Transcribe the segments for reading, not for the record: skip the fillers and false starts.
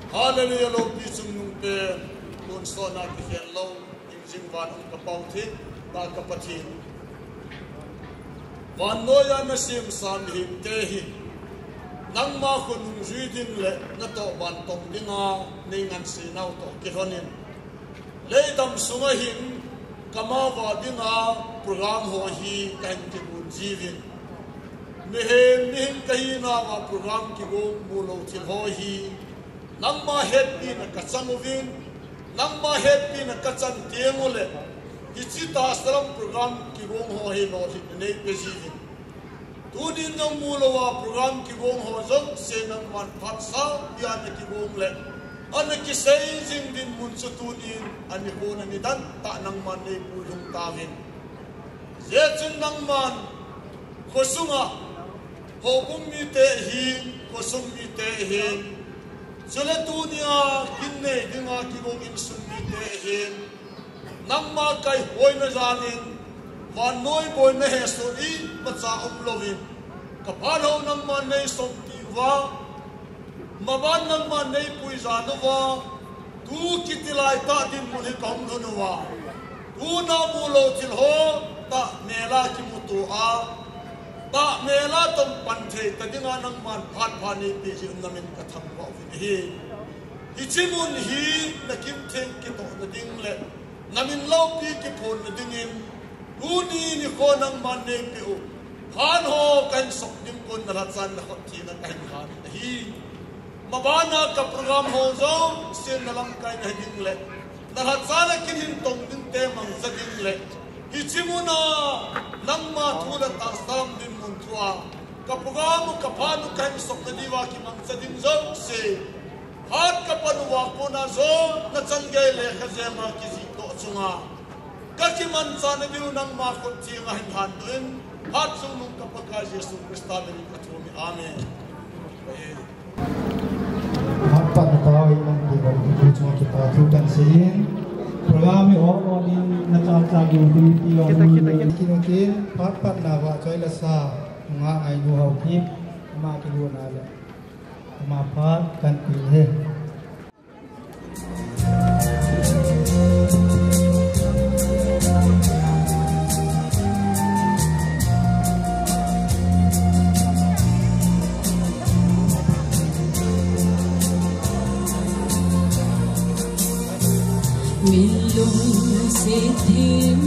Hallelujah, Lord, pisum nung pe kun so na kihen lo in jingwan ang kapau thik ta kapathi wan noya na sim san him te hi nang ma khun juidin le na to ban tong dinga ningan si nau to kihonin le dam sunga him kama wa dinga program ho hi kan ki bun jivin mehem kahina wa program ki go mulo thil ho hi nang ma het in ka chamovin nang ma happy na kachan tiangole hichita salam program ki gong ho he no hi nei pejin tunin nang mulawa program ki gong ho jong se nang man phat sa ya ne ki gong le an ki sei jing din mun chu tunin ani ko na ni dan ta nang man nei pulung tawin je chun nang man khosunga ho bum mi te hi khosum mi te hi chule tunia kinne dinga ki gong in sum mi te hi nang ma kai hoi na janin van noi boy na he so i macha lovin ka phalo nang man nei som ti wa maban nang man nei pui janu wa tu kitilai ta din mun he kam nu wa tu na mu lo til ho ta mela ki mutu a ta mela tom pan the ta dinga nang man phat phani pi ji namin ka tham wa hi hi chimun hi na kim theng ki to na ding le namin lo pi ki phon na dingin uni ni ko nang man ne pi u han ho kan sok dim kon na chan na khot thi na kai khan hi mabana ka program ho zo sin na lang kai na ding le na ha chan kin hin tong din te mang sa ding le hi chimuna nang ma thu da ta sam din mun thua ka program ka phan kan sok na diwa ki mang sa ding zo se hat ka panwa ko na zo na chan ge le khazema ki ji to chunga kakiman sana diu nang ma khot thi nga hin han tuin hat sung nung kapaka Yesu Krista beri kathumi amen apa tahu yang di cuma kita tukan sein program ini na cha gi ti on kinutin pat nawa choila sa nga ai du hau ki ma ki du na le ma pat kan pi he Milung se thêm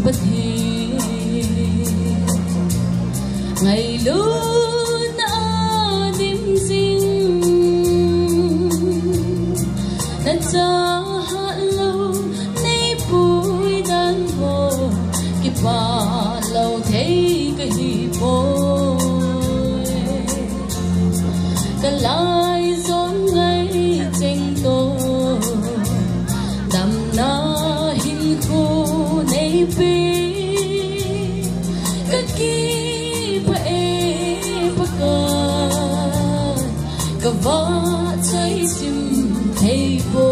bất he ngày luôn na đêm dinh đã cha hạ lâu nay bụi đan hồ kịp ba lâu thấy cái hi bôi cái lai gió ngay tranh tôi đầm na hin khô nay bê cái kia ba ca cái vợ cháy sim thấy vô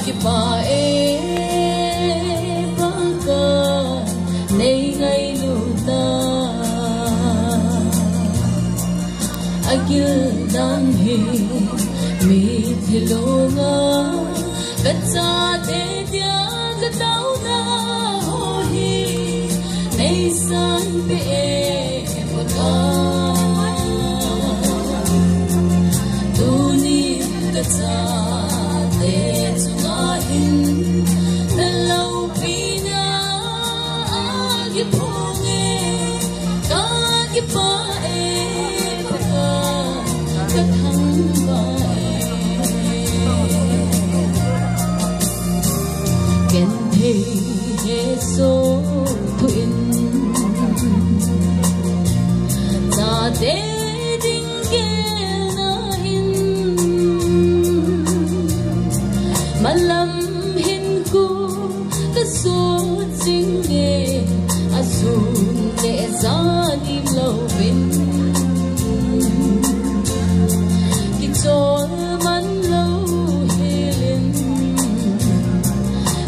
cái ba ba ca nay ngày lúc ta agil dan hi mi thilonga katsa te dia katau na ho hi nei san pe paka tuni katsa te chunga hin na lau pina agi phonge ka ki pa paka kathang ba ken thei he so thuin cha te ding ge na hin malam hin ku ka so jing ge asun le za ni lo bin ki chol man lo helin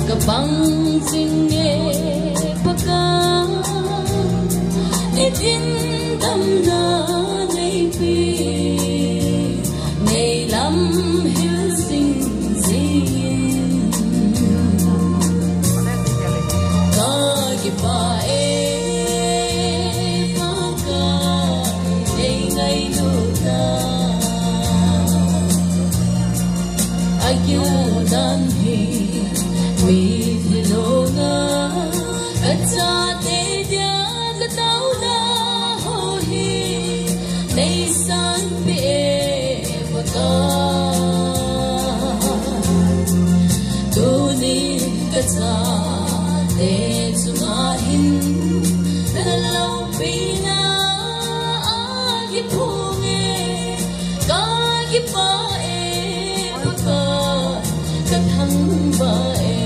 ka bang jing ge paka in tâm na nei pi nei lam hil sing zin ka ki pa pa ka nei ngai lu ta agil dan hi mi hilona katsa te dia katau na ho hi nei san pe paka để chúng hin lâu pina agi phunge kagi pae paka kathang bae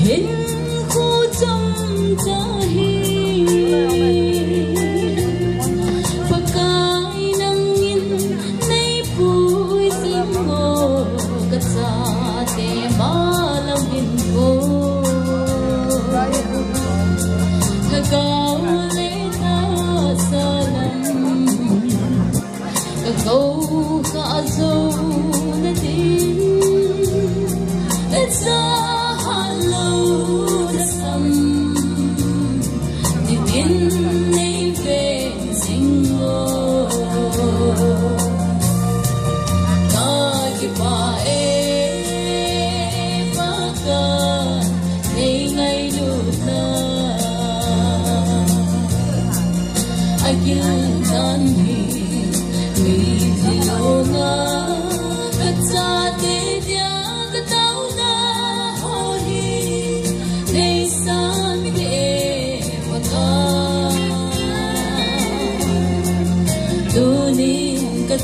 hin khu trong cha hi pakai nang in nei pui sim go ka cha te malam hin go ka gao le ta salam ka go ka zo na din it's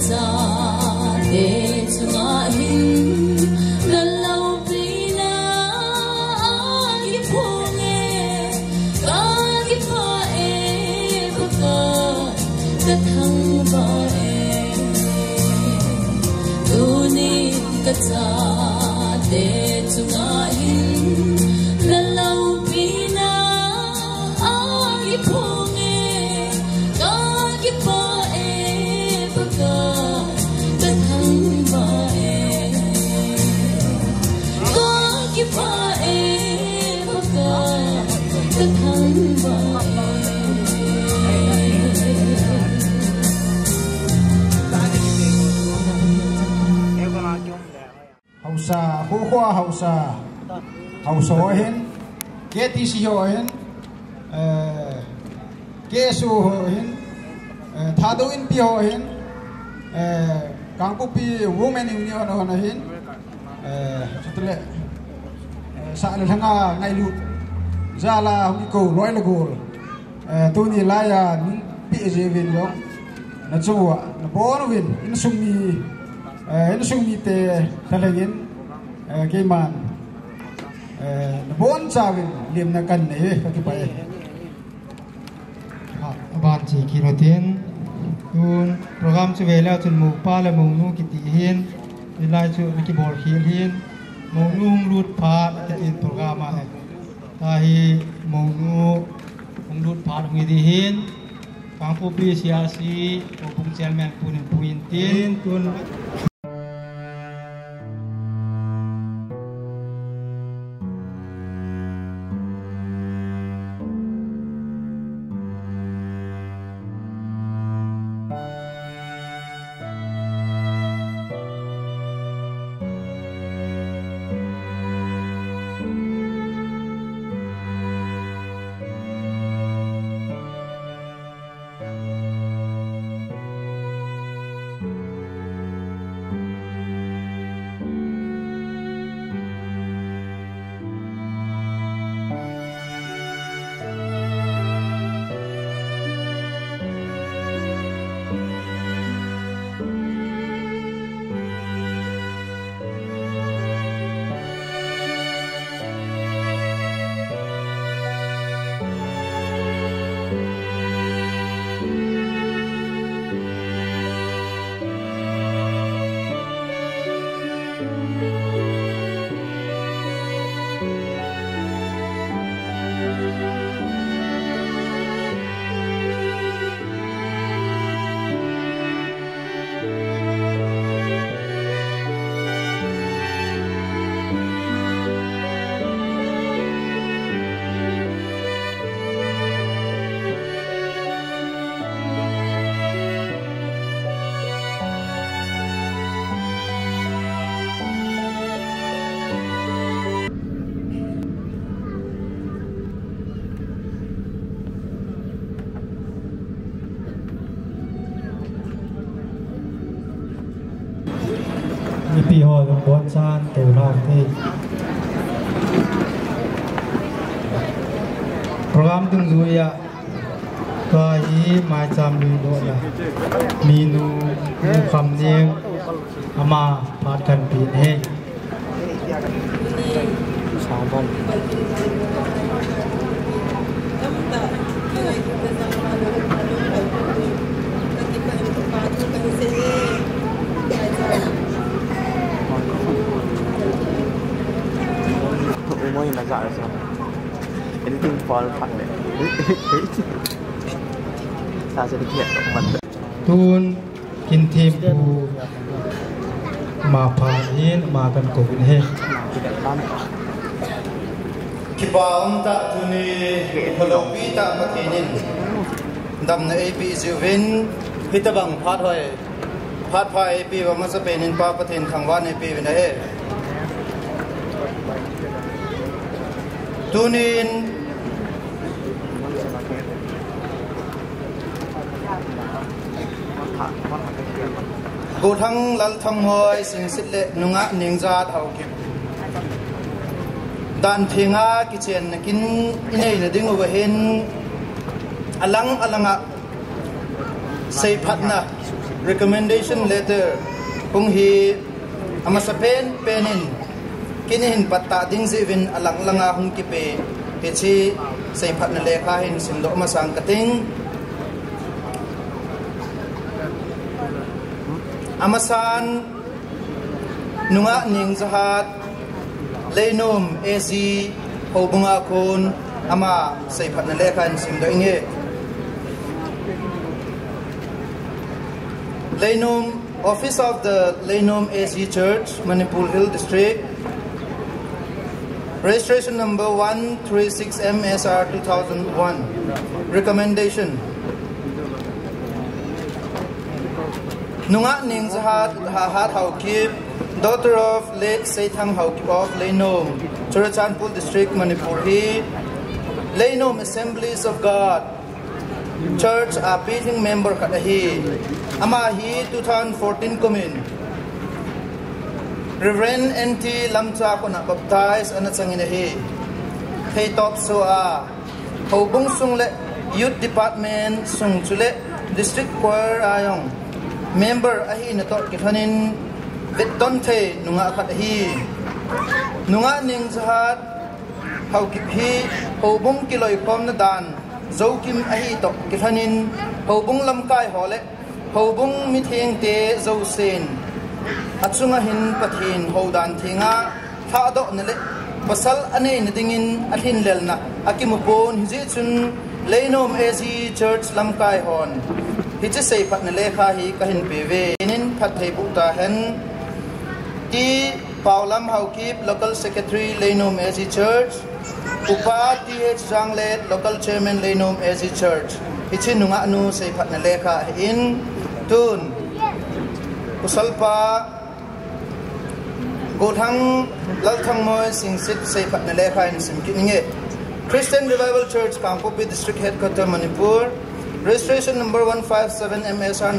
cha để chúng hin là lâu pina agi phunge agi pae paka kathang bae tuni ka cha để chúng hin là lâu pina agi phunge agi pae Hausa Khoa Hausa Hausa hin KTC hin KSU hin Thadowin Pi hin Kangpupi Women Union hon hin setelah saat langa ngai lu zala hiko roi la gol tuni laya ni PJV lo na chuwa na bonwin insumi te talagin keman na bon chawin lim na kan ne ka ki pai ban chi kinotin tun program chu vela chun mu pa la mu nu ki ti hin ilai chu ki bol khil hin mu nu lut pha ki program a ta hi mu nu lut pha ngi di hin kangpu pi CRC opung chairman punin tin tun ซานตัวเราเองโปรแกรมตึงดูยะก็อีมาจำดูโดยมีนูคำเนียงอามาพาดกันปีนเองUmumnya nazar sah. Anything fall part deh. Saya sedikit mantap. ตูนกินทีมปูมาผ่านหินมากันกบินเฮคิบามตะตุนีพลปีตะปะเทนินดำในเอพีซิวินพิตบังพัดหอยพัดพายเอพีว่ามันจะเป็นอินปาปะเทนทางวันเอพีเป็นเฮตูนินกูทั้งลัลทั้งหอยสิงสิเลนุงะนิงจาดเอาเก็บดันเทียงากิเชนกินอินเอย์ดิ้งเอาไว้เห็นอลังะใส่พัดนะ recommendation letter คงฮีอามาสเปนเป็นอินกินหินปัตตาดิ้งซีวินอลังะคงกิเปเฮชีใส่พัดนั่นเลขาหินสิมโดมาสังกติงอามาซานนุงะนิงจฮัดเลนุมเอซีโฮบุงอาคูนอามาใส่พัดนั่นเลขาหินสิมโดอิงเอเลนุม Office of the Lenum AC Church Manipur Hill District Registration number 136 MSR 2001 Recommendation Nunga Ning Zahat Hahat Haukip daughter of late Saithang Haukip of Lenum Churachandpur District Manipur Hill Lenum Assemblies of God Church appealing member Kadahi Amahi 2014 Kumin Reverend N.T. Lamcha Kona baptized Anatsanginahi Hey Top Soa Hobung Sungle Youth Department Sung Chule District Choir Ayong Member Ahi Natok Kithanin Viton Te Nunga Kadahi Nunga Ning Zahat Haukiphi Hobung Kiloy Pom Nadan Zokim Ahi Tok Kithanin Hobung Lamkai Hole Hobung Mitheng Te Zosen Atsunga hin pathin hodan thinga thado nele pasal ane nidingin athin lelna akimupon hiji chun Lenum AC Church lamkai hon hiji sei phat nele kha hi kahin peve inin phat thei bukta hen ti paulam haukip local secretary Lenum AC Church upa TH Janglet local chairman Lenum AC Church hichi nunga nu sei phat nele kha in tun Usalpa Gothang Lalthang Moy Sing Sit Say Pat Nalekha in Simkininge Christian Revival Church Kangpopi District Headquarters Manipur Registration number 157 MSR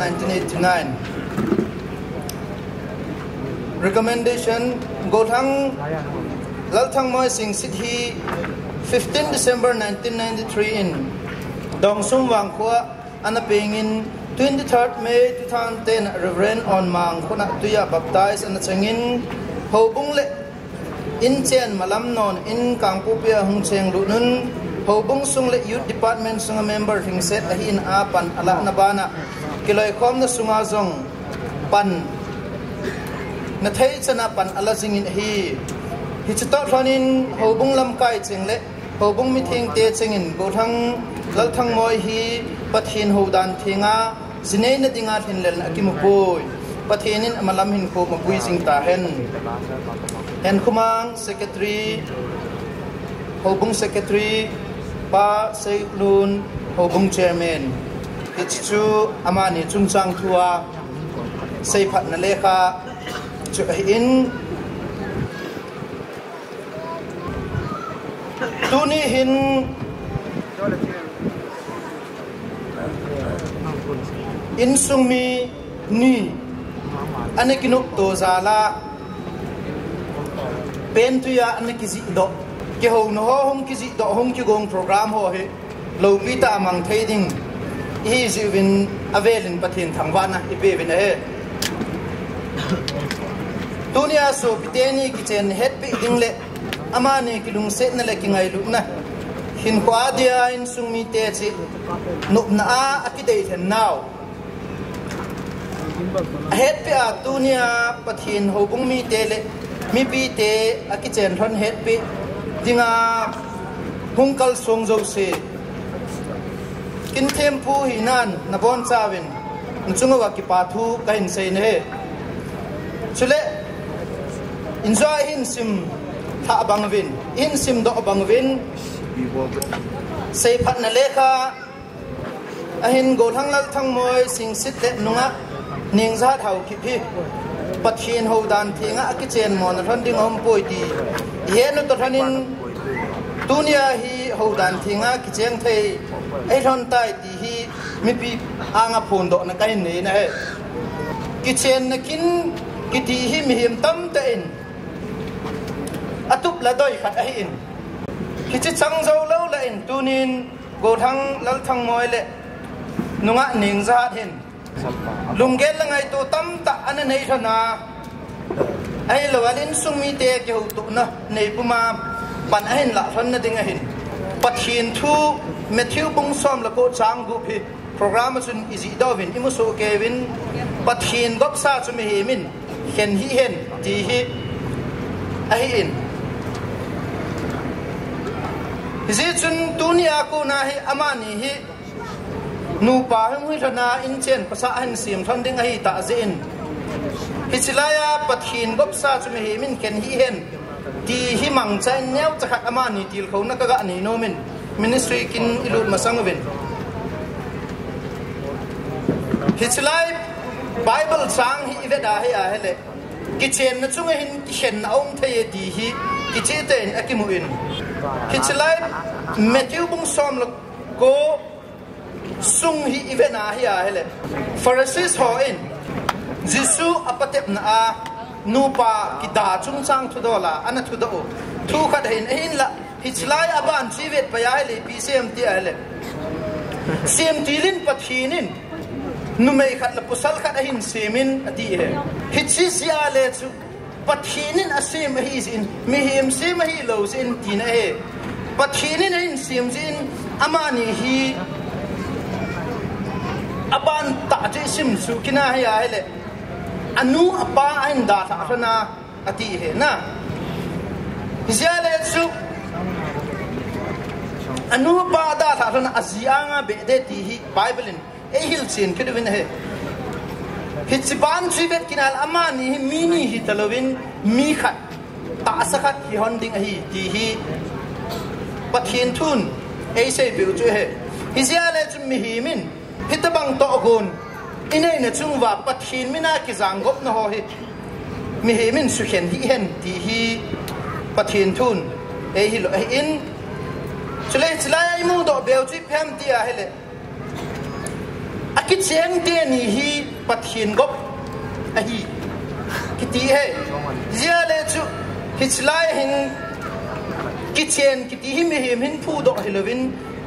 1989 Recommendation Gothang Lalthang Moy Sing Sit He 15 December 1993 in Dong Sum Wangkwa Anapingin 23rd May 2010 Reverend On Mang Khona Tuya baptized and Changin Hobung Le In Chen Malam Non In Kangpupia Hung Cheng Lunun Hobung Sung Le Youth Department Sunga member Hing Set Ahin Apan Ala Nabana Kiloy Kom na Sunga Zong Pan Nathai Chana Pan Ala Zingin Hi Hichitot Honin Hobung Lam Kai Cheng Le Hobung Mithing Te Chengin Gothang Lalthang Moy Hi Pathin Hodan Thinga Sinay na dingat hinlel na akimupoy Pathinin amalam hin ko mabuising tahen Hen kumang secretary Hobung secretary Pa Seiklun Hobung chairman Hichichu amani chungchang thua Seipat na lekha Chuhin Tuni hin Insung mi ni ane kinuk to zala pen tu ya an ki zi do ke ho no ho hong ki zi do hong ki gong program ho he lo pi ta mang thei ding hi zi win avelin pathin thangwana ipe win he dunia so piteni ki chen het pi ding le amani ki lung set na le ki ngai lu na hin kwa dia in sung mi te chi nup na a akidei then now het pi a dunia pathin ho bung mi te le mi pi te akichen thon het pi dinga hungkal song zo se kin them pu hinan na bon chawin chunga wa ki pa thu ka hin sei ne chule enjoy hin sim tha bangwin in sim do bangwin sei phat na lekha ahin go thanglal thangmoi sing sit le nunga ning za thau ki phi pathin ho dan thinga akichen mon thon ding om poi ti he no to thanin dunia hi ho dan thinga ki cheng thei ai thon tai ti hi mi pi anga phon do na kai nei na he ki chen na kin ki ti hi mi him tam ta in atup la doi khat ai in ki chi chang zo lo la in tunin go thang lal thang moi le nunga ning za hin lungel la ngai to tam ta an nei thana ai lo walin sung mi te ke hu tu na nei puma pan ahin la thon na ding ahin pathin thu Matthew bung som la ko chang gu phi program sun izi dovin imuso kevin pathin gop sa chu mi hi min hen hi hen ti hi ahin hi chun dunia ko na hi amani hi nu pa hung hui thana in chen pasa han sim thon ding hi ta zin hichilaya pathin gop sa chu mi hi min ken hi hen ti hi mang chai neu chakhat amani til khona ka ga ni no min ministry kin ilut masangwin hichilai bible sang hi iveda hi a hele kichen na chunga hin khen aum thei ti hi kichiten akimuin hichilai Matthew bung som lo ko sung hi ivena hi a hele Pharisees ho in Jisu apatep na a nupa kita chung chang thu dola ana thu do thu khat hin la hichilai aban chivet payai le pcm ti ale cm tilin pathinin numei khat la pusal khat hin semin ati he hichi sia le chu pathinin asim hi sin mi him sim hi lo sin tin he pathinin hin sim sin amani hi aban ta je sim su kina ya hele anu apa ain da tha thana ati he na sia le chu anu pa da tha thana azianga be de ti hi bible in e hil chin kedwin he hichiban chivet kinal amani hi mini hi talowin mi khat ta sakhat hi honding hi ti hi pathin thun e sei biu chu he hisia le chu mi hi min hitabang to gon inai na chungwa pathin mina ki zanggop na ho hi mi hi min su hen hi hen ti hi pathin thun e hi lo in chule chilai ai mu do beu chi phem ti a hele akit cheng te ni hi pathin gop a hi kiti he zia le chu hichlai hin kichen kiti hi mi him hin phu do hilovin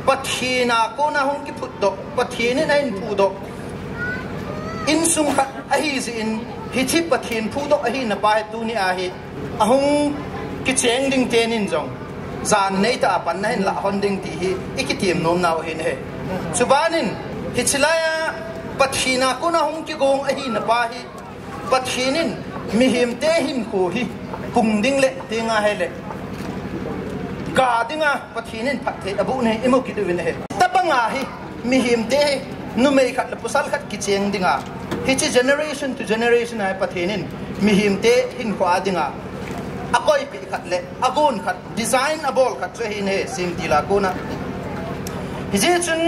pathina ko na hong ki phut do pathin na in phu do in sung khat a hi zin hi thi pathin phu do a hi na pa tu ni a hi ahung kicheng ding ten in jong zan nei ta pan na hin la hon ding ti hi ikitim nom naw hin he chubanin hichilaya pathina ko na hong ki gong a hi na pa hi pathinin mi him te him ko hi pung ding le tinga hele ga dinga pathinin phathe abu ne emo ki du ne he tabanga hi mi him te nu mei khat la pusal khat ki cheng dinga hi chi generation to generation ai pathinin mi him te hin ko adinga akoi pi khat le agon khat design abol khat che hi ne sim ti la ko na hi je chun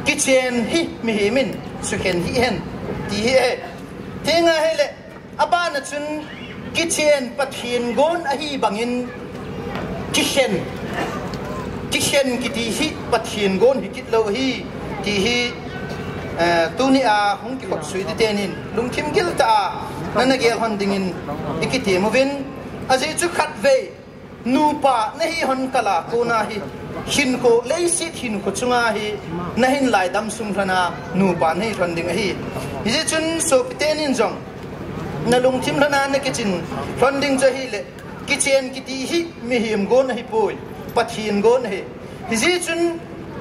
kichen hi mi hi min su hen hi hen ti he tinga hele abana chun kichen pathin gon a hi bangin kichen ki ti hi pathin gon hi kit lo hi ti hi tuni a hung ki khot sui ti tenin lungthim gil ta nana gel hon dingin ikiti movin aji chu khat ve nu pa na hi hon kala ko na hi hin ko leisi hin ko chunga hi na hin lai dam sum thana nu pa nei thon ding hi hi chun so piten in jong na lung thim thana na kitchen thon ding cho hi le kitchen kiti hi mi him go na hi poi pathin go na hi hi chun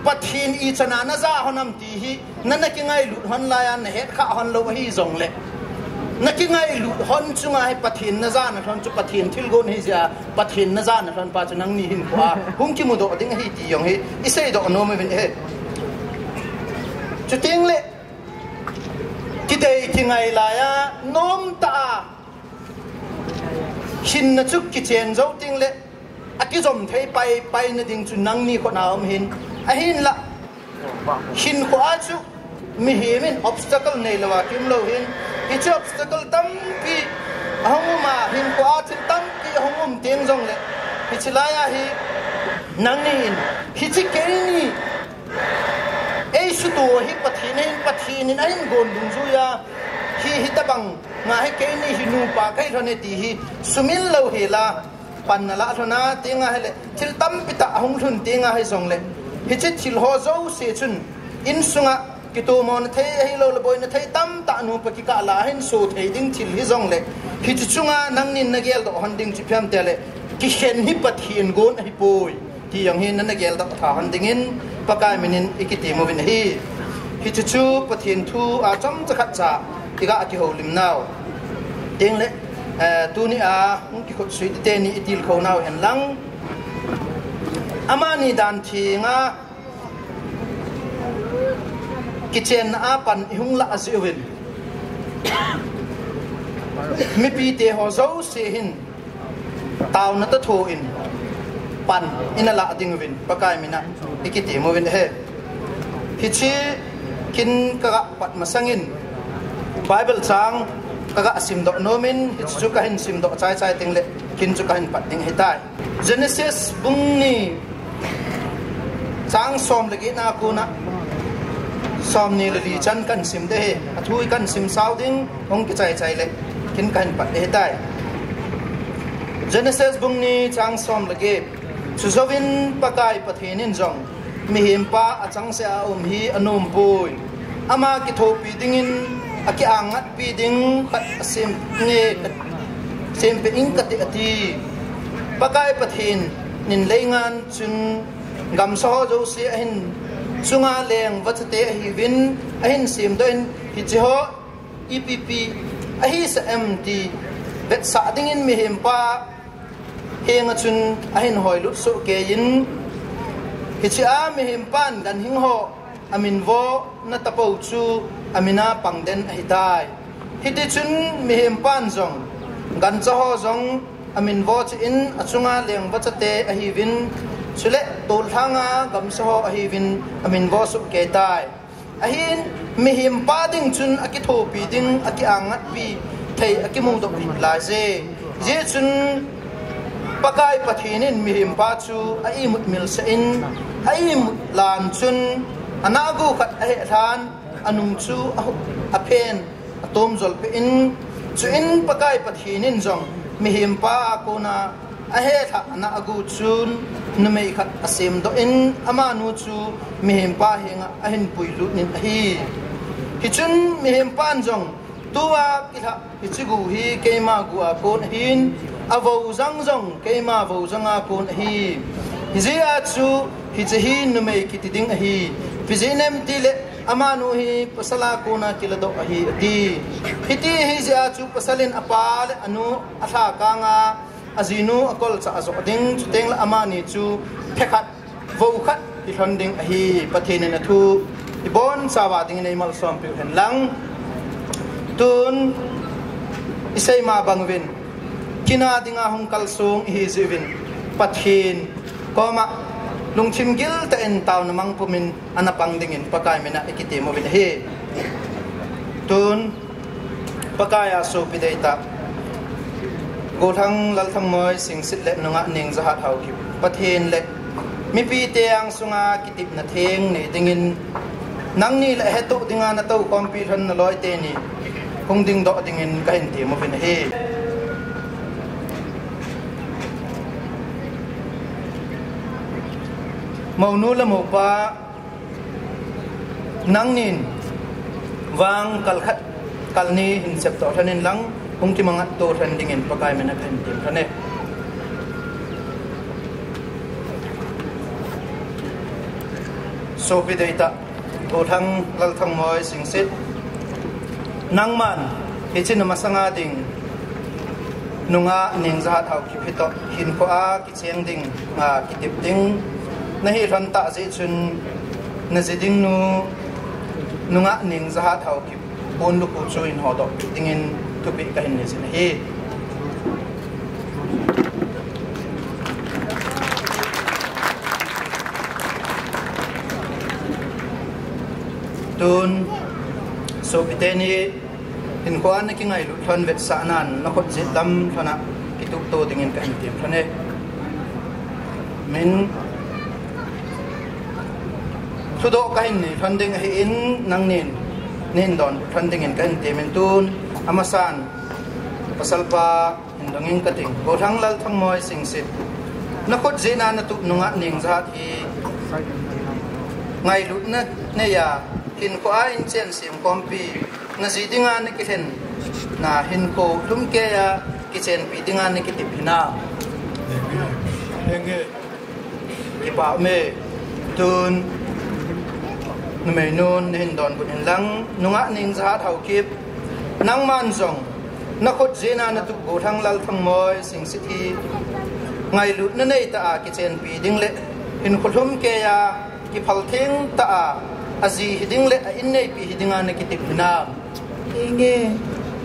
pathin I chana na za honam ti hi na ki ngai lut hon la ya na het kha hon lo hi jong le na ki ngai lut hon chunga hi pathin na za na thon chu pathin thil go ni ja pathin na za na thon pa chu nang ni hin kwa hum ki mu do ding hi ti yong hi isei do no me vin he chu ting le ki dei ki ngai la ya nom ta hin na chu ki chen zo ting le a ki zom thei pai na ding chu nang ni ko na om hin a hin la hin ko a chu mi hi min obstacle nei lawa kim lo hin ki chu obstacle tam ki ahuma hin ko a chu tam ki ahum teng jong le ki chilaya hi nang ni hi chi ke ni ei su to hi pathin in ain gon dung zu ya hi tabang nga hi ke ni hi nu pa kai thone ti hi sumil lo he la pan la thona tinga hele thil tam pita ahung thun tinga hai jong le hi chi thil ho zo se chun in sunga ki to mon thei hi lo le boy na thei tam ta nu pa ki ka la hin so thei ding thil hi jong le hi chi chunga nang nin na gel do hon ding chi pham te le ki hen hi pathin gon hi poi ti yang hin na gel do tha hon ding in pakai minin ikiti mo vin hi hi chu pathin thu a chom cha khat cha tiga ki ho lim naw ting le tu ni a ki khot sui te ni itil kho naw en lang amani dan thi nga kitchen a pan hung la azwin mi pi te ho zo se hin taw na ta tho in pan ina la ding win pakai mina ikiti mo win he hichi kin ka pat masangin bible chang kaga sim do nomin hichu ka hin sim do chai chai ting le kin chu ka hin pat ding hitai Genesis bung ni chang som lagi na ku na som ni li chan kan sim de he athui kan sim sau ding ong ki chai chai le kin ka hin pat hitai Genesis bung ni chang som lagi Suzovin pakai pathinin jong mihim pa achang se a hi anum pui ama ki thopi dingin aki angat pi ding khat asim nge sem pe ing kati ati pakai pathin nin leingan chun gam so jo se hin chunga leng wachate hi win ahin sim doin hi chiho EPP ahi sa MT bet sa dingin mihim pa henga chun ahin hoi lut so ke yin hichi a mi him pan gan hing ho amin vo na tapo chu amina pangden hitai hiti chun mi him pan jong gan cha ho jong amin vo chi in achunga leng bachate a hi win chule tol thanga gam so ho a hi win amin vo su ke tai ahin mi him pa ding chun aki tho pi ding aki angat pi thei aki mu do pi la je chun pakai pathinin mihim pa chu ai mut mil se in ai mut lan chun anagu khat ai than anung chu a pen atom zol pe in chu in pakai pathinin jong mihim pa ko na a he tha na agu chun namei khat asem do in ama nu chu mihim pa henga a hin puilu nin hi chun mihim pan jong tuwa ki tha hi chigu hi keima gu a kon hin avo zang zong keima vo zanga kon hi zia chu hi chi nume kitiding hi fizinem tile amanu hi pasala kona kilado hi ti hiti hi zia chu pasalin apal anu atha kanga azinu akol cha azo ding chuteng la amani chu phekhat vo khat hi thonding hi pathene na thu ibon sawa ding nei mal som pi hen lang tun isai ma bangwin kina dinga hong kalsung hi zivin pathin koma lungchim gil ta en taw namang pumin anapang dingin pakai mina ikite mo bin he tun pakaya so pideta gothang lalthang moi singsit le nunga ning zahat hau ki pathin le mi pi teang sunga kitip na theng ne dingin nangni le hetu dinga na to computer na loi te ni hong ding do dingin kain te mo bin he mau nu la mau pa nang nin wang kal khat kal ni hin sep to thanin lang ung ki mangat to than dingin pakai mena kan tim thane so pi dei ta o thang lal thang moi sing sit nang man hi chin ma sanga ding nunga ning za thau ki phito hin ko a ki cheng ding ma ki tip ding na hi ran ta ji chun na ji ding nu nunga ning za thau ki pon lu ku chu in ho do dingin tu bi ka hin ni sin hi tun so piteni in ko an ki ngai lu thon vet sa nan na khot je dam thana ki tu to dingin ka hin tim thane min thu do ka hin ni thon ding hi in nang nin don thon ding in ka hin tim tun amasan pasal pa hindangin ka ting ko thang lal thang moi sing sit na khot je na na tu nunga ning za hi ngai lu na ne ya hin ko a in chen sim kompi na si dinga ne ki hen na hin ko lum ke ya ki chen pi dinga ne ki tipina henge ki pa me tun nu me nun hin don bu hin lang nunga ning za thau kip nang man zong na khot jena na tu go thang lal thang moi sing si thi ngai lu na nei ta a ki chen pi ding le hin ko lum ke ya ki phal theng ta a azi hiding le in nei pi hidinga ne ki tipina inge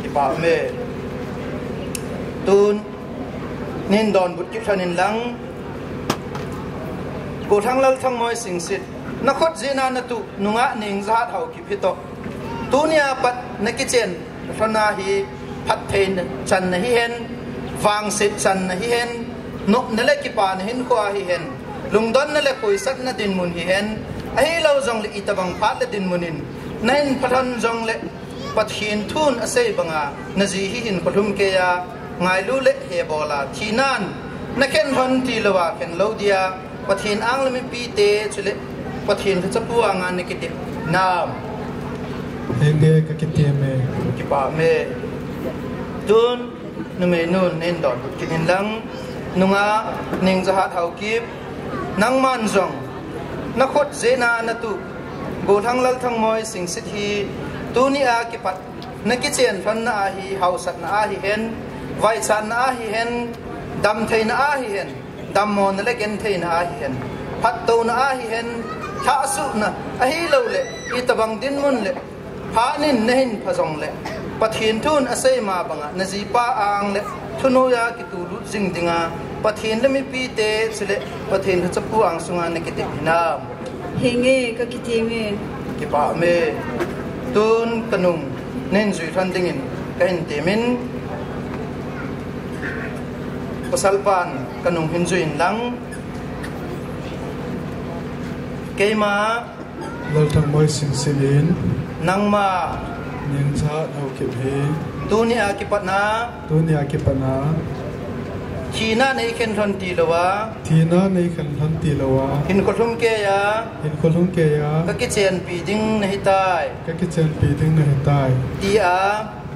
ki pa me tun nin don but ki thanin lang go thang lal thang moi sing sit na khot jena na tu nunga ning za thau ki phito tunia pat na ki chen thana hi phat thein chan na hi hen wang sit chan na hi hen no na le ki pa na hin ko hi hen lungdon na le koi sat na din mun hi hen ahi lo jong le itabang phat le din munin nain pathan jong le pathin thun asei banga naji hi hin pathum ke ya ngai lu le he bola thinan na ken hon ti lawa ken lo dia pathin ang le mi pi te chule pathin kha chapu anga ne kiti nam henge ka kiteme ki pa me tun nu me nun nen don kin lang nunga ning za ha thau kip nang man jong na khot zena na tu go thang lal thang moi sing sit hi tu ni a ki pat na ki chen than na hi hausat na hi hen vai chan na hi hen dam thei na hi hen dam mon le gen thei na hi hen phat to na hi hen tha su na a hi lo le i tabang din mun le pha nin na hin phajong le pathin thun asei ma banga na ji pa ang le thuno ya ki tu lu jing dinga pathin le mi pi te chule pathin hu chapu ang sunga ne ki te na henge ka kiteme ki pa me tun kanung nen zui than dingin kain temin pasalpan kanung hin zuin lang keima lal thang moi sing silin nangma ning za thau kip he tunia ki patna tunia ki pana China nei ken thon ti lawa thina nei khan than ti lawa hin ko thum ke ya hin ko lung ke ya ka ki chen pi ding nei tai ka ki chen pi ding na tai ti a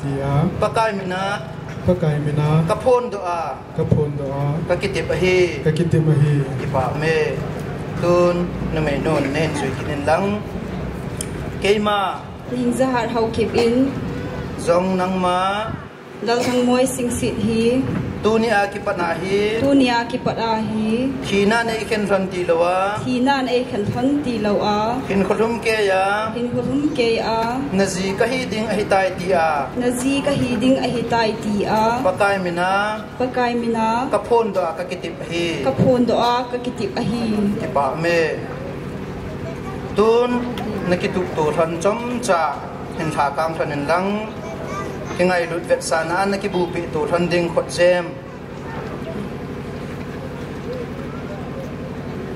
dia pakai mina pa kai mina ka phon do a ka phon do a ka ki te pa hi ka ki te ma hi ki pa me tun na me non nen sui kin lang keima ning za har hau kip in zong nang ma lal thang moi sing sit hi tunia ki patna hi tunia ki pada hi China nei ken thon ti lawa thi nan e khan thon ti lo a hin ko thum ke ya hin ko hum ke a nazi ka hi ding a hi tai ti a na ji ka hi ding a hi tai ti a pakai mina pakai mina ka phon do a ka ki te pa hi ka phon do a ka kitip a hi ki pa me tun na ki tu to than chom cha hin tha kam than lang ki ngai lut vet sana na ki bu pi to than ding khot jem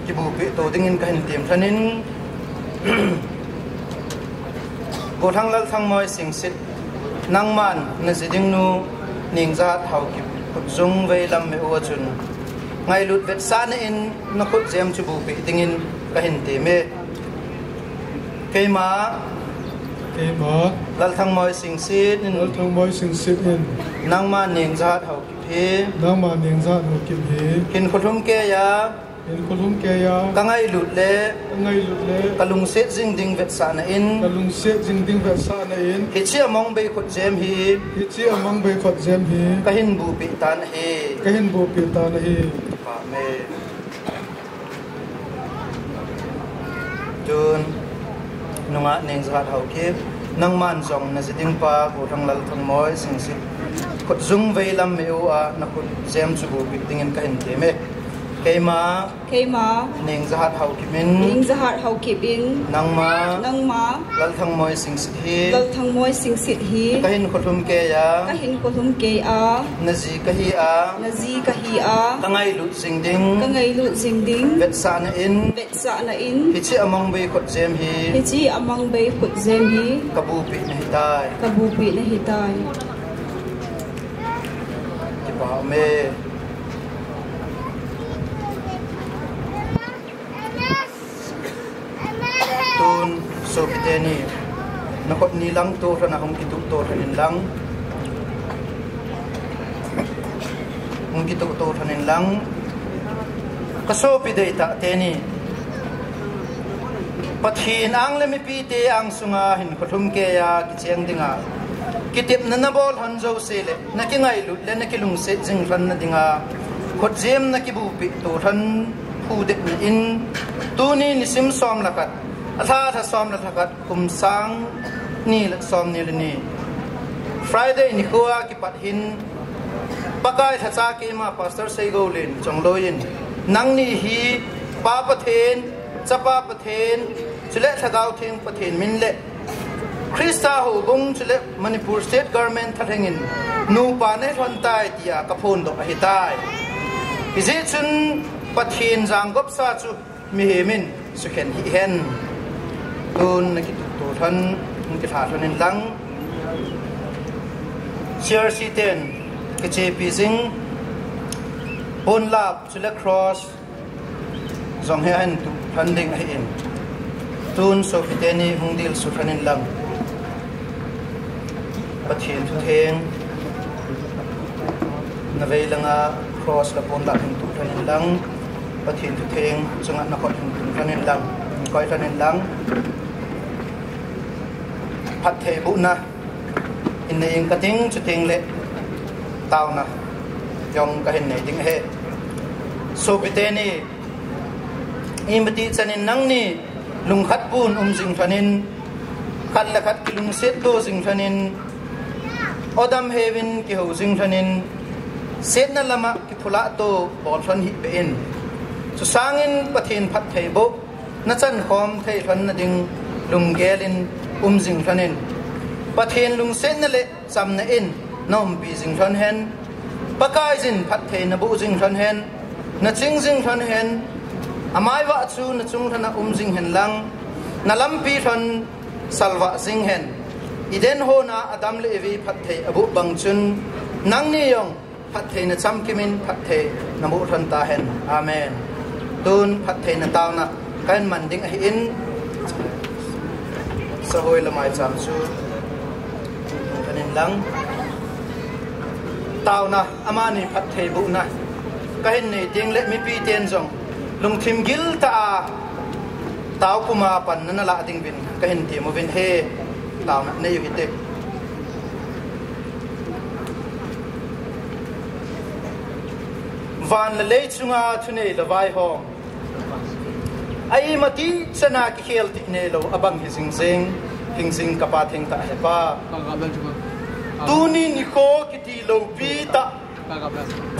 ki bu pi to ding in ka hin tim thanin go thang lal thang moi sing sit nang man na ji ding nu ning za thau ki khut zung ve lam me o chun ngai lut vet sana in na khot jem chu bu pi ding in ka hin te me keima lal thang moi sing sit in nang ma ning zat hau ki phe hin khothum ke ya kangai lut le kalung set jing ding vet sa na in hi chi among be khot jem hi ka hin bu pi tan he pa me chun nunga ning zat hau ki nang man jong na ding pa ko thang lal thang moi sing sit khot zung ve lam me u a na khot jem chu bu pi ding in ka hin te me keima ning zahat hau kipin nang ma lal thang moi sing sit hi kahin khothum ke ya nazi kahi a kangai lut sing ding vet sa na in hi chi among be khot jem hi kabu pi na hitai ki pa me so biteni na khot ni lang to na hom ki tu to thanin lang ka so pi dei ta te ni pathin ang le mi pi te ang sunga hin khothum ke ya ki cheng dinga kitip na bol han zo se le na ki ngai lut le na ki lung se jing ran na dinga khot jem na ki bu pi to than pu de in tu ni sim som lakat atha tha som la thakat kum sang ni la som ni le ni Friday ni khuwa ki pat hin pakai tha cha ke ma pastor sei go len chong loin nang ni hi pa pathen chapa pathen chule thagau thing pathen min le Krista ho bung chule Manipur state government thangin nu pa ne thon tai tia ka phon do hi tai izi chun pathen jang gop sa chu mi hemin su khen hi hen tun na ki tu than ki tha thanin lang CRC 10 ki che pi sing pon lap chule cross zong he han tu than ding hi in tun so ki te ni hung dil su thanin lang pathin thu theng na vei langa cross la pon lap tu thanin lang pathin thu theng chunga na khot thanin lang koi thanin lang phát thể bụ na in này cái tiếng chú tiếng lệ tao na dòng cái hình này tiếng hệ so bị tên ni im beti chanin nang ni lung khat bun jing thanin khat la khat lung set do jing thanin odam heaven ki ho jing thanin set na lama ki phula to bol than hi pe in chu sangin pathin phat thei bo na chan khom thei than na ding lung gelin jing thanin pathen lung sen na le cham na in nom pi jing than hen pakai jin phat the na bu jing than hen na ching jing than hen amai wa chu na chung thana jing hen lang na lam pi than salwa jing hen iden ho na adam le vi phat the abu bang chun nang ni yong phat the na cham kimin phat the na bu than ta hen amen tun phat the na taw na kan man ding hi in sa hoi la mai cham chu kanin lang taw na amani phat thei bu na kahin nei ting le mi pi ten jong lung thim gil ta taw kuma pan na la ding bin kahin ti mo vin he taw na nei yu te van le chunga thune la vai ho ai mati chana ki khel ti ne lo abang hi sing sing kapa theng ta he pa tuni ni ko ki ti lo pi ta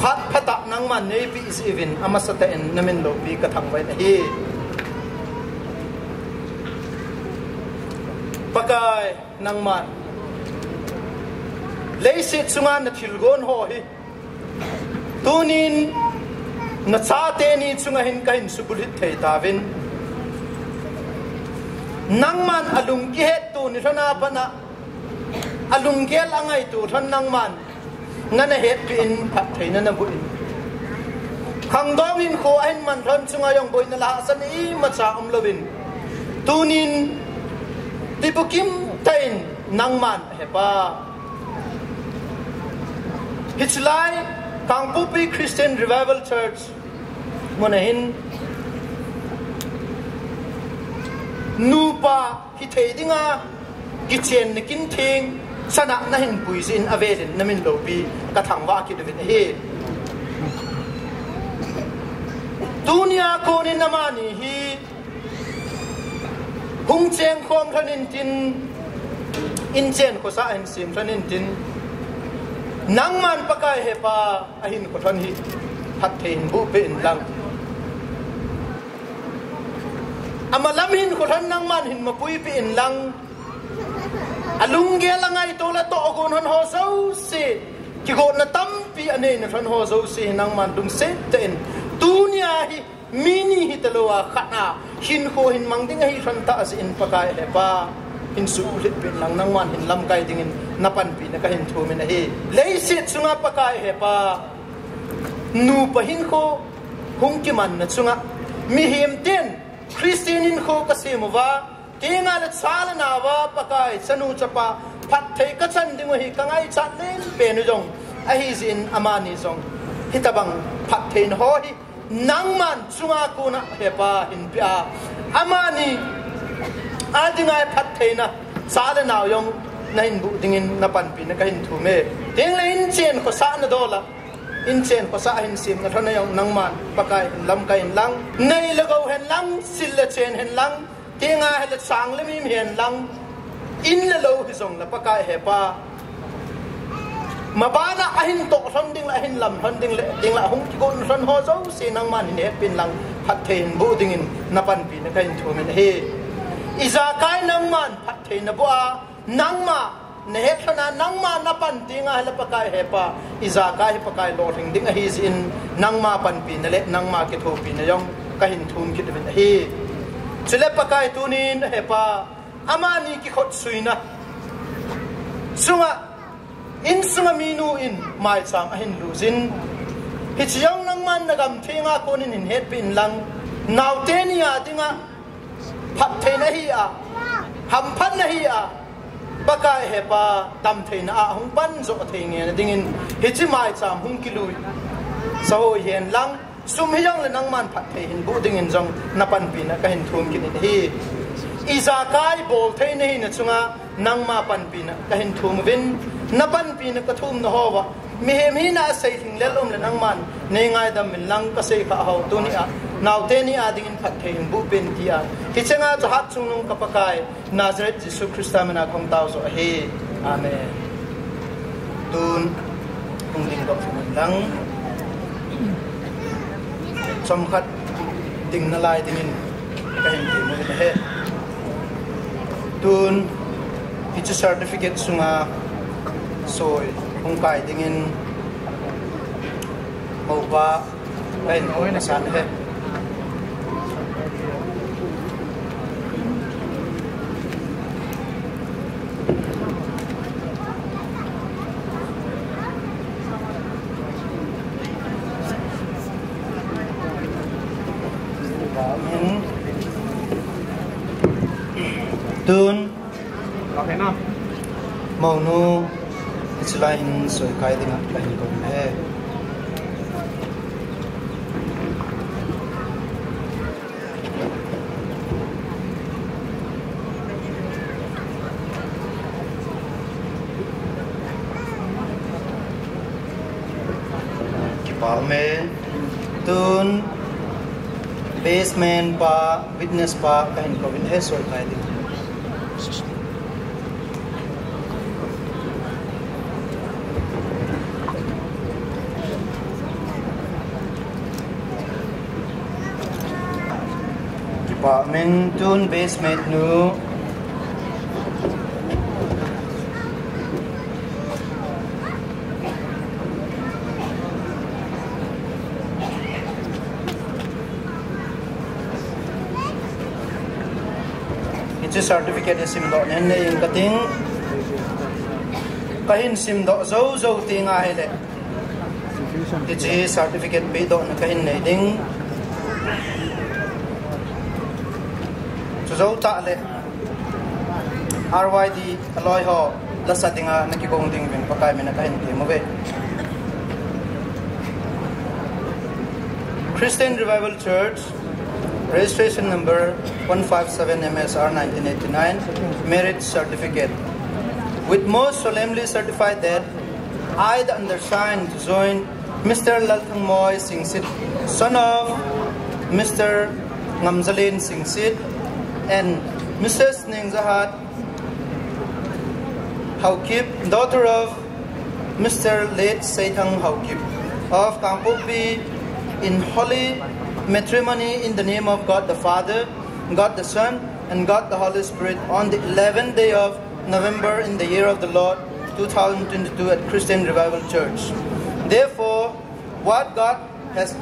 phat phata nang man nei pi is even amasata en namen lo pi ka thang vai na hi pakai nang man leisi chunga na thilgon ho hi tunin na cha te ni chunga hin kain subulit thei tawin nangman alung ki het tu ni thana pana alung gel angai tu than nangman ngana het pi in phat theina na bu in hang dong in kho anh man ron chunga yong boi na la san I ma cha lovin tunin tibukim tain nangman hepa Hitchlai Kangpupi Christian Revival Church Monahin Nupa Hitedinga Kitchen Nikin Ting Sana Nahin Puisin Avedin Namin Lopi Katangwa Kidovin He Dunia Konin Namani He Hung Cheng Kong Hanintin Inchen Kosa and Sim Hanintin Nangman pakai hepa ahin ko thon hi hathein bu pe in lang amalamin ko thon nangman hin mapui pe in lang alungge langai to la to gon hon ho so se ki go na tampi ane na thon ho so se nangman dung se ten dunia hi mini hi talowa khana hin ko hin mangding hi thon ta as in pakai hepa in su lit pin lang nangman hin lam kai dingin napan pi na kahin thu min hi leisit sunga pakai hepa nu pahin ko hung ki man na chunga mi him ten christianin ko kasimova tinga la sala na wa pakai sanu chapa phat thei ka chan ding hi kangai chat len pe nu jong a hi zin amani jong hitabang phat thei no hi nangman chunga ko na hepa hin pia amani adingai phat theina sala naw yong nain bu dingin napan pi na kahin thu me ding le in chen ko sa na dola in chen ko sa hin sim na thona yong nangman pakai lam kain lang nei lagau hen lang sil le chen hen lang tinga hel sang le mi hen lang in le lo hi song la pakai he pa mabana ahin to thon ding la hin lam thon ding la hung ki gon thon ho zo se nangman hin he pin lang phat thein bu dingin napan pi na kahin thu me he Iza kai nangman phat thei na bua nangma ne hethana nangma napan tinga hala pakai hepa iza kai pakai lo thing ding a hi in nangma pan pi na le nangma ke tho pi na yong kahin thum ki devin hi chule pakai tunin hepa amani ki khot suina sunga in sunga minu in mai chang a hin luzin hi chiang nangman nagam thinga konin in het pin lang nautenia dinga phat thei na hi a ham phan na hi a pakai hepa tam thei na a hung pan zo thei nge na dingin hi chi mai cham hung kilui so hian lang sum hi yang le nang man phat thei hin bu dingin jong na pan pi na ka hin thum kin hi iza kai bol thei nei na chunga nang ma pan pi na ka hin thum vin na pan pi na ka thum na ho wa mi hem hi na sei thing le lom le nang man nei ngai dam min lang ka sei kha ho tu ni a now te ni a dingin phat thei bu pen ti a ki chenga cho hat chung nung ka pakai Nazareth Jesus Christ amena khong tau so he amen tun ung ding dok min lang chom khat ting na lai dingin ka hin ti mo he tun ki certificate sunga soy hung kai dingin mau ba kain oi na san he tun okay na mau nu selain soi kai dengan lain ko he Kiparmen tun basement pa witness pa kahin ko bin he soi kai din Apartment tun basement nu itu certificate sim do nen ne yung kating kahin sim do zo zo tinga hele Tiji certificate be do na kahin nei ding zo ta le RYD aloi ho la sa dinga na ki kong ding bin pakai me na kahin ti mo be Christian Revival Church, registration number 157 MSR 1989, merit certificate. With most solemnly certified that I, the undersigned, to join Mr. Lalthang Moy Singsit, son of Mr. Ngamzalin Singsit, and Mrs. Ning Zahat Haukip, daughter of Mr. Late Saitang Haukip, of Kampupi, in holy matrimony in the name of God the Father, God the Son, and God the Holy Spirit on the 11th day of November in the year of the Lord 2022 at Christian Revival Church. Therefore, what God has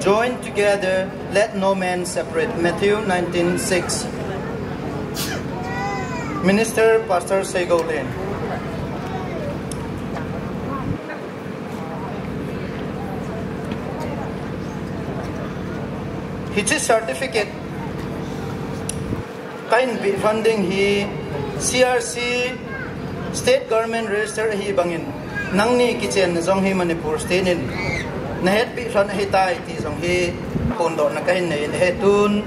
joined together, let no man separate. Matthew 19:6. Minister Pastor Sego Lane. His certificate kind be funding he CRC state government register hi bangin nangni kitchen zong hi Manipur state in na het bi ran hi tai ti zong hi kondo na kahin nei he tun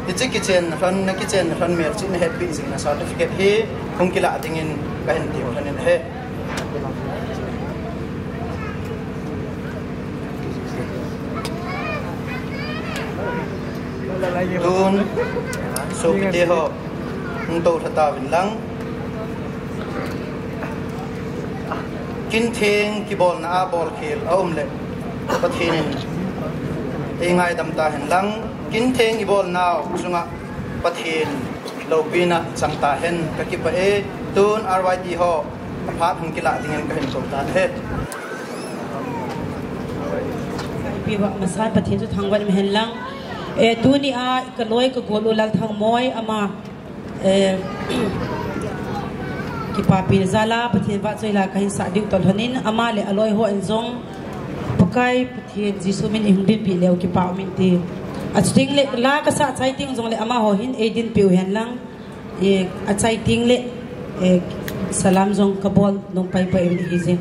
his kitchen ran mer chi na het bi sing na certificate hi kung kila dingin kahin ti ran he Tun so pite ho nto thata win lang kin theng ki bol na bol khel aum le pathinin e ngai dam ta hen lang kin theng i bol naw sunga pathin lo bina changta hen ka ki pa e tun RYD ho phat hung kila dingen ka hen ko ta he bi wa masal pathin chu thangwan me hen lang tuni a kaloi ka golu lal thang moi ama ki papi zala pathin wa choila kahin sa diu tol hanin ama le aloi ho enjong pakai pathin jisu min ingdin pi leu ki pa min ti achting le la ka sa chai ting jong le ama ho hin edin piu hen lang a chai ting le salam jong kabol nong pai pai ni hize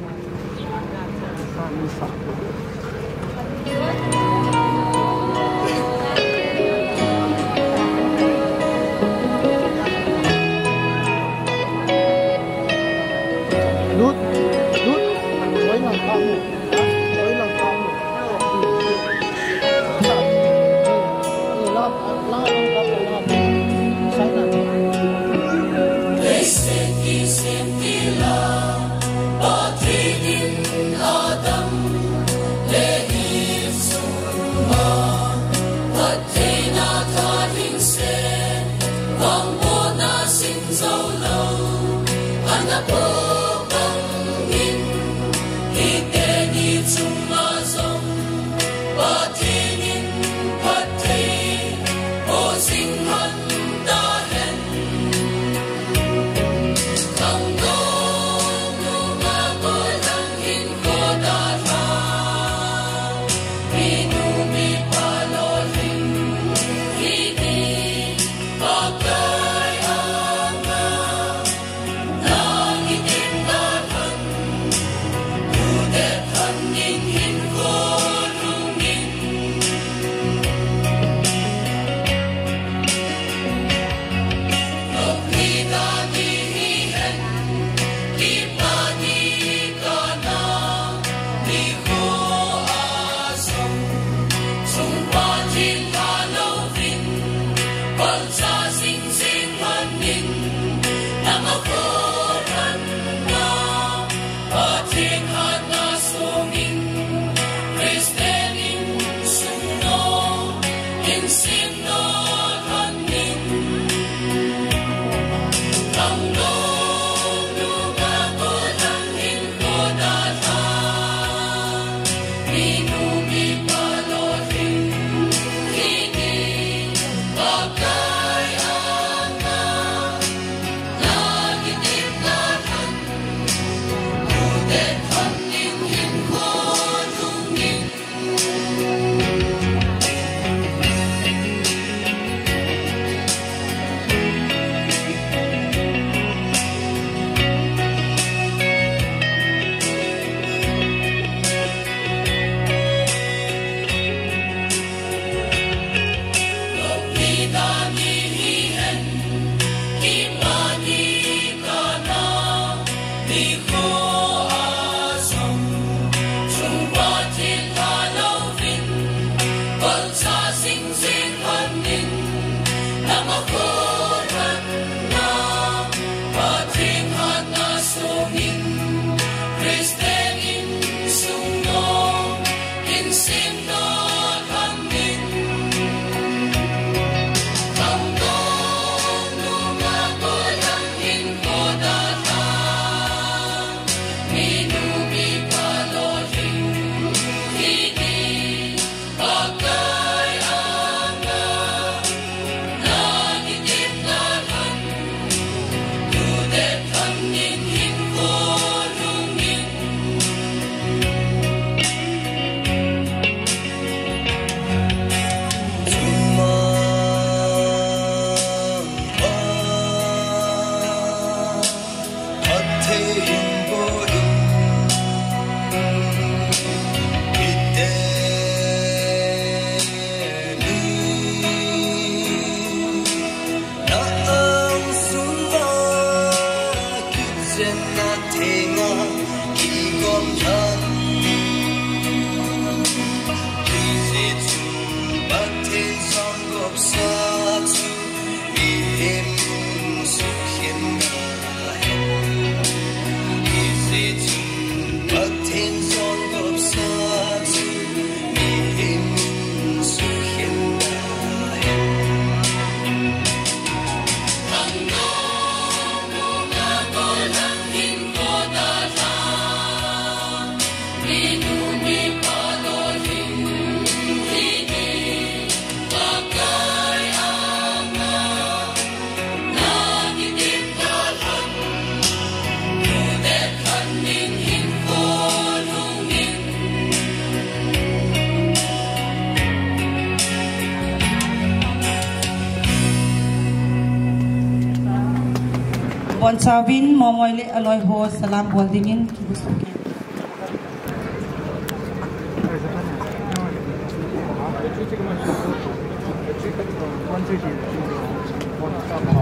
bon Savin momoi le aloi ho salam bol dingin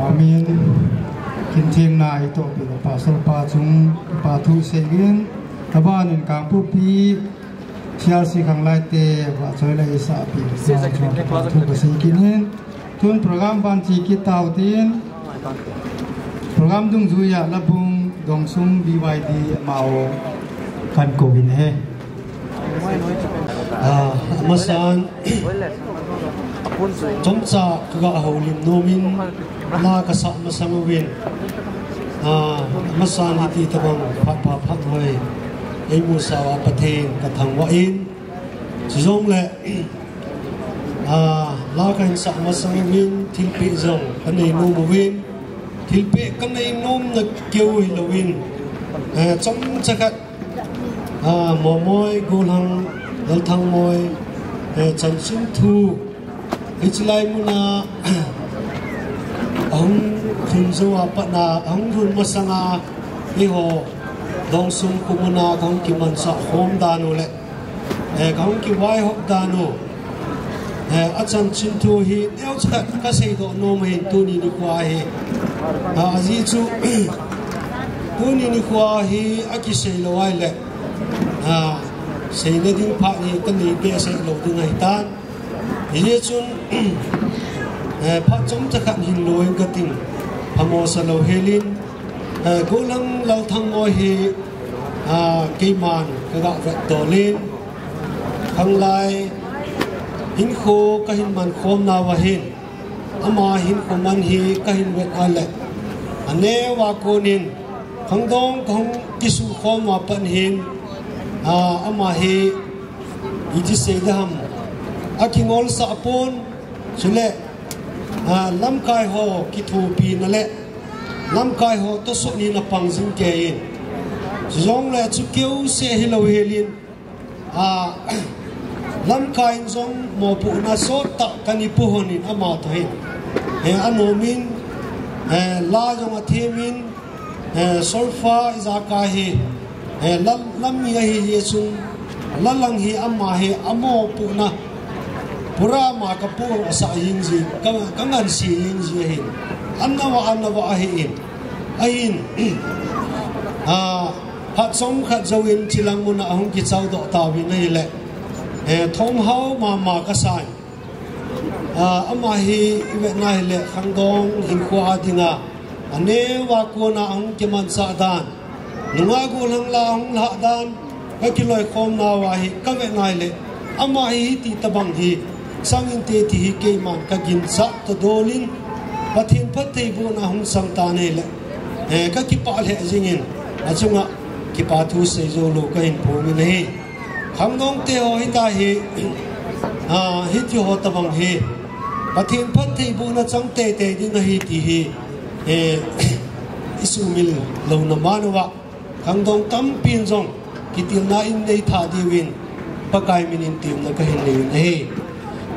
Amin. Kinting na ito pinapasal pa chung patu segin tabanin kang pupi siya si kang laite wa choi lai sa pi sa patu pasiginin tun program ban chi kitau tin program dung zuya labung dongsum BYD mao kan kovin he masan chomcha ka holim nomin la ka sa masangwin masan hiti tabang pha pha hoi ei mu sawa pathen ka thangwa in jong le la ka sa masangwin thilpi jong kanei no win thilpi kanei nom na keu hi lowin chom chakat momoi golang dal thang moi chan sin thu ichlai muna ông khun zuwa patna ông khun masanga iho dong sum kumuna kong ki man sa hom danu le kong ki wai hok danu achan chin thu hi neu chat ka sei do no mai tu ni kwa hi aji chu tu ni kwa hi aki sei lo ai le sei ne ding pha ni kan ni be sei lo ding ai tan ye chun phát chống cho khăn hình lối cái tình hamo sa lâu helin cố lăng lâu thăng ngôi hi cây màn cái gạo vẹt tổ lên thăng lai hình khô cái hình màn khom nào và hình ama hình khô man hi cái hình vẹt ai lệ ane wa cô nín khang dong khang kisu khom mà pan hình ama hi iji say dam akingol sa apon sule lam kai ho ki thu pi na le lam kai ho to so ni na pang jing ke in zong le chu keu se hilo helin lam kai zong mo pu na so ta kani pu honin ama to hin anomin la jong athemin solfa za ka hi lam mi hi yesun lalang hi amma hi amo pu na pura ma kapur asa yingzi kangan si yingzi hin annawa ahin ahin hat som khat zawin chilang muna ahong ki chau do tawi nei le thong hau ma ka sai ama hi ve nai le khangdong hin kwa dinga ane wa ko na ahong ki man sa dan nunga go lang la hong la dan ka kiloi khom na wa hi ka ve nai le ama hi ti tabang hi sangin te ti ke man ka gin sa to dolin pathin phat thei bu na hung sang ta nei le ka ki pa le jingin achunga ki pa thu se zo lo ka in phu mi nei khang dong te ho hi ta hi hi ti ho ta bang hi pathin phat thei bu na chang te te ding hi ti hi isumil lo na manwa khang dong tam pin jong ki til na in nei tha di win pakai minin tim na ka hin nei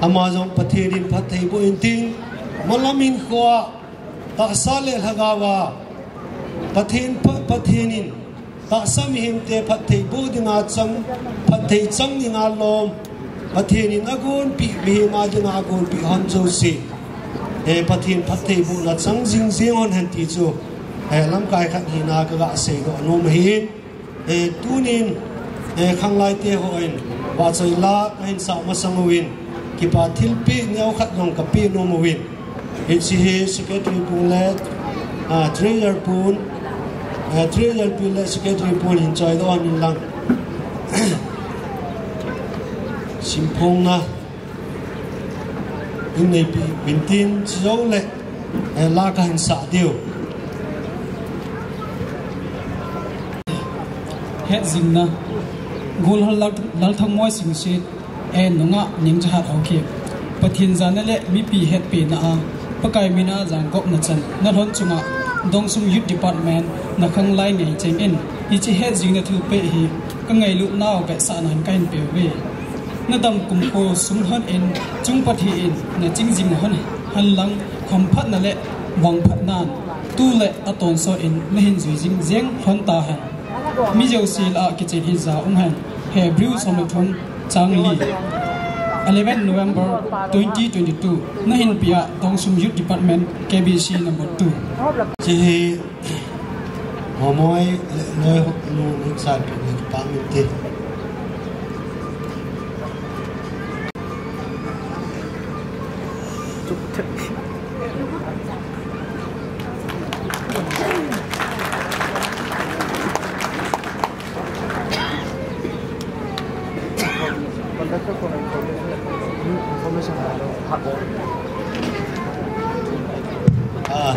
Amazon pathirin pathai bo inting malamin khwa ta sale hagawa pathinin ta samhim te pathai bo dinga chang pathai chang ninga lom pathinin agun pi mi ma dinga agun pi han jo si pathin pathai bo na chang jing jing on han ti chu lam kai khat hina ka ga se do nom hin tunin khanglai te hoin wa choi la kain sa ma sangwin ki pa thilpi neu khat long ka pi no mo win he secretary pulet treasurer pun treasurer pulet secretary pun in choi do an lang simpong na in nei pi bintin zo le la ka hin sa dio het zingna gul hal lal thang moi sing sit nunga ning jahat auki pathin zanale mi pi het pe na pakai mina jang gok na chan na hon chunga dongsum youth department na khang lai nei cheng in ichi het jing na thu pe hi ka ngai lu naw be sa nan kain pe we na dam kum ko sum han in chung pathi in na ching jing hon han lang khom phat na le wang phat nan tu le aton so in lehin zui jing zeng hon ta han mi jo sil a kitchen hi za han Hebrew somathon chang li 11 November 2022 nahin pia tong sum youth department KBC number 2 chi homoi noi nu inside department te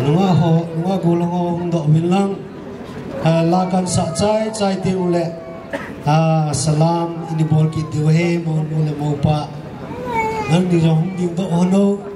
nunga gulong do milang la kan sa chai ti ule salam ini bol ki dewe mo le mo pa nang di jong di do hono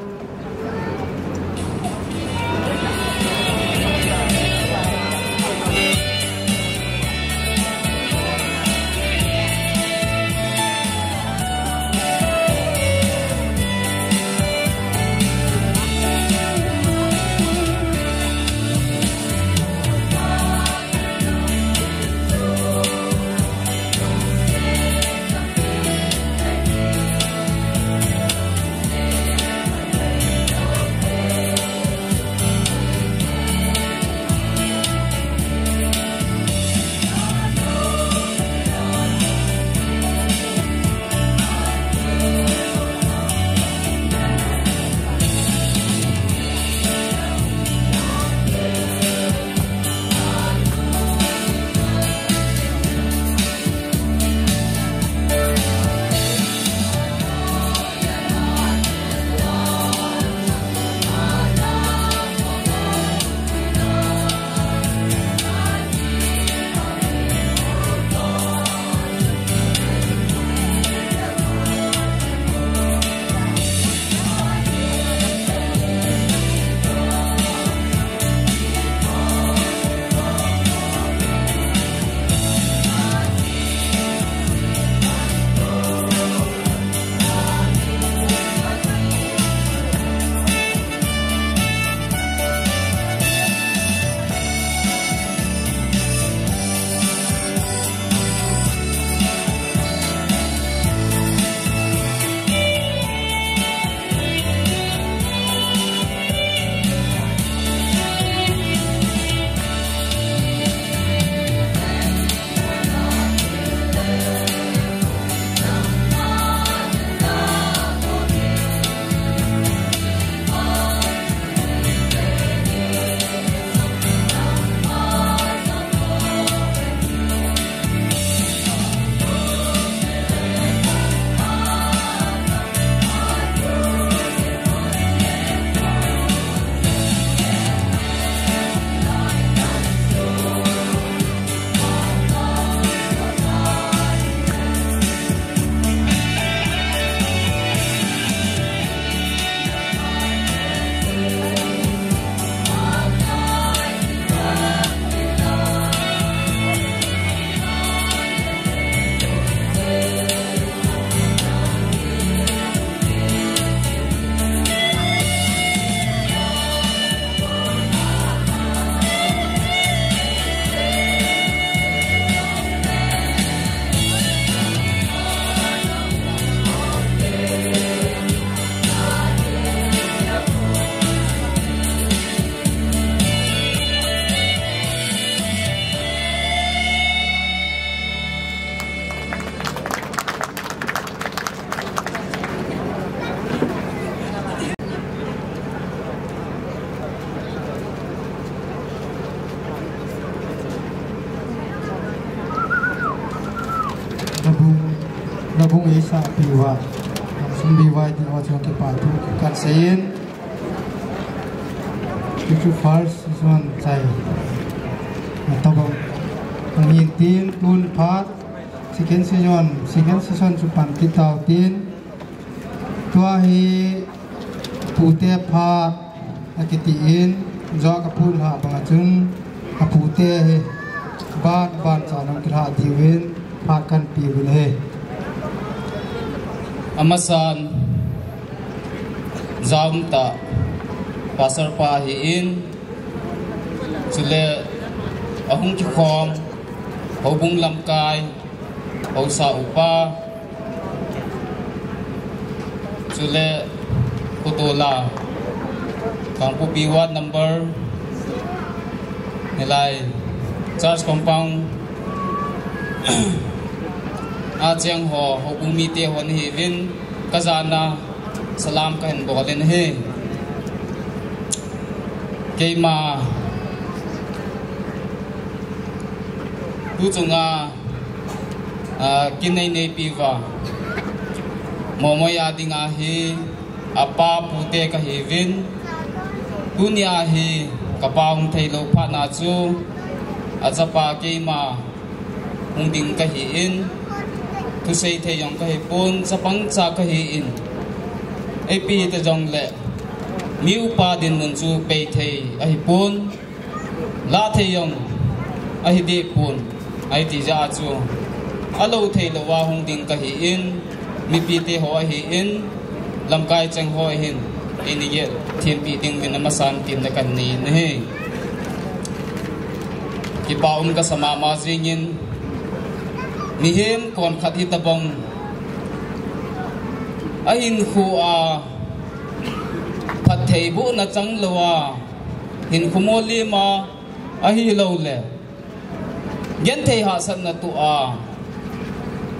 Nabung isa piwa sumbi wai di wajong ke patu kan sein itu first is one chai atau angin tin tun pat second season chupan kitau tin tua hi pute pat akitiin jo kapul ha pangachun apute he ban chanam kira diwin pakan piwin he Amasan Zamta Pasar Pahiin chule ahung ki khom ho bung lam kai ho sa upa chule kutola kangpu biwat number nilai church compound a chang ho ho bung mi te hon hi vin kazana salam ka hen bolen he keima tu chunga kinai nei piwa momoya dinga hi apa pute ka hevin dunia hi kapaung thailo pha na chu azapa keima hungding ka hi in tu sei theyong ka hi pun sapang cha ka hi in ap te jong le miu pa din mun chu pe thei a hi pun la theyong a hi de pun ai ti ja chu alo theylo wa hungding ka hi in mi pi te ho hi in lamkai chang ho hin ini ye thiem pi ding min masan tin na kan ni ne ki paum ka sama ma jingin mi hem kon khat hi tabong ahin khu a phat thei bu na chang lowa hin khumoli ma a hi lo le gen thei ha san na tu a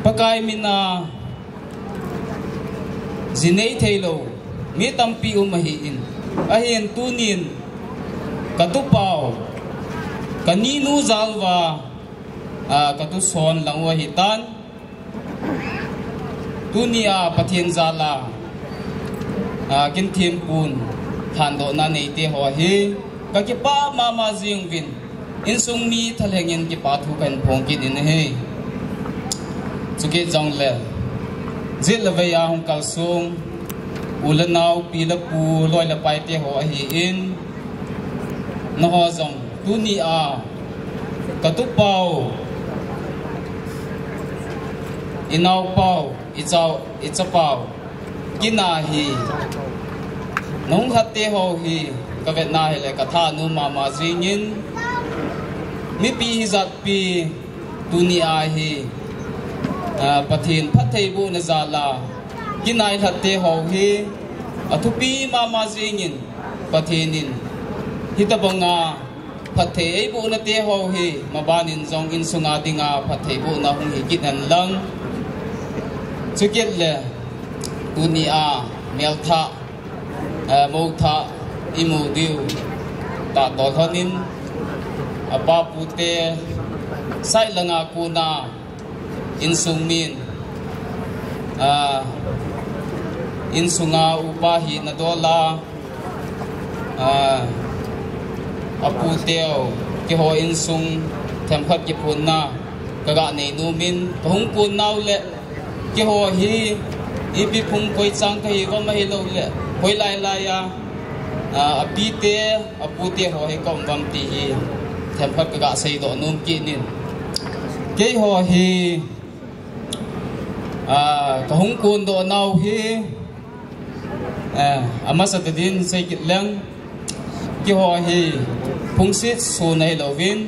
pakai mina zinei thailo mi tampi umahi in ahin tunin katupao kaninu zalwa katu son langwa hitan tunia pathian zala kin thiem pun thando na nei te ho hi ka ki pa mama jing vin in sung mi thalengin ki pa thu kan phong ki din he chuke jong le zil la ve ya hong kal sung ulanau pila pu loi la pai te ho hi in no ho jong tunia katu pau inau pau it's a pau kina hi nong hatte ho hi ka vet na hi le ka tha nu mama jingin mi pi zat pi dunia hi pathin phathei bu na zala kinai hatte ho hi athupi mama jingin pathinin hitabanga phathei ei bu na te ho hi mabanin jong in sunga dinga phathei bu na hung hi kinan lang chuket le dunia meltha motha imu diu ta to thonin apa pute sai langa kuna in sungmin in sunga upa hi na dola apu teo ki ho in sung them khat ki punna kaga nei nu min hung pun nau le ki ho hi ibi phung koi chang kai wa mai lo le koi lai lai ya api te apu te ho hi kom vam ti hi them khat kaga sei do num ki nin ke ho hi ka hung kun do nau hi ama sa din sei kit lang ki ho hi phung sit su nei lo vin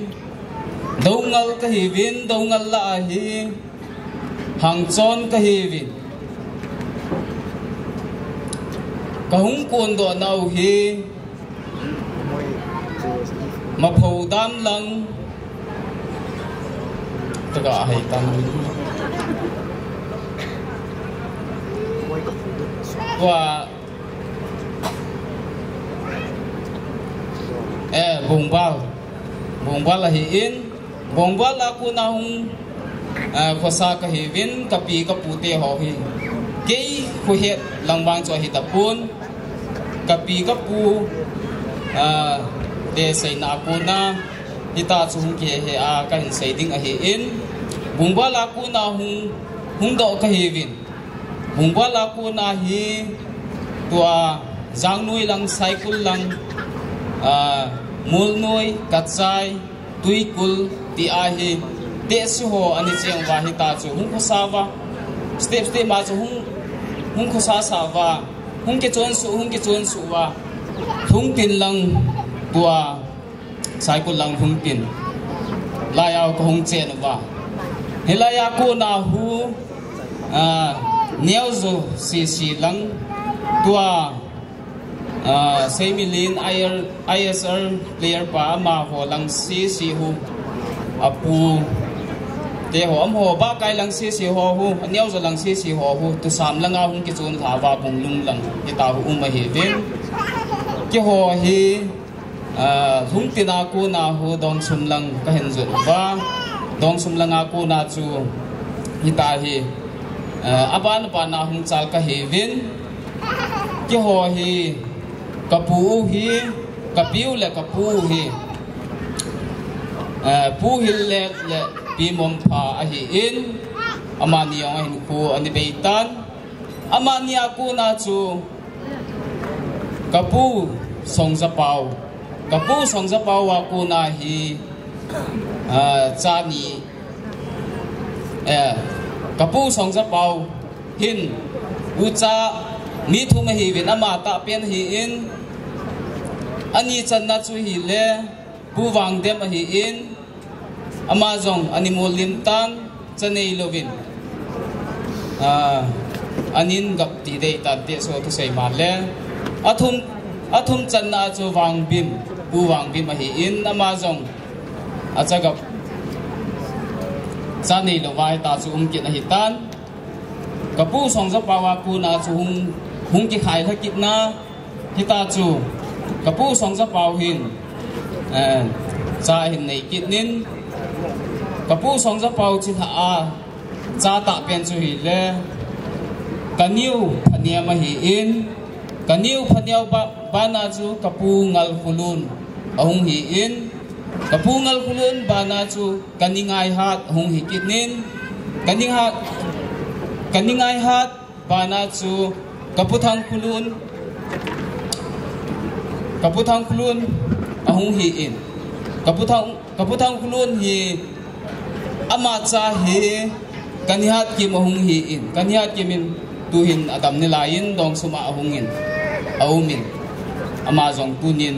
dongal ka hi vin dongal la hi hang chon ka hi vin ka hung kun do nau hi ma phau dam lang taga hai tam wa bung bal la hi in bung bal la ku na hung khosa ka hi vin ka pi ka pu te ho hi ke khu het lang bang cho hi ta pun ka pi ka pu de sei na ku na hi ta chu hung ke he a ka hin sei ding a hi in bung bal la ku na hung do ka hi vin bung bal la ku na hi tua jang nui lang cycle lang mul noi katsai tuikul ti ahi te su ho ani cheng wa hi ta chu hung khosa wa step ma chu hung khosa sa wa hung ke chon su wa hung tin lang tua sai ko lang hung tin la ya ko hung chen wa helaya ko na hu niao zo si lang tua Semilin ISR player pa ma ho lang si hu apu te ho am ho ba kai lang si ho hu niao zo lang si ho hu tu sam lang a hung ki chun tha wa bung lung lang ki ta hu ma he ven ki ho hi hung tina ku na hu dong sum lang ka hen zu ba dong sum lang a ku na chu hi ta hi aban pa na hung chal ka he ven ki ho hi kapu hi kapiu le kapu hi pu hil le pi mom pha a hi in amani ong hin ku ani beitan amani aku na chu kapu songza pau wa ku na hi chani kapu songza pau hin ucha mi thu ma hi vin ama ta pen hi in ani chan na chu hi le pu wang dem hi in ama zong ani molim tan chanei lovin anin gap ti dei tan te so tu sei ma le athum chan na chu wang bim pu wang bim hi in ama zong acha gap chanei lo vai ta chu ki na hi tan kapu song za pa wa ku na chu hung ki khai thakit na hita chu kapu song za pau hin cha hin nei kit nin kapu song za pau chi tha a cha ta pen chu hi le kaniu phania ma hi in kaniu phaniau ba na chu kapu ngal khulun ahung hi in kapu ngal khulun ba na chu kaningai hat hung hi kit nin kaningai hat ba na chu kaputhang khulun ahung hi in kaputhang khulun hi ama cha hi kanihat ki mahung hi in kanihat ki min tuhin adam ni lain dong suma ahung in aumin ama jong tunin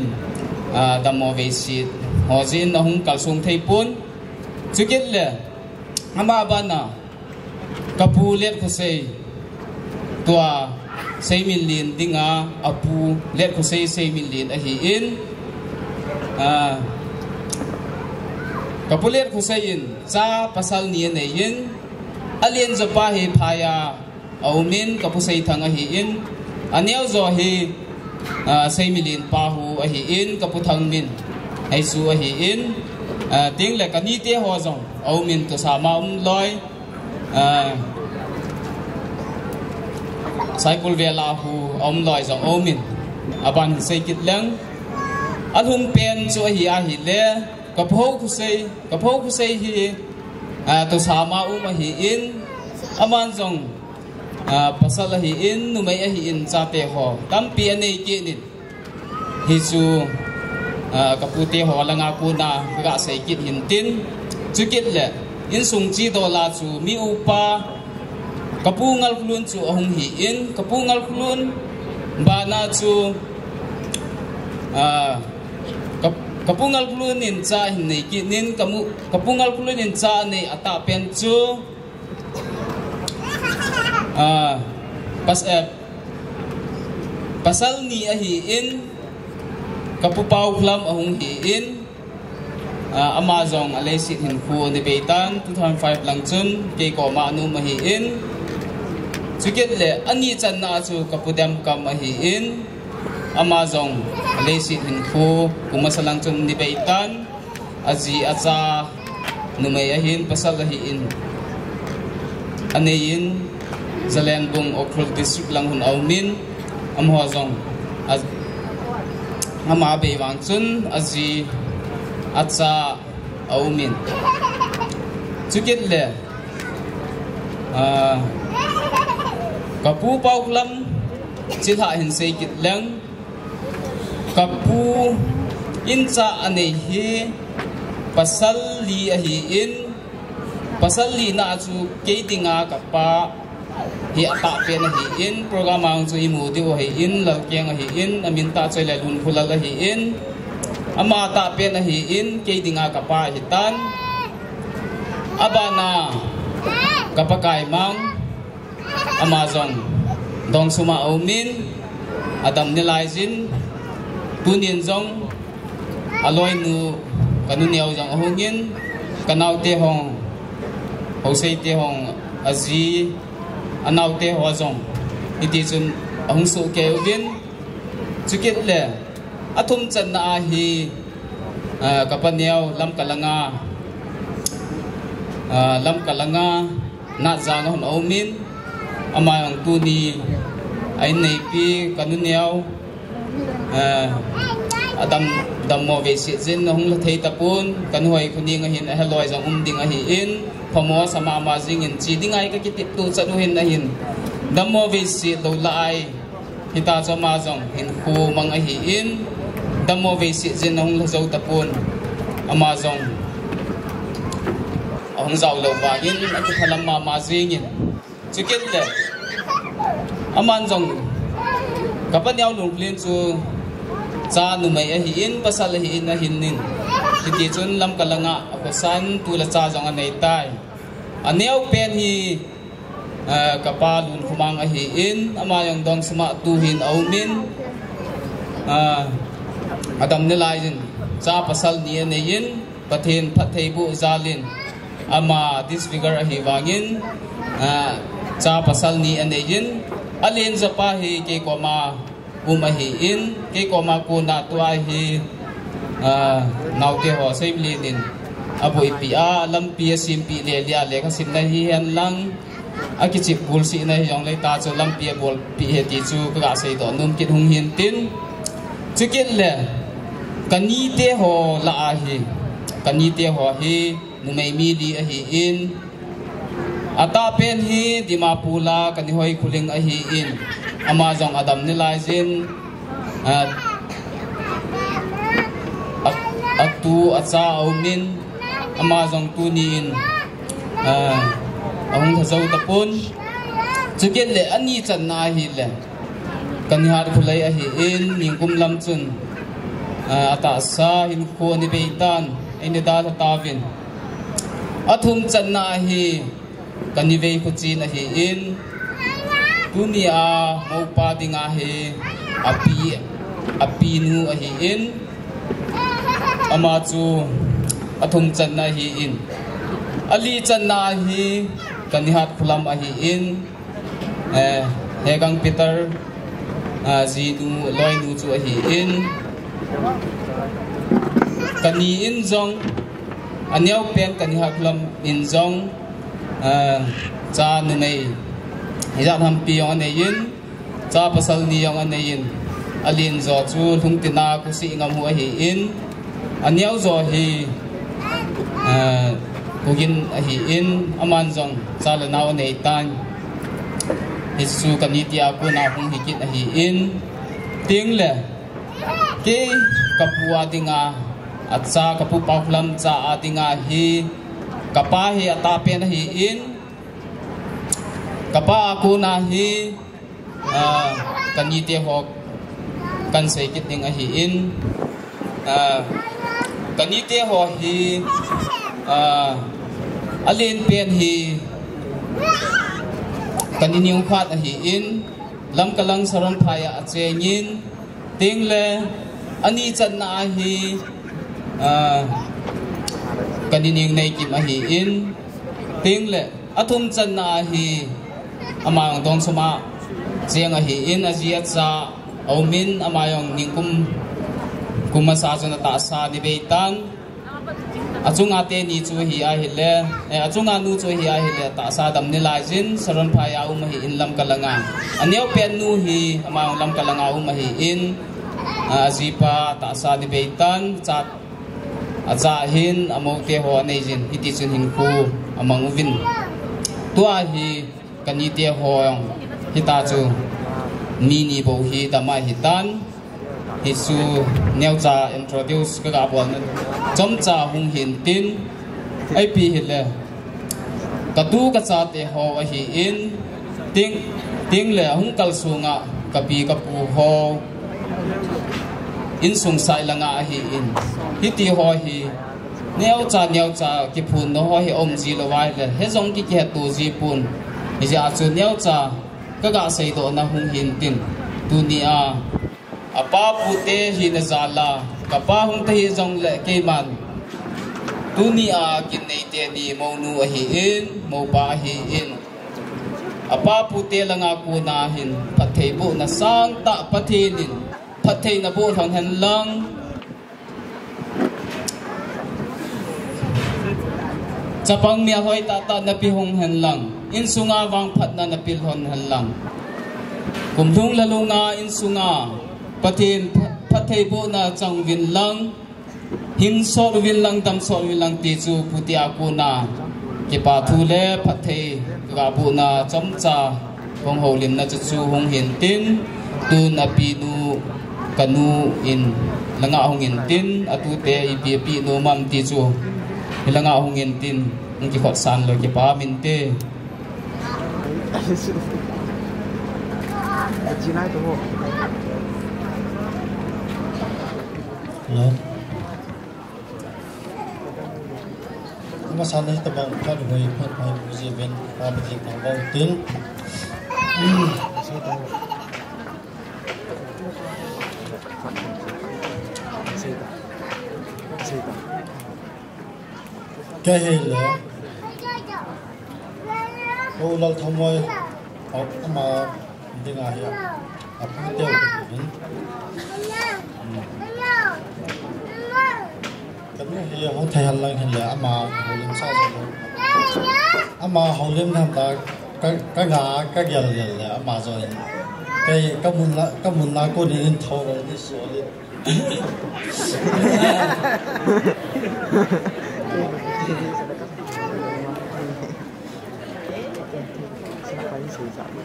damo vesit hozin ahung kalsung theipun chukit le ama bana kapulet khosei tua 6 million dinga apu let ko say 6 million a hi in kapulet ko say in sa pasal ni ne yin alien zo pa hi phaya aumin kapusay thang a hi in anel zo hi 6 million pa hu a hi in kaputhang min ai su a hi in ting le kani te ho zong aumin to sama loi cycle vela hu loi zong omin aban sei kit lang alhum pen chu hi a hi le kapho khu sei hi to sama ma hi in aman zong pasal hi in nu mai hi in cha te ho tam pi nei ki ni hi chu kapute ho langa ku na ga sei kit hin tin chu kit le in sung chi do la chu mi upa kapungal kulun chu ahung hi in kapungal kulun bana chu kapungal kulun in cha hin nei ki nin kapungal kulun in cha nei ata pen chu pasal ni a hi in kapupau khlam ahung hi in amazon alesit hin khu ni beitan 2005 lang chun ke ko ma nu ma hi in chuket le ani chan na chu kapudam kam a hi in amazon alesit hin khu kuma salang chun ni beitan aji acha nu mai a hin pasal a hi in anein zalen bung okrul district lang hun aumin amho zong ama be wang chun aji acha aumin chuket le kapu pau lam chilha hin sei kit lang kapu incha anei hi pasal li a hi in pasal li na chu keitinga kapa hi ata pen hi in program ang chu imu di hi in lalkeng hi in aminta choi le lun phulal hi in ama ta pen hi in ke dinga kapa hitan abana kapakai mang amazon dong suma omin adam nilaizin tunin zong aloi nu kanu niaw jang hongin kanau te hong hosei te hong azi anau te ho zong iti chun ahung su ke win chukit le athum chan na hi kapaniaw lam kalanga na jang hon omin amayang tuni ai nei pi kanu niaw adam dammo ve si jin hong la thei tapun kan hoi khuni nga hin heloi jang ding a hi in phamo sama ma jing in chi dingai ka kitip tu chanu hin na hin dammo ve si lo lai hita cho ma jong hin khu mang a hi in dammo ve si jin hong la zo tapun ama jong hong zau lo wa in a ki thalam ma jing in chikin le aman jong kapanyao lung lin chu cha nu mai a hi in pasal hi in a hin nin ti chun lam kalanga ko san tu la cha jong anei tai aneu pen hi kapa lun khumang a hi in ama yang dong sma tu hin au min adam ne lai jin cha pasal ni ne yin pathen phathei bu zalin ama this figure a hi wangin cha pasal ni ane yin alin zapa hi ke ko ma umahi in ke ko ma ko na tua hi nau ke ho sei linin abu ipia lam pia sim pi le lia le ka sim na hi han lang akichi bul si na yong le ta cho lam pia bol pi he ti chu ka sei do num kit hung hin tin chikin le kani te ho la a hi kani te ho hi nu mai mi li a hi in ata pen hi dimapula kani hoi khuling a hi in amazon adam ni lai jin atu acha aumin amazon tu ni in ahung thazau tapun chiken le ani chan na hi le kani har khulai a hi in ningkum lam chun ata sa hin kho ni beitan ene da tawin athum chan na hi kani vei khu chin a hi in dunia mau pa dinga he api nu a hi in ama chu athum chan na hi in ali chan na hi kanihat khulam a hi in hegang peter ji nu loi nu chu a hi in kani in jong anyau pen kanihat khulam in jong cha nu nei izat ham pi yong ane yin cha pasal ni yong ane yin alin zo chu thung tina ku si ngam hu hi in anyau zo hi kugin hi in aman zong cha la naw nei tan hisu kanitia ku na hung hi kit hi in ting le ke kapua dinga atsa kapu paklam cha adinga hi kapa hi ata pen hi in kapa aku na hi kani te hok kan sei kit ding a hi in kani te ho hi alin pen hi kani niu khat a hi in lam kalang saron phaya a che ngin ting le ani chan na hi kani niu nei kim a hi in ting le athum chan na hi amang dong suma chiang a hi in azia cha aumin amayong ningkum kumasa jana ta sa ni beitan achunga te ni chu hi a hi le achunga nu chu hi a hi le ta sa dam ni lai jin saron phaya hi in lam kalanga aneu pen nu hi amayong lam kalanga hi in azipa ta sa ni beitan chat acha hin amo te ho nei jin iti chun hin khu amang win tua hi kani te hoyong hita chu mini bo hi dama hitan hisu neucha introduce ka bol chom cha hung hin tin ai pi hile katu ka cha te ho a hi in ting le hung kal sunga kapi kapu ho in sung sai langa hi in hiti ho hi neo cha ki phun no ho hi om ji lo wai le he jong ki he tu ji pun hi ja chu neo cha ka ga sei do na hung hin tin tu ni a apa pu te hi na zala ka pa hung te hi jong le ke man tu ni a kin nei te ni mo nu hi in mo pa hi in apa pu te langa ku na hin pathei bu na sang ta pathin pathei na bu thong hen lang chapang mia hoi ta na pi hong hen lang in sunga wang phat na pil hon hen lang kum thung la lunga in sunga pathin pathei bu na chang win lang hin so win lang tam so win lang ti chu putia ku na ki pa thu le pathei ga bu na chom cha hong ho lim na chu hong hin tin tu na pi nu kanu in langa hong in tin atu te ipi pi no mam ti chu langa hong in tin ngi khot san lo ki pa min te jinai to no ma san ni ta bang ka doi phat pai ji ben pa bi ta bang tin cái gì là ô lâu thông rồi học mà đi ngay hiểu học cái tiêu của mình cái này họ thay hành lang hành lệ mà họ lên sao rồi mà họ lên tham ta cái ngã cái giờ là mà rồi cái muốn là cô đi lên thâu rồi đi số đi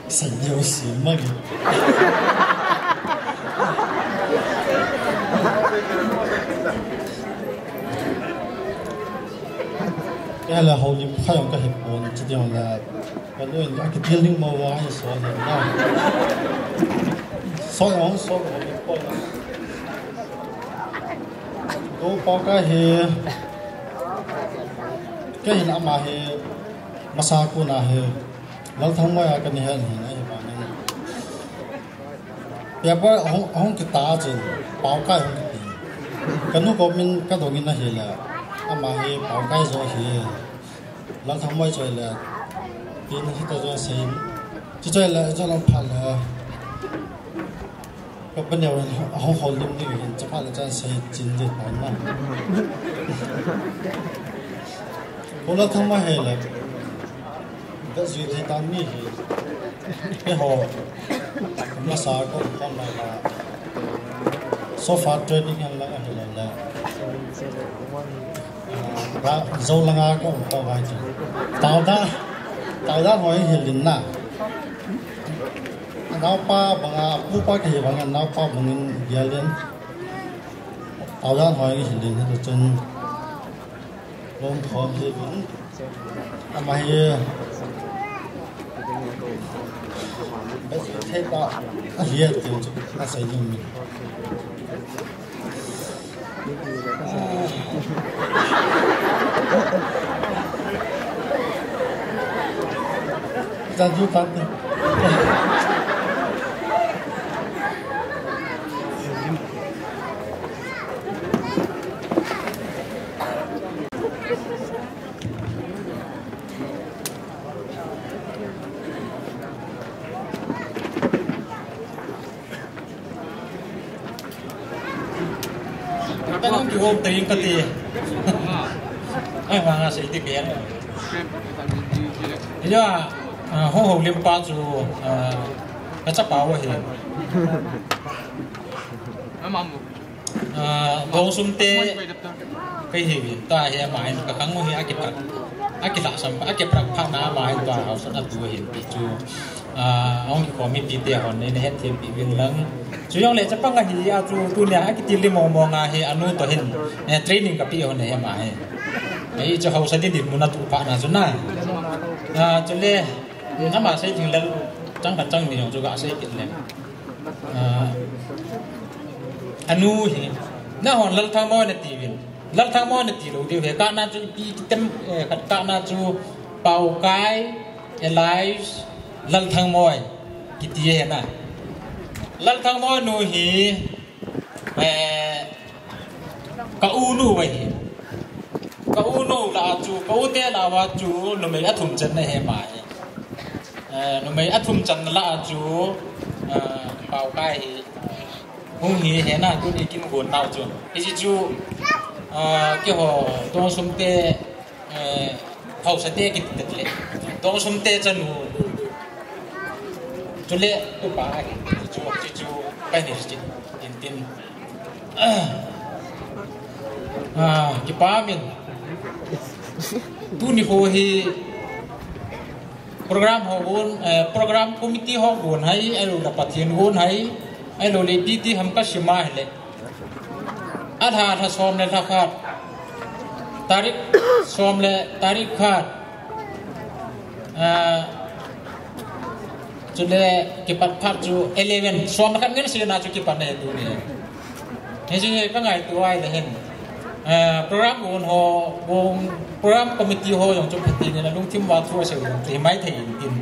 神有時乜嘢？因為咧後面開用嘅係本，即係咧，我哋而家嘅啲零冇話係所謂啦，所以我所謂嘅本，都包括係，嘅係阿媽係，masa ko na係。老通我也跟你很那些方面，也不红去打针，包盖红去顶，跟那个面跟到面那些了，阿妈是包盖做些，老通我做了，别那些都做些，就做了做了拍了，个本来红好啉那个人，就拍了做些真的好嘛，我老通我係了。cái gì thì ta nghĩ thì cái họ nó sao cũng con này là số phát trading hàng là đã dâu là ngã cũng có vài chứ tạo ra hỏi hiện linh na nào pa bằng pu pa cái bằng nào pa bằng giờ lên tạo ra hỏi hiện linh thì chân lông thòm thì vẫn mà thế đó hiện tượng nó sẽ như mình ra du phát đi hôm tiền cái gì ai mà sẽ đi biển bây giờ hong hong liên quan zu cái chấp bảo vậy gong sum te cái gì ta hiện mai cái kháng ngôi ác kịch lạ sắm ác kịch bạc phang ná mai ta học sinh tu hiện bị chu ông có mi bị tiệt hòn nên hết thêm bị viêm lăng chủ yếu là chấp bằng cái gì chu tu nhà ác kịch liên mong mong hay anu tu hiện training cái bị hòn này mai ấy cho học sinh đi muốn tu phá na zona cho nên nó mà xây dựng lên trăng cả trăng mình dùng cho gã xây dựng lên anu hi na hon lal thang moi na ti win lal thang moi na ti lo di he ka na chu pi tem ka na chu pau kai elais lal thang moi ki ti he na lal thang moi nu hi ka u nu we hi ka u nu la chu ka u te la wa chu no me athum chan na he mai no me athum chan la chu pau kai hi hung hi he na tu ni kin gon nau chu hi chu cái hồ đông sum te hậu sa te kit te le đông sum te chân nu chu le tu pa chu cái này chỉ tin tin cái pa min tu ni ho hi program ho gon program committee ho gon hai ai lo la pathian gon hai ai lo le pi ti ham ka sima le adha tha som le khat tarik som le tarik khat chu le ki pat phat chu 11 som khat ngen se na chu ki pat ne tu ni he je ka ngai tu ai le hen program gon ho gon program committee ho yong chu phati ne lung thim wa thu se ti mai thei tin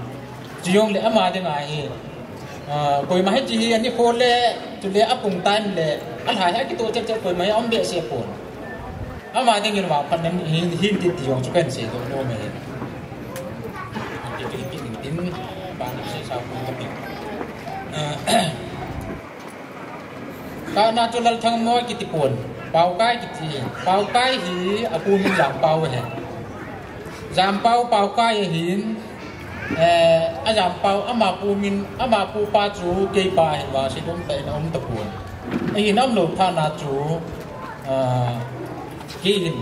chu yong le ama de ngai he koi mai chi hi ani khol le chu le apung tan le an hai ha ki to chep koi mai om be se pon ama de ngin wa pan nan hin ti ti yong chu pen se do no me ti tin ba ni se sa ku ka pi ka na chu lal thang moi ki ti pon pau kai ki ti pau kai hi apu min jam pau he jam pau kai hin a jam pau ama pu min ama pu pa chu ke pa hin wa si dum tai na ta pun ai nam lo tha na chu ki lim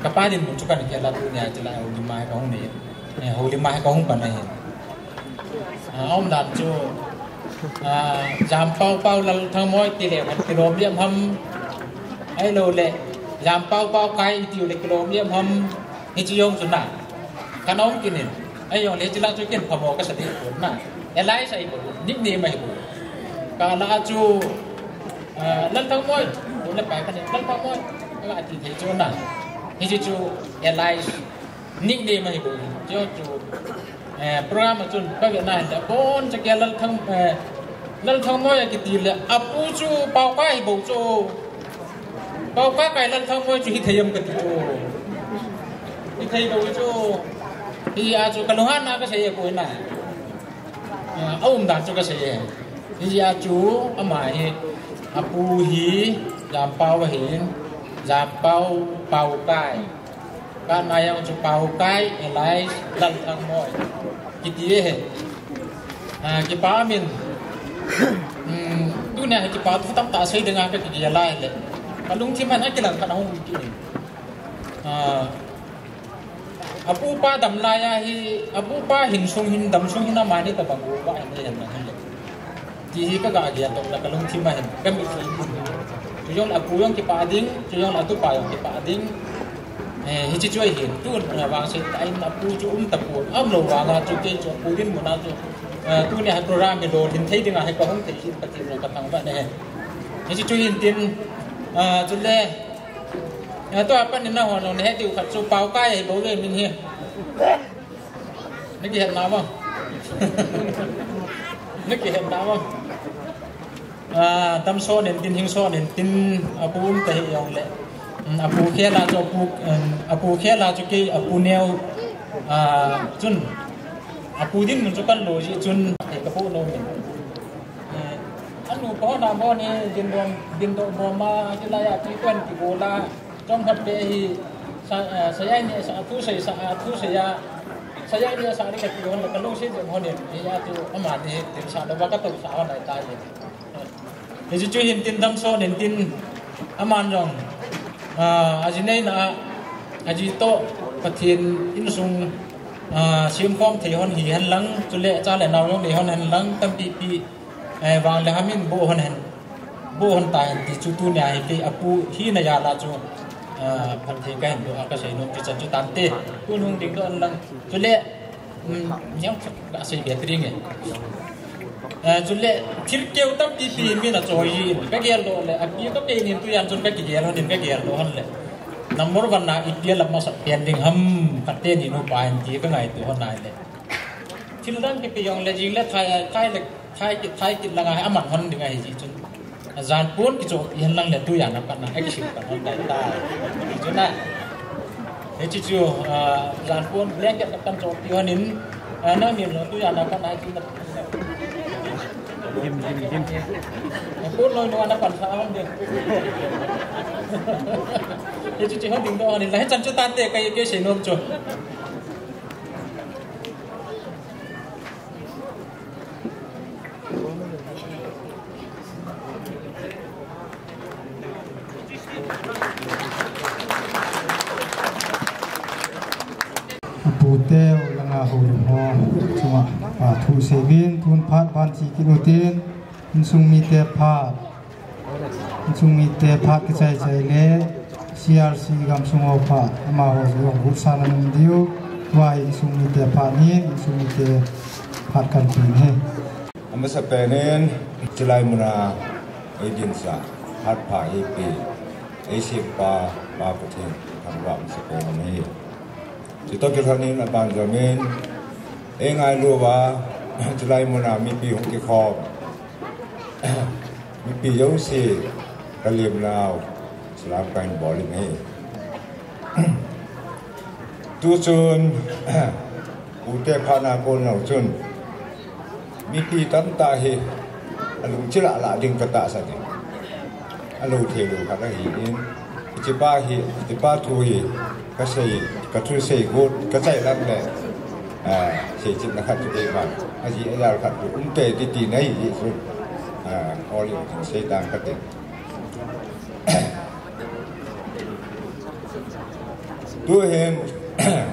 ka pa din mun chu kan ke la tu nya chu la ho di mai ka hong ne ho di mai ka hong pa nai ông dan chu jam pau lal thang moi ti le kan kilom liam ham ai lo le jam pau kai ti le kilom liam ham hi chu yong chu na kan ông kin ni ai yong le chi la chu ken phamo ka sa ti pun na elai sai bu nik ni mai bu ka la chu lal thang moi le pai ka ni lal thang moi ka ti thei chu na hi chu elai nik ni mai bu chu program chun ka Việt Nam đã bon cha ke lal thang moi ki ti le apu chu pau kai bo chu pau kai lal thang moi chu hi thayam ka ti chu hi thai bo chu hi a chu kaluhan na ka sei ko na ông dan chu ka sei hi a chu ama hi apu hi jam pau hin jam pau kai ka na yang chu pau kai elai lal thang moi ki ti he ki pa min tu ne ki pa tu tam ta sei dengan ka ki ya lai le kalung thi man akilang ka hong ki ni apu pa dam la ya hi apu pa hin sung hin dam sung hin na ma ni ta bang ba ni han le ti hi ka ga ya to la kalung thi ma hin ka mi sei tu yong apu yong ki pa ding tu yong la tu pa yong ki pa ding hi chi chui hin tu na wang sei ai na pu chu ta pu am lo wa na chu ke chu pu din mo na chu tu ne ha program me do hin thei dinga he ka hong thei hin pa ti ka tang ba ne hi chi chui hin tin chu le to apa ni na ho no ne tiu khat chu pau kai bo le min hi ne ki het na ba ne ki het na ba tam so nen tin hing so nen tin apu te yong le apu khe la cho apu khe la cho ki apu neo chun apu din mun cho kan lo ji chun e ka pu no min anu ko na mo ni din do bo ma ji la ya ti kwan ki bo la trong khat be hi sa ya ni sa tu ya saya ni sa ni ka ti hon la ka lo se je mo ni ya tu ama ni tin sa do ba ka tu sa na ta ni ji chu hin tin dam so nen tin aman jong aji nei na aji to pathin in sung sim khom thei hon hi han lang chu le cha le naw yong le hon han lang tam pi wang le hamin bo hon ta ti chu tu nya hi pe apu hi na ya la chu phan thei ka hin do ka sei no ti chan chu tan te tu nung ding do an lang chu le nyam da sei be tri nge จุดเล่ทิศเกี่ยวตั้งปีมีน่ะจอยก็เกี่ยวเลยอันนี้ก็เป็นตัวอย่างจนก็เกี่ยวนี่ก็เกี่ยวหันเลยน้ำมันวันน่ะอีกเดียวลำมาสักเตียนดิ่งห้ำกัดเตียนนี่นู่นไปจีก็ไงตัวหันนายเลยที่เรื่องที่ไปยองเลยจริงแล้วไทยกินละไงอามันหันดิ่งไงจีจนอาจารย์พูดกิจวัตรยันลังเลยตัวอย่างนับกันนะไอ้กิจกันหันได้จนน่ะไอ้จิจูอาจารย์พูดเลี้ยงกันกันโจทย์ที่หันนินนั่นนี่เราตัวอย่างนับกันนะจริงนะพูดลอยนวลนับกันซ้ำเดียวไอ้จิจูหันดิ่งตัวนี่แล้วให้จันจุตันเตะกันยังเกี่ยวเสียนมจุปูเต้ลังอาหูหอจังหวะทูเซวินทุนพัดพัน4 กิโลเมตรอินซุงมีเตพัดกระจายใจเล่ CRC กำซุงเอาพัดมาหัวสยองบุษานันดิวว่าอินซุงมีเตพัดนี้อินซุงมีเตพัดกันปีนี้อเมริกาเนี่ยจุลัยมุนาเอเดนซ่าพัดผ่าอีปีเอเชียปาประเทศทางฝั่งสเปนนี้จุดต้นกิจนี้นะบางจังเงินเองไงรู้ว่าจุลัยมุนามีปีของกิคอบมีปียงสีกะเลียมลาวสลับกันบอลินี้ตัวจุนอุเทพานาโกนเหล่าจุนมีปีตั้งตาเฮอารมณ์จิระละดึงกระตาสันอารมณ์เทลูขัดหินจิบ้าเฮจิบ้าทูเฮก็ใส่กระทุ้ใส่กุดก็ใส่ลำแหล่ใส่จิตนะครับจุดเองมาอาจีอาญาขัดเตะตีในที่สุดออลิมใส่ต่างกันเด็กตัวเห็น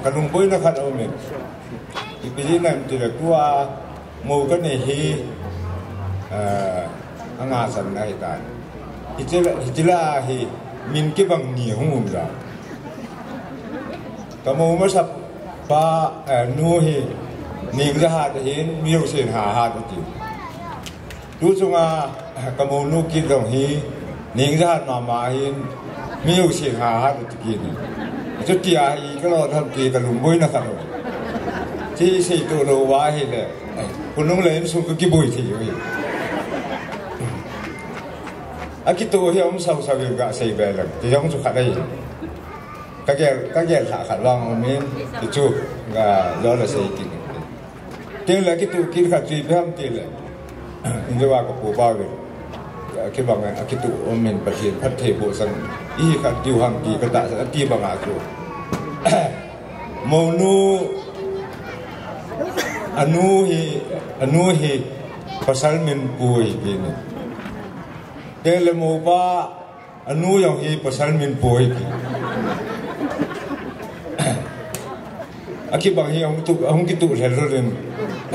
กระดุมปุ้ยนะครับเอาเมนอีปีนี้นั่นจะเรียกว่ามูกันในฮีงาสันในตานฮิจิลาฮีมินกิบังนีหงุมจ้าแต่มูมาสับปะนูฮีนิ่งจะหาจะเห็นมีอยู่เสียหาจริงดูจงกมูนูกินตรงฮีนิ่งจะหามาเห็นมีอยู่เสียหาจริงจุดที่อีก็เราทำตีกันลุงบุ้ยนะครับที่สี่ตัวเราว่าเห็นเลยคุณน้องเล่นสุกกี่บุยที่อยู่อากิตัวที่ผมสาวๆก็ใส่แบบนั้นที่ผมสุขได้ก็แก่ขาดลองมันที่จูก็ย้อนเลยใส่กินเที่ยวเลยกิตัวกินขัดจีบห้ามตีเลยอินเดียว่ากับปูบ้าเลยคิดว่าไงกิตัวมันประเทศพัฒน์บุษงอีขัดอยู่ห่างกี่กระดาษสักกี่บางอาจูโมนูอนุฮีpasal min pui ini. Dia mau ba anu yang hi pasal min pui. Aki bang hi ông kitu hellorin.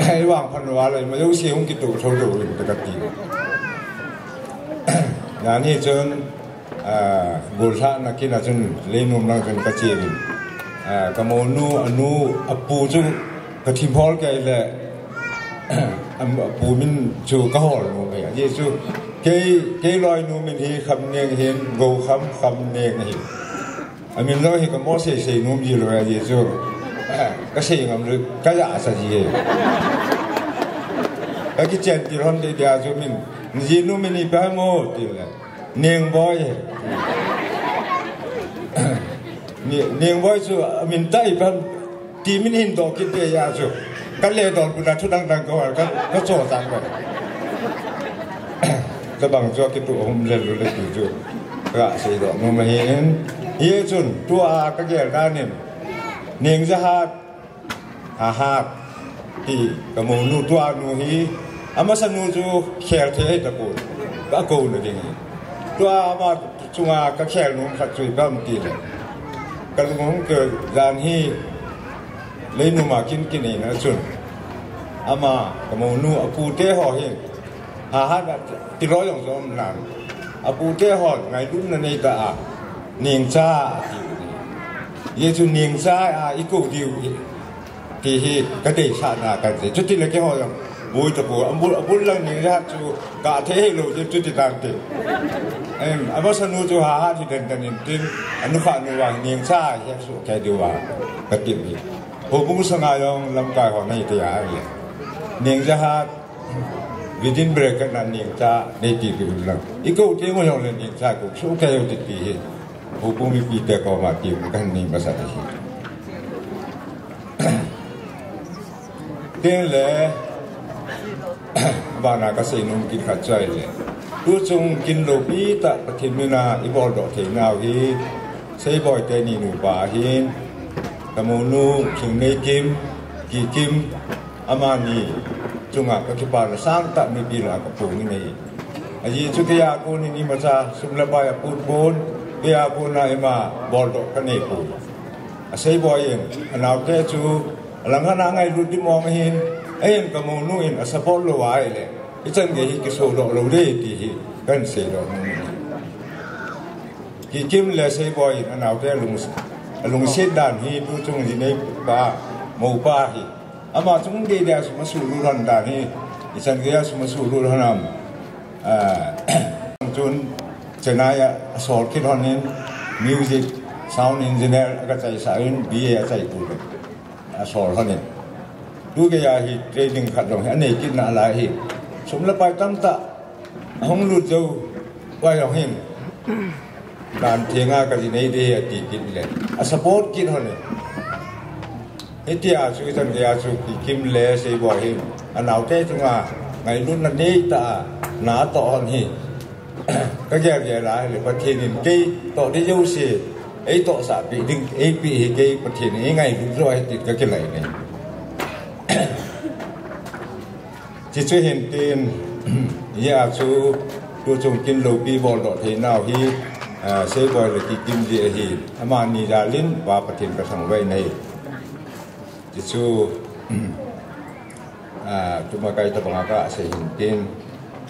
Ai wang panwala ma yo si ông kitu thodo dekat ti. Yani jon bulsa nakina jon lenum lang jon kacil. Kamonu anu apu jon ketimpol kai leปูมินชูก็หอลงไปเยซูเกยลอยนูมินฮีคำเนียงเห็นโกคำเนียงเห็นมินเราเห็นกับมอเสสนูมีเลยเยซูก็เสียงมันก็อยากสักทีแล้วก็เจนที่เราทำได้จูมินยีนูมินอีไปหมดเลยเนียงบอยเนียงบอยจูมินได้ไปทีมินหินดอกกินเดียร์จูก็เลยโดนกุนัชุดดังๆก็โจตังไปแต่บางช่วงที่ตัวผมเล่นรู้เล่นจู่ๆก็เสียดอกมันไม่เห็นเยจุนตัวก็แก่ด้านนี้เนียงจะหาที่กมูนูตัวนูฮีอามาสนุจูแขกเทตะกูก็กูเลยจริงตัวมาจุงก็แขกนุ่มขัดจุยบ้ามตีเลยกันงงเกิดด้านฮีเลยนูมากินนี่นะจุนอามากับมูนูอาปูเตะห่อเห็นหาที่ร้อยอย่างสมนานอาปูเตะห่อไงรุ่นนั้นในตาเนียงจ้าเยซูเนียงจ้าอีกูดิวที่กระเดชานากันจุดที่เล็กห่ออย่าง บุยตะปูบุญลังนี่นะจูกะเทให้ลูกจุดต่างติอันว่าสนุจูหาที่เดินกันจริงอนุภาพนุวังเนียงชาแค่สุแค่ดีว่ากระติบอีกผู้บุ้งสงายองลำกายของนายตียาเลยเนียงจะหาวิดินเบรกกันเนียงชาในตีกิบุลังอีกอุทิศมันยองเลยเนียงชากูสุแค่อุทิศปีผู้บุ้งมีปีแต่ก็มาตีกันนี่ภาษาไทยเดินเลยบ้านนักเกษตรนุ่มกินขัดใจเลยรู้จงกินโลบีตะปฏิมินาอิบอลดอกเทนาวฮีใช้บ่อยแต่นี่หนูป่าหินตะมูนูถึงในกิมกี่กิมอามานีจงอ่ะก็คิดว่าสร้างตะมีปีละกับปูนี่นี่อาจีจุดยาปูนี่มาจากสุนทรบายปูนปูนเบียปูนายมาบอลดอกกันเองปูใช้บ่อยเองนาวแต่จูหลังขณะไงรู้ที่มองเห็นกะมูนูอินสปอร์ตโลวายเลยอีจังเกหิกิโซโลโลเรตีกันเสียดอกกี่กิมเลเซบอยอันเอาแต่ลุงเสียด้านฮีดูจงที่ในป่าหมู่ป่าฮีอามาจงเดียสมาสู่รูรันด้านฮีอีจังเกียสมาสู่รูรันจนเจนายสอนคิดฮอนนินมิวสิกซาวด์อินจิเนียร์ก็ใจสายบีเอใจกูเลยสอนฮอนนินดูแกยาฮีเทรนนิ่งขัดลงอันนี้กินอะไรฮีสมละไปตั้งตะห้องรูดเจ้าไว้ลงหิ้งการเทียงกันที่ในเดียตีกินเลยสปอร์ตกินคนเลยเฮียสุกิจันเฮียสุกิคิมเล่เสียบ่อยหิ้งอันเอาเท่จังว่าไงรุ่นนั้นนี่ตาหนาต่อนี่ก็แย่ๆหลายเลยประเทศนี้กี่ต่อที่ยูซีไอ้ต่อสาปีดึงไอ้ปีกี่ประเทศนี้ไงรุ่นร้อยติดก็กี่ไหลเนี่ยที่ช่วยเห็นตีนอยากชูดูจงกินโลปีบอลดอเทน่าฮีเซบอยเลยกินดีฮีอามานีดาลินว่าประเทศกระทั่งไว้ในที่ชูจุมาไกตะบังกะเสียหินตีน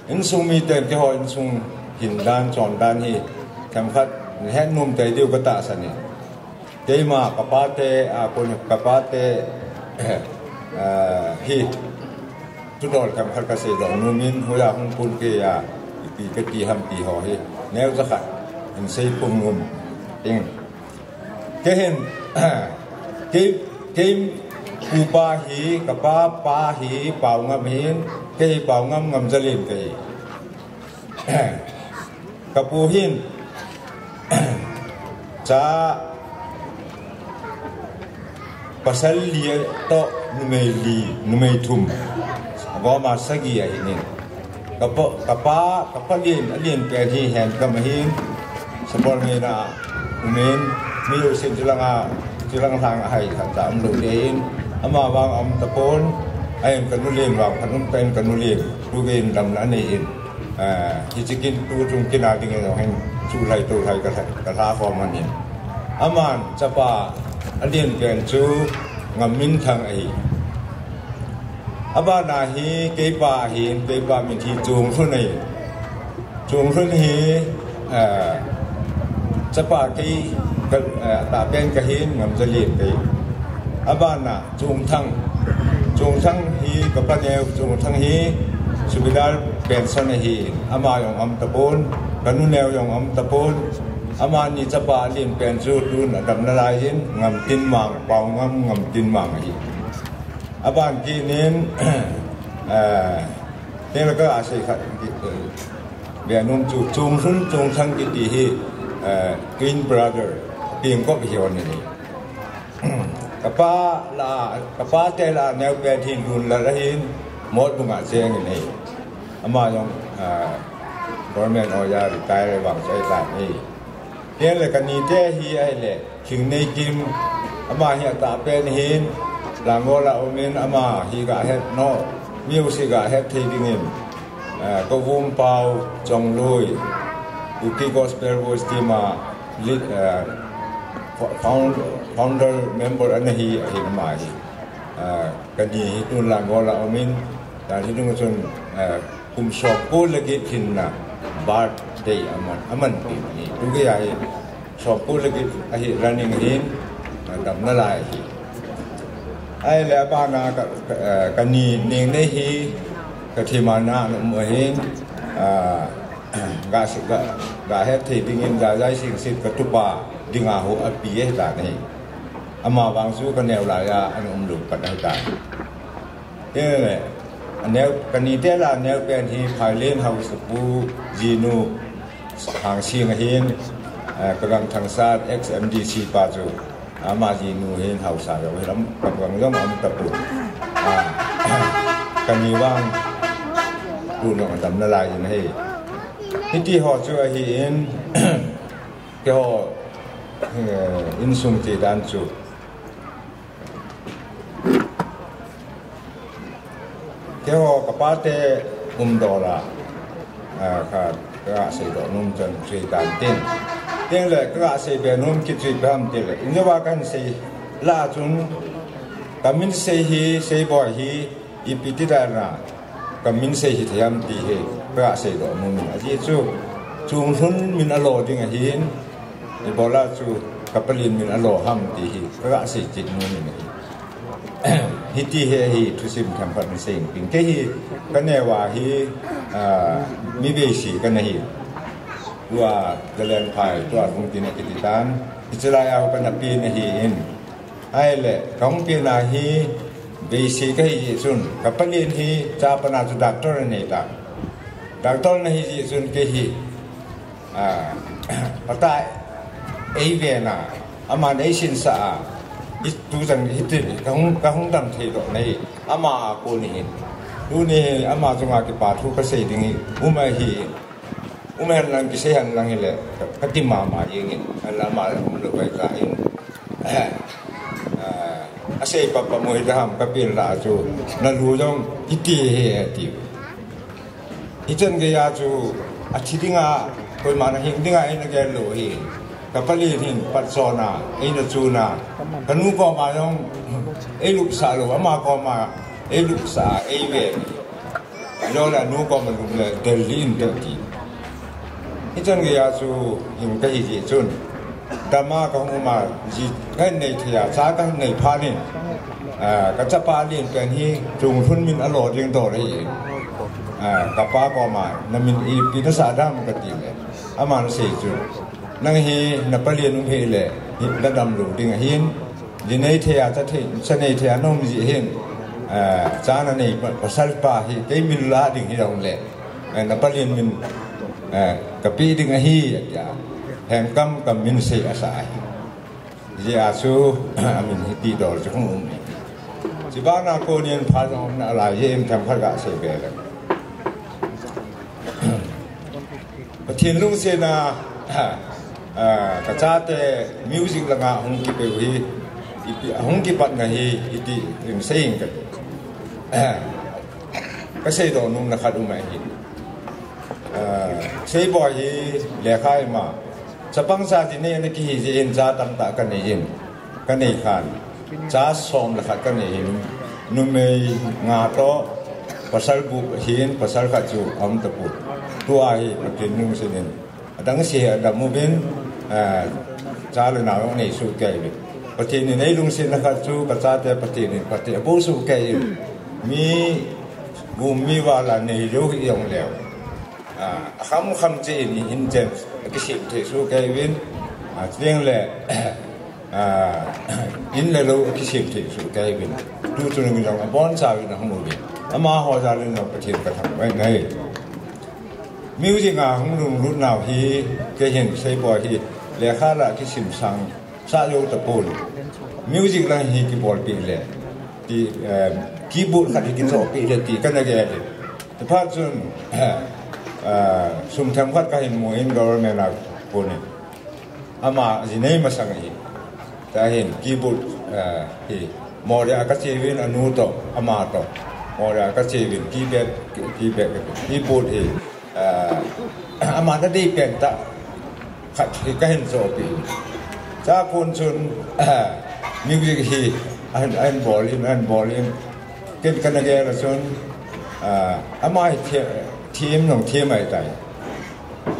อินซุงมีเต็มที่หออินซุงหินด้านจอนด้านฮีแคมคัดแห่นุ่มใจเดียวก็ตาสันนี่เจมากระปาเตคนกระปาเตฮีทุดอลคำพัดกษตรนูมินหัวหงปุนเกียปีกตีหัมปีหอฮีแนวจะขัดเห็นเซปุ่งงมเองแกเห็นเกมปูปาฮีกับปาฮีเป่างามหินเกยเป่างามงามจะเล่นเกยกับปูหินจะปัสสาวะเลี้ยโตนุเมลีนุเมทุมก็มาสักอย่างนี้กับป้าเลี้ยนแปลที่เห็นกับมาหินสปอร์ตเมน่าเมนมีอยู่สิ่งที่ลังทางให้ทำตามดูเองอามาวางอมตะโพนไอ้กันนุเลียนวางขนมเป็นกันนุเลียนดูเองดำนั้นเองที่จะกินดูจงกินอะไรเงี้ยเราให้ชูไทยตัวไทยกระทาฟอร์มันเองอามันจะป้าเลี้ยนเป็นชูงามินทางไออาบานาฮีเก็บปาหินเก็บปามินทีจูงขึ้นในจูงขึ้นฮีจะปากีตาเป็นกะหินงามจะเลียนไปอาบานาจูงทั้งฮีกับปะเนวจูงทั้งฮีสุบิดาเป็นสนฮีอามายองอัมตะโพนกันนุเนวยองอัมตะโพนอามานี่จะปาเลียนเป็นจูดุนดำนาลายหินงามตินมังเป่างามตินมังฮีอาบานกีนินนี่เราก็อาศัยขัดเบียนุ่มจูงขึ้นจูงทั้งกิติฮีGreen Brother เพียงก็เพียงนี่กับป้าแต่ละแนวแปลที่รุนละหินหมดบุงอาเซียงนี่อามายังบริเวณออยาหรือตายระหว่างใจต่างนี่เนี่ยเลยกันนี้เจ้ฮีไอเล่ถึงในกิมอามาเหี่ยตาเป็นหินหลังก็ละอมินอามาฮีกะเฮ็ดโนมิวสิกะเฮ็ดที่ดิ่งก็วงเปาจงลุยอุกิกอสเปอร์วอสติมาลิดfounder member อันนี้เห็นมากันนี้ตุนหลังก็ละอมินแต่ที่นุ่งชนคุมสอบกูเล็กหินนะบาร์เดย์อามันปีนี้ทุกอย่างสอบกูเล็กหิน running หินดำนั่นแหละไอ้แล้วบ้านกันนี้เนียงในฮี cái thì mà na nó mới gà sik gà hết thì đi nhìn ra giải sinh sinh cái tụp ba đi ngã hồ ấp bìa hết ta này mà vàng số cái nẻo lại anh lục bắt hết ta thế này nẻo cái này thế là nẻo cái thì phải lên học sập bu zinu hàng xiên hiên cái găng thằng sát XMDC ba chỗ mà zinu hiên học sao rồi lắm cái găng giống ông tập bu cái này vàngดูน้องทำละลายอย่างนี้ที่họช่วยเห็นที่họอินสุงที่ด้านจุที่họกับป้าเตดอลาค่ะก็เสียดอกนุ่มจนช่วยด้านเต้นเลยก็เสียเบนุ่มคิดช่วยพามเต้นเลยอินว่ากันเสียล่าจุนกำมินเสียฮีเสียบ่อยฮีอีพิธีดาราก็มินเสียที่ทำดีเหรอก็เสียดอกนุ่มอาทิตย์จูงทุนมินอโลดิ้งเห็นอีบอลาจูกับปลินมินอโลห้ามดีเหรอก็เสียจิตนุ่มนี่ฮิตที่เหรอทุสิมทำพันเสียงปิงแค่ฮีก็แนวว่าฮีมีเบสิกันนะฮีว่าเจริญไผ่ตัวคงตินกิติตานอิสราเอลกันปีนะฮีอินไอ้เล่ของปีนาฮีเบสิกฮีซุนกับปลินฮีจะปนาจุดักตอร์นี่ตาดักตอร์นี่ฮีซุนแค่ฮีปัตตาเอเวน่าอามาได้สินสาดูจังฮิตเลยของดำเทโดนี่อามาโกนี่ดูนี่อามาจงอากิปาทุกเกษตรนี่อุมาฮีอุมาลังกิเสหันลังเฮเลกติมาเองอันละมาอุลไปกาอินอาศัยปะปะมวยดามกับเป็นลาจูนั่นรู้จังฮิตเฮติฮิจันเกียจูอาทิตย์งาคอยมานะหิงดิ้งไอ้นักเรียนโลหิกับปลีหินปัดโซนาไอ้นัจูนากันนู้ก็มาย่องไอ้ลูกสาวอามาก็มาไอ้ลูกสาวไอ้เวย้อนแล้วนู้ก็มาลุงเลยเดลินเดลีฮิจันเกียจูหิงก็ฮิจิจุนดามาก็มาจีกันในเทียสากันในพานินก็จะพานินเป็นที่จุงทุนมินอโลจึงโตได้กับป้าก็มานั่นมินอีปีนัสดามกันดีเลยอามันเสียจุนั่งฮีนับเปลี่ยนนุ่งเฮเลยระดับหลวงดิ่งหินดินในเทียจะทิ้งเสน่ห์เทียน้องมีหินจานันนี่ภาษาป่าฮีได้มินลาดิ่งที่เราเลยนับเปลี่ยนมินกับปีดิ่งฮีแห่งกำกับมินเสียสายเจ้าชูมินฮิตีดอลจะคงจีบ้านนักโกนีนพาจงอะไรเยี่ยมทำข้าวกะเสกเลยประเทศลุงเสนากระจายแต่มิวสิกละงาหงกิเปวีหงกิปัดนะฮีอิติริมเสียงกันก็เสียดอกนุ่มนะครับดูไหมฮีเสียบ่อยฮีเลี้ยข้ายมาสปังซาที่นี่นักฮีจีนจ้าตั้งตากันนี่กันนี่ขันจ้าสมละขัดกันนี่นุ่มไม่งาโตภาษาบุหินภาษาขัดจูอัมตะปุตัวไอ้ประเทศนุ่งเสนดังเสียดับมุบินจ้าเลยน่าองในสู้แก่ประเทศนี้ในลุงเสนนะครับสู้กระจายแต่ประเทศนี้ประเทศผู้สู้แก่มีบุญมีวาลาในโลกอย่างแล้วคำเจนี่หินเจนกิสิทธิสู้แก่วินเรื่องแหละอินเลยเรากิสิทธิสู้แก่วินดูตัวนึงอย่างบ้านชาวนะของมุบินอามาหัวใจเลยเราประเทศกระทำไว้ไงมิวสิกของลุงรุ่นนาวฮีก็เห็นใช้บ่อยฮีเลี้ยข้าละที่สิมสังซาโยตะปูนมิวสิกละฮีกีบอลปีเลยที่คีย์บอร์ดขัดกินโซปีเลยที่กันอะไรเลยแต่พอจนสุมทำขัดก็เห็นมวยกอร์เมนักปูนอามาจีนี่มาสังฮีแต่เห็นคีย์บอร์ดฮีมอเรียก็เชวินอนุโตอามาโตมอเรียก็เชวินคีย์บอร์ดฮีอามาได้เปลี่ยนตาขัดที่ก็เห็นโซปีจากคนชนมิวสิกฮีอันบอลลิมเกิดกันอะไรละชนอามาทีมน้องทีมอะไรต่าง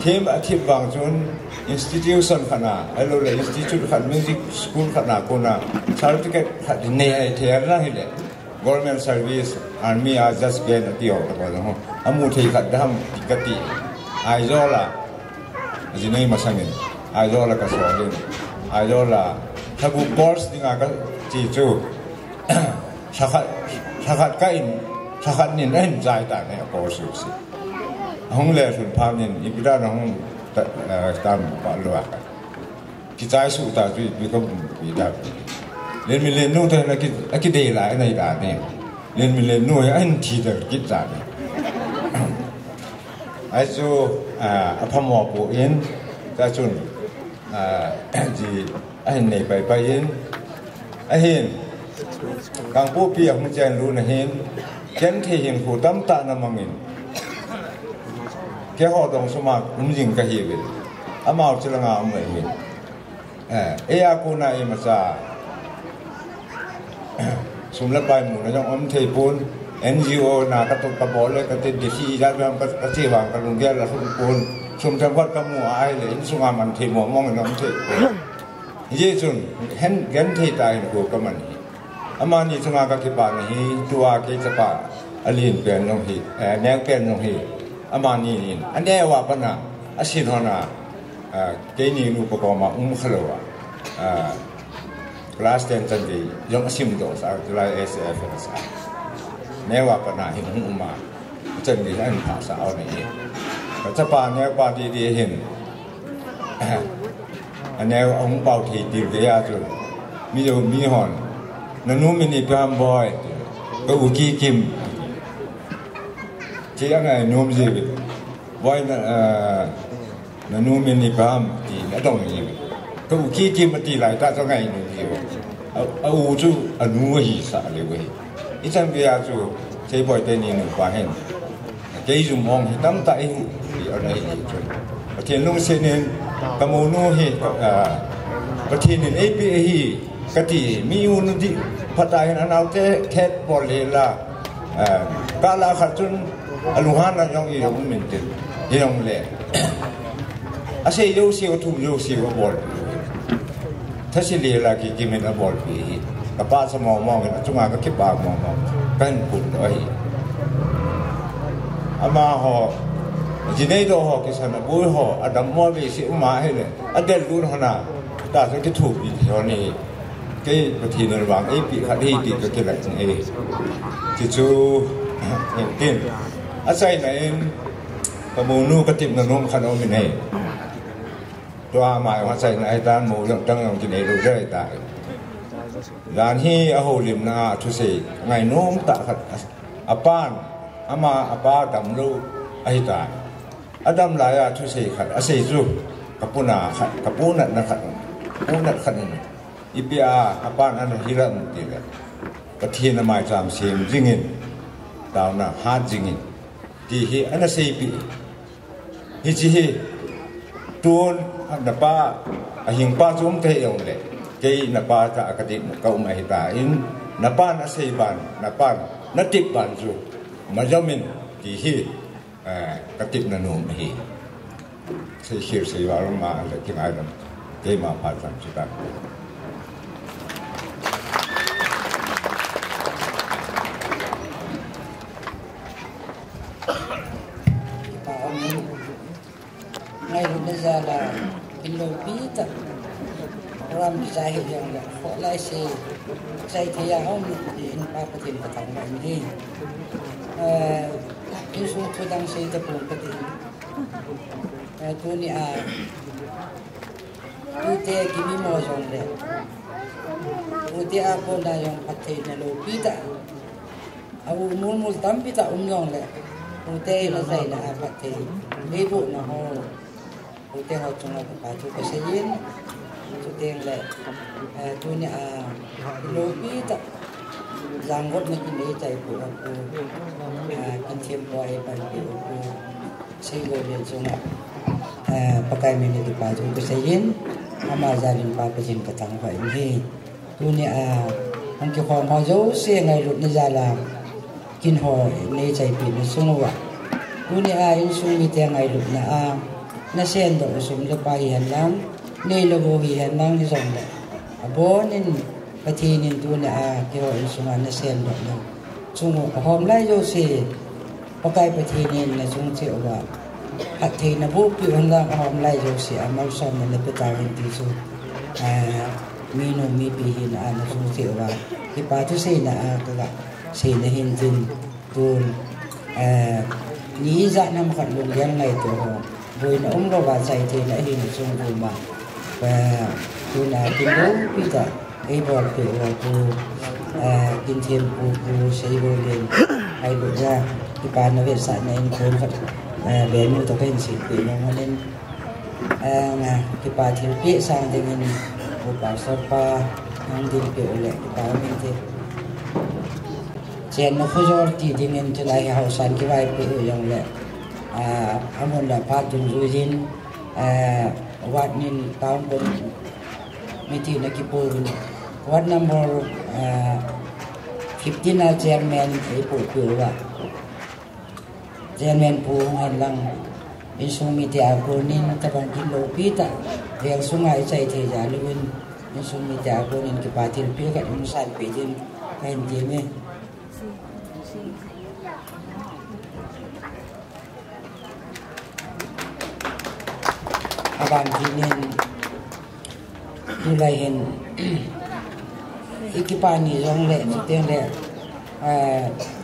ทีมอาทิตย์บางชนอินสติทิวชันขนาดไอ้เราเลยอินสติทิวชันมิวสิกสคูลขนาดคนน่ะซาร์ติเกตขัดในไอเทียร์นั่นเลย government service army are just gain a deal to go amu thei khat dam tikati aizola jinai masangin aizola ka solin aizola thabu course dinga ka chi chu sakhat ka in sakhat nin en jai ta ne course si hong le sun pham nin ibida hong tam pa lwa ki chai su ta bi ko bi da len mi len nu ta na ki de la nei da ne len mi len nu an thi da ki ta ne ai chu a phamo pu in ta chun ji anh này bay in anh hiền càng bố bia không chen luôn là hiền chén thì hiền phụ tâm ta nằm mình cái họ đồng số mà cũng dừng cái gì vậy màu chỉ là ngào mày mình cô này mà sa sum lập bài mù nó trong thầy pun NGO na các tổ các bộ lên các tên địa chỉ ra làm các chế vàng các luồng kia là sum pun sum trong quát các mùa ai để sum mình thầy mùa mong nó thầy ye chun hen gen thei tai ko kaman amani chunga ka kipa ni tua ke chapa alin pen long hi nyang pen long hi amani ane wa pana asin hona ke ni nu ko ma khalowa class 10 chan di yong asim do sa tulai SF sa ne wa pana hin ma chen ni an pa sa au ni ka chapa ne pa di hin anh em ông bảo thì điều cái à rồi mi giờ mi hòn nó nuôi mình làm boy có u ki kim chỉ là ngày nuôi gì vậy boy nó nuôi mình làm thì nó đồng gì vậy có u ki kim mà thì lại ta cho ngày nuôi gì vậy u chú nuôi gì sao vậy ít trăm bây giờ chú chơi boy tên này nó quan hệ cái dùng mong thì tắm tại thì ở đây thì lúc sinh nên kamu nuhi pertinin APA kati miun di patahin anau te ket bolela kala khatun aluhan na yong yong mintin yong le ase yo si o tu yo si o bol thasi le la ki kimen a bol pi kapa sa mo mo na chunga ka kipa mo mo kan pun oi ama ho jinai do ho kisana bui ho adam mo bi si ma he le adel lu hona ta so ki thu bi ho ni ke pathi ne wang ai pi kha dei ti ka ke la e chi chu en tin asai na en ka mo nu ka tim na nom khan o mi nei to ma wa sai na ai tan mo yang tang yang jinai do dai ta dan hi a ho lim na thu se ngai nom ta khat apan ama apa dam lu ai ta Adam laya tu sei khat asei zu kapuna khat kapuna na khat kapuna khat ni ipia apan an hiram ti le pathin na mai cham sim jingin daw na ha jingin ti hi ana sei pi hi chi hi tuon na pa a hing pa chum te yong le ke na pa ta akati ka mai ta in na pa na sei ban na pa na tip ban zu ma jamin ti hi katip na nung hi say here say warung ma le king item ke ma pa sam chita ngay lúc bây giờ là in lô bí tập ram giải hiệu rằng là họ lại sẽ giải thì ông thì in ba cái tiền của thằng bạn đi in số tôi đang xây tập một cái tiền tôi ni tôi thấy cái mi mò giống đấy tôi thấy aku dah yang pakai nelo pita aku mul tam pita giống đấy tôi thấy là dạy là pakai ibu nah tôi thấy họ chung là cái baju kesayin tôi thấy là tôi ni nelo pita janggot na kini tay po ako kintim po ay pagpilo po siguro din so na pagkay minito pa so kasi yun amazalin pa pa sin katang pa hindi tuni ang kikong ho jo siya ngay lut na jala kinho ni chay pino sunuwa tuni yung sumite ngay lut na nasendo sumda pa iyan lang nilabuhihan lang ni sonda abonin cái thi nên tu là cái hội sung anh xem được đâu chung hôm nay rồi sẽ có cái thi nên là chung chịu và hạt thì nó bút bị hơn là hôm nay rồi sẽ mau xong là cái tài hình tí số mino mi bị hình nó chung chịu và cái ba thứ sẽ là cái là sẽ là hình tin tuôn nghĩ ra năm khẩn luôn gian này từ họ với nó ông đâu và chạy thì lại hình chung cùng mà và tôi là kinh đấu bây giờ ấy bỏ kiểu là tôi kinh thêm cô xây vô lên hay bộ ra cái bàn nó về sẵn này tôi vẫn bé như tôi cái sự bị nó nên cái bàn thì biết sang thì mình một bảo sao pa không tin kiểu lại cái bàn mình thì chuyện nó không cho thì mình cho lại hậu sản cái bài bị ở trong lại muốn là phát dùng rồi din what nin town bon miti na kipo what number 15 na chairman ipo kuwa chairman po ngan lang insung miti ako nin tabang kilopita yang sungai sai the ja luin insung miti ako nin kipatil pi ka insan pe din kain time abang kinin mulai hen ikipan ni jong le teng le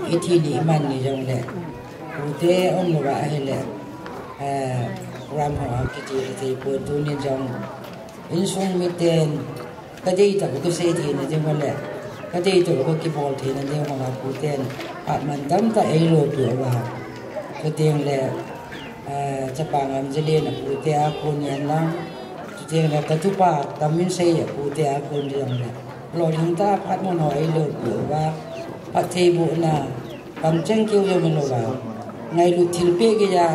ithi ni man ni jong le ute om lo ba he le ram ha kiti pu tu ni jong in sung mi ten ka dei ta ko se thi ni jong le ka dei to ko ki bol thi ni jong ma pu ten at man tam ta e lo tu wa ko teng leจะปางอันจะเรียนปูเตียคนยันละจริงๆแล้วกระทุปาตำมินเสียปูเตียคนเดียวเลยหลอดหิงตาพัดมันหอยเลือดหรือว่าพัดเทบุน่ะตำเจ้งเกี่ยวยังไม่รู้ว่าไงลุทิลเปกยา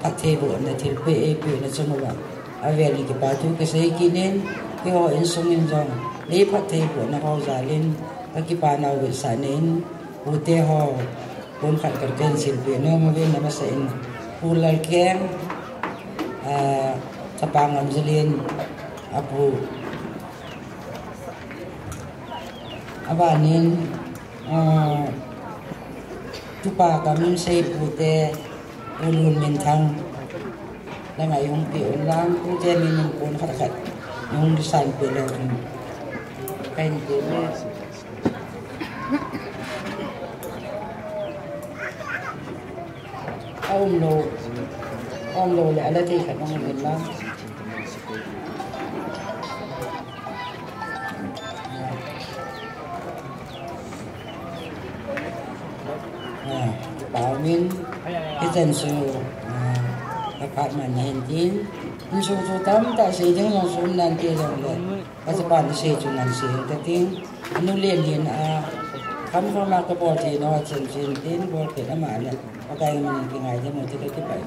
พัดเทบุน่ะทิลเปเอปีน่ะสนุกว่าอาเวลิกปาตุกเสกกินเองที่เขาอินสมินจงนี่พัดเทบุน่ะเขาจะเล่นพักกิปานาวิสานินปูเตียเขาpun kat kerjaan silpi no mungkin nama sein pulal kem tapangan zelin apu abanin tupa kami sei pute ulun mintang lama yung pion lang pute minum pun kat yung desain pulal kain pulal ông lô lại là gì phải không biết lắm bảo mình cái dân số các bạn mà nhìn tin nhưng số tám ta xây dựng dòng số nan kia rồi các bạn xây dựng nan xây ta tin nó liền không có mà cái bộ thì nó chuyển tin bộ thì nó mà là ok mình cái ngày cho mình cái bài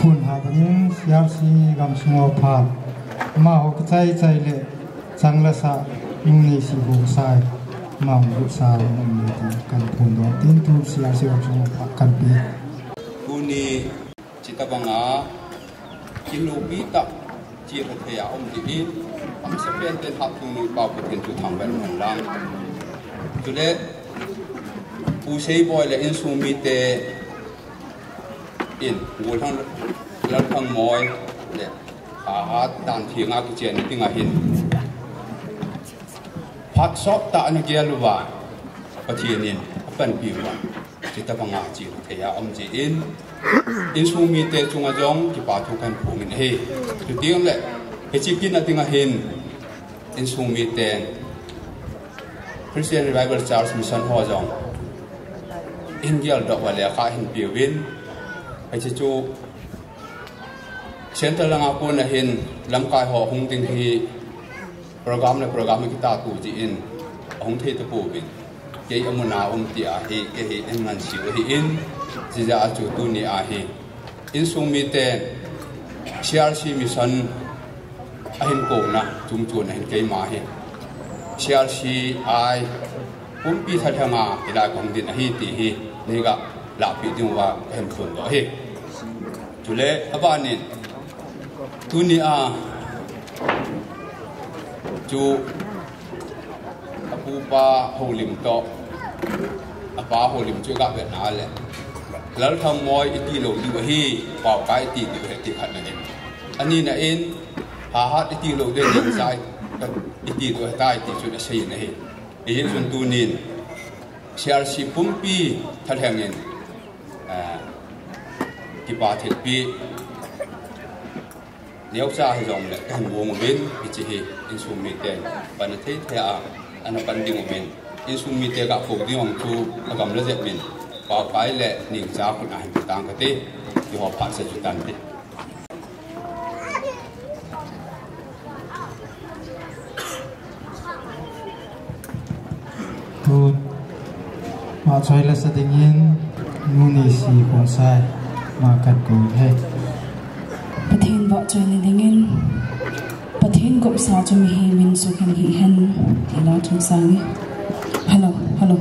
phun hạ những giáo sĩ gam small part mà họ chạy le sang là sa những này si hồ sai mà một sao những này thì cần phun đó tin tu giáo sĩ gam small part cần bị uni cita banga kilopita chỉ một thời ông thì in ông sẽ bên tên học cùng bảo của tiền chủ thằng bên mình lang cho nên u sei boy là in sumite in ngồi thằng lăn thằng mồi để đàn thiêng ác chuyện tiếng Anh phát sót ta nó kia luôn và thiên nhiên bên biển mà chỉ ta bằng ngã chỉ thấy ông chỉ in xuống mi tê chung ajong chỉ bảo thu can phụ mình hay từ tiếng lệ cái chỉ kia là tiếng Anh in xuống mi tê Christian Revival Church Mission Hall jong in kia đọc vào lẽ khai hình biểu biến cái chỉ chú center lang ako na hin lam kai ho hung ting hi program kita tu ji in hung the tu bin ke amuna ti a hi ke hi en man si hi in ji ja chu tu ni a hi in sung mi te CRC mission ahin ko na chung chuan ahin ke ma hi CRC ai pumpi thanga ila kong din hi ti hi nega la pi ding wa hem thun lo hi chule abanin tunia chu apupa holim to apa holim chu ga be na le lal thang moi iti lo di hi pau kai ti di ti khat na em ani na in ha iti lo de ding sai iti do tai ti chu na sei na hi e sun tunin CRC pumpi thalhangin ki pa thil pi nếu cha thì dòng lại thành buông bên thì chỉ in sum mi te ban thế thế à anh ban đi một bên in sum mi te gặp phụ đi hoàng chu gặp lấy dẹp mình vào cái lệ nhìn cha còn ai bị tăng cái tê thì họ phản sẽ chịu tăng tê tu mà chơi là sẽ tình nhiên nuni si con sai mà cắt cùi hếtประเทศวะจอยในดิ่งอินประเทศกบสาวจะมีเฮมินสุขันหิเฮนที่เราทุกสังฮัลโหลฮัลโหล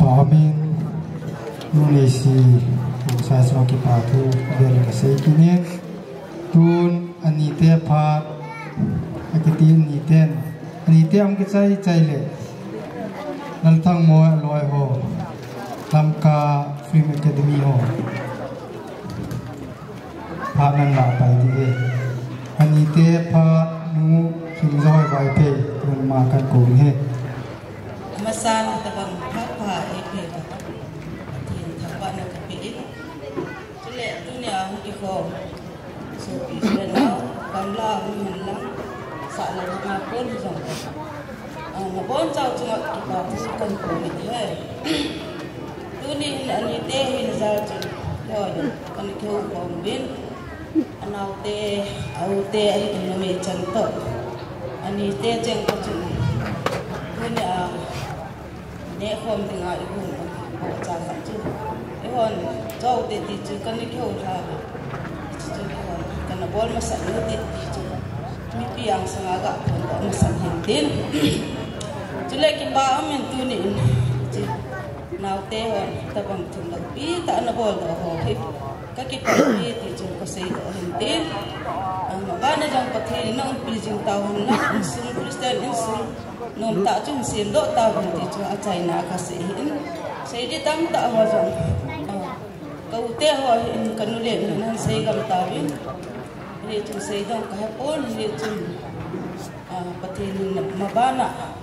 Amin. Nunesi saya semua kipatu dari kasih kini tun anite pat akitin niten anite am kisai caile nalthang mo loi ho lamka film academy ho panan la pai di anite pat nu kinjoi bai pe tun ma kan ko he masan tabang pa epe so bisa now kamla hilang salah ngapun jong ngapun chau cuma kita tukan ko ni hai tu ni ani te hin za chu yo kan ko bom bin anau te au te ai no me chan to ani te cheng ko chu tu ni ne khom tinga i bu ko cha sa chu e hon chau te ti chu kan ni ko ra karena bol masak ini tu mimpi yang sengaja untuk masak hentin jelek kita amin tu ni nau tehon tabang tu lebih tak nak bol dah hip kaki pergi tu kasih tu hentin mana jang pakai nong pijing tahun lah sung Kristen sung nom tak cun sendok tahun tu acai nak kasih hen saya di tam tak wajang kau teh in kanulen nan sei gam tawin ni tu sei dong ka pon ni tu patin mabana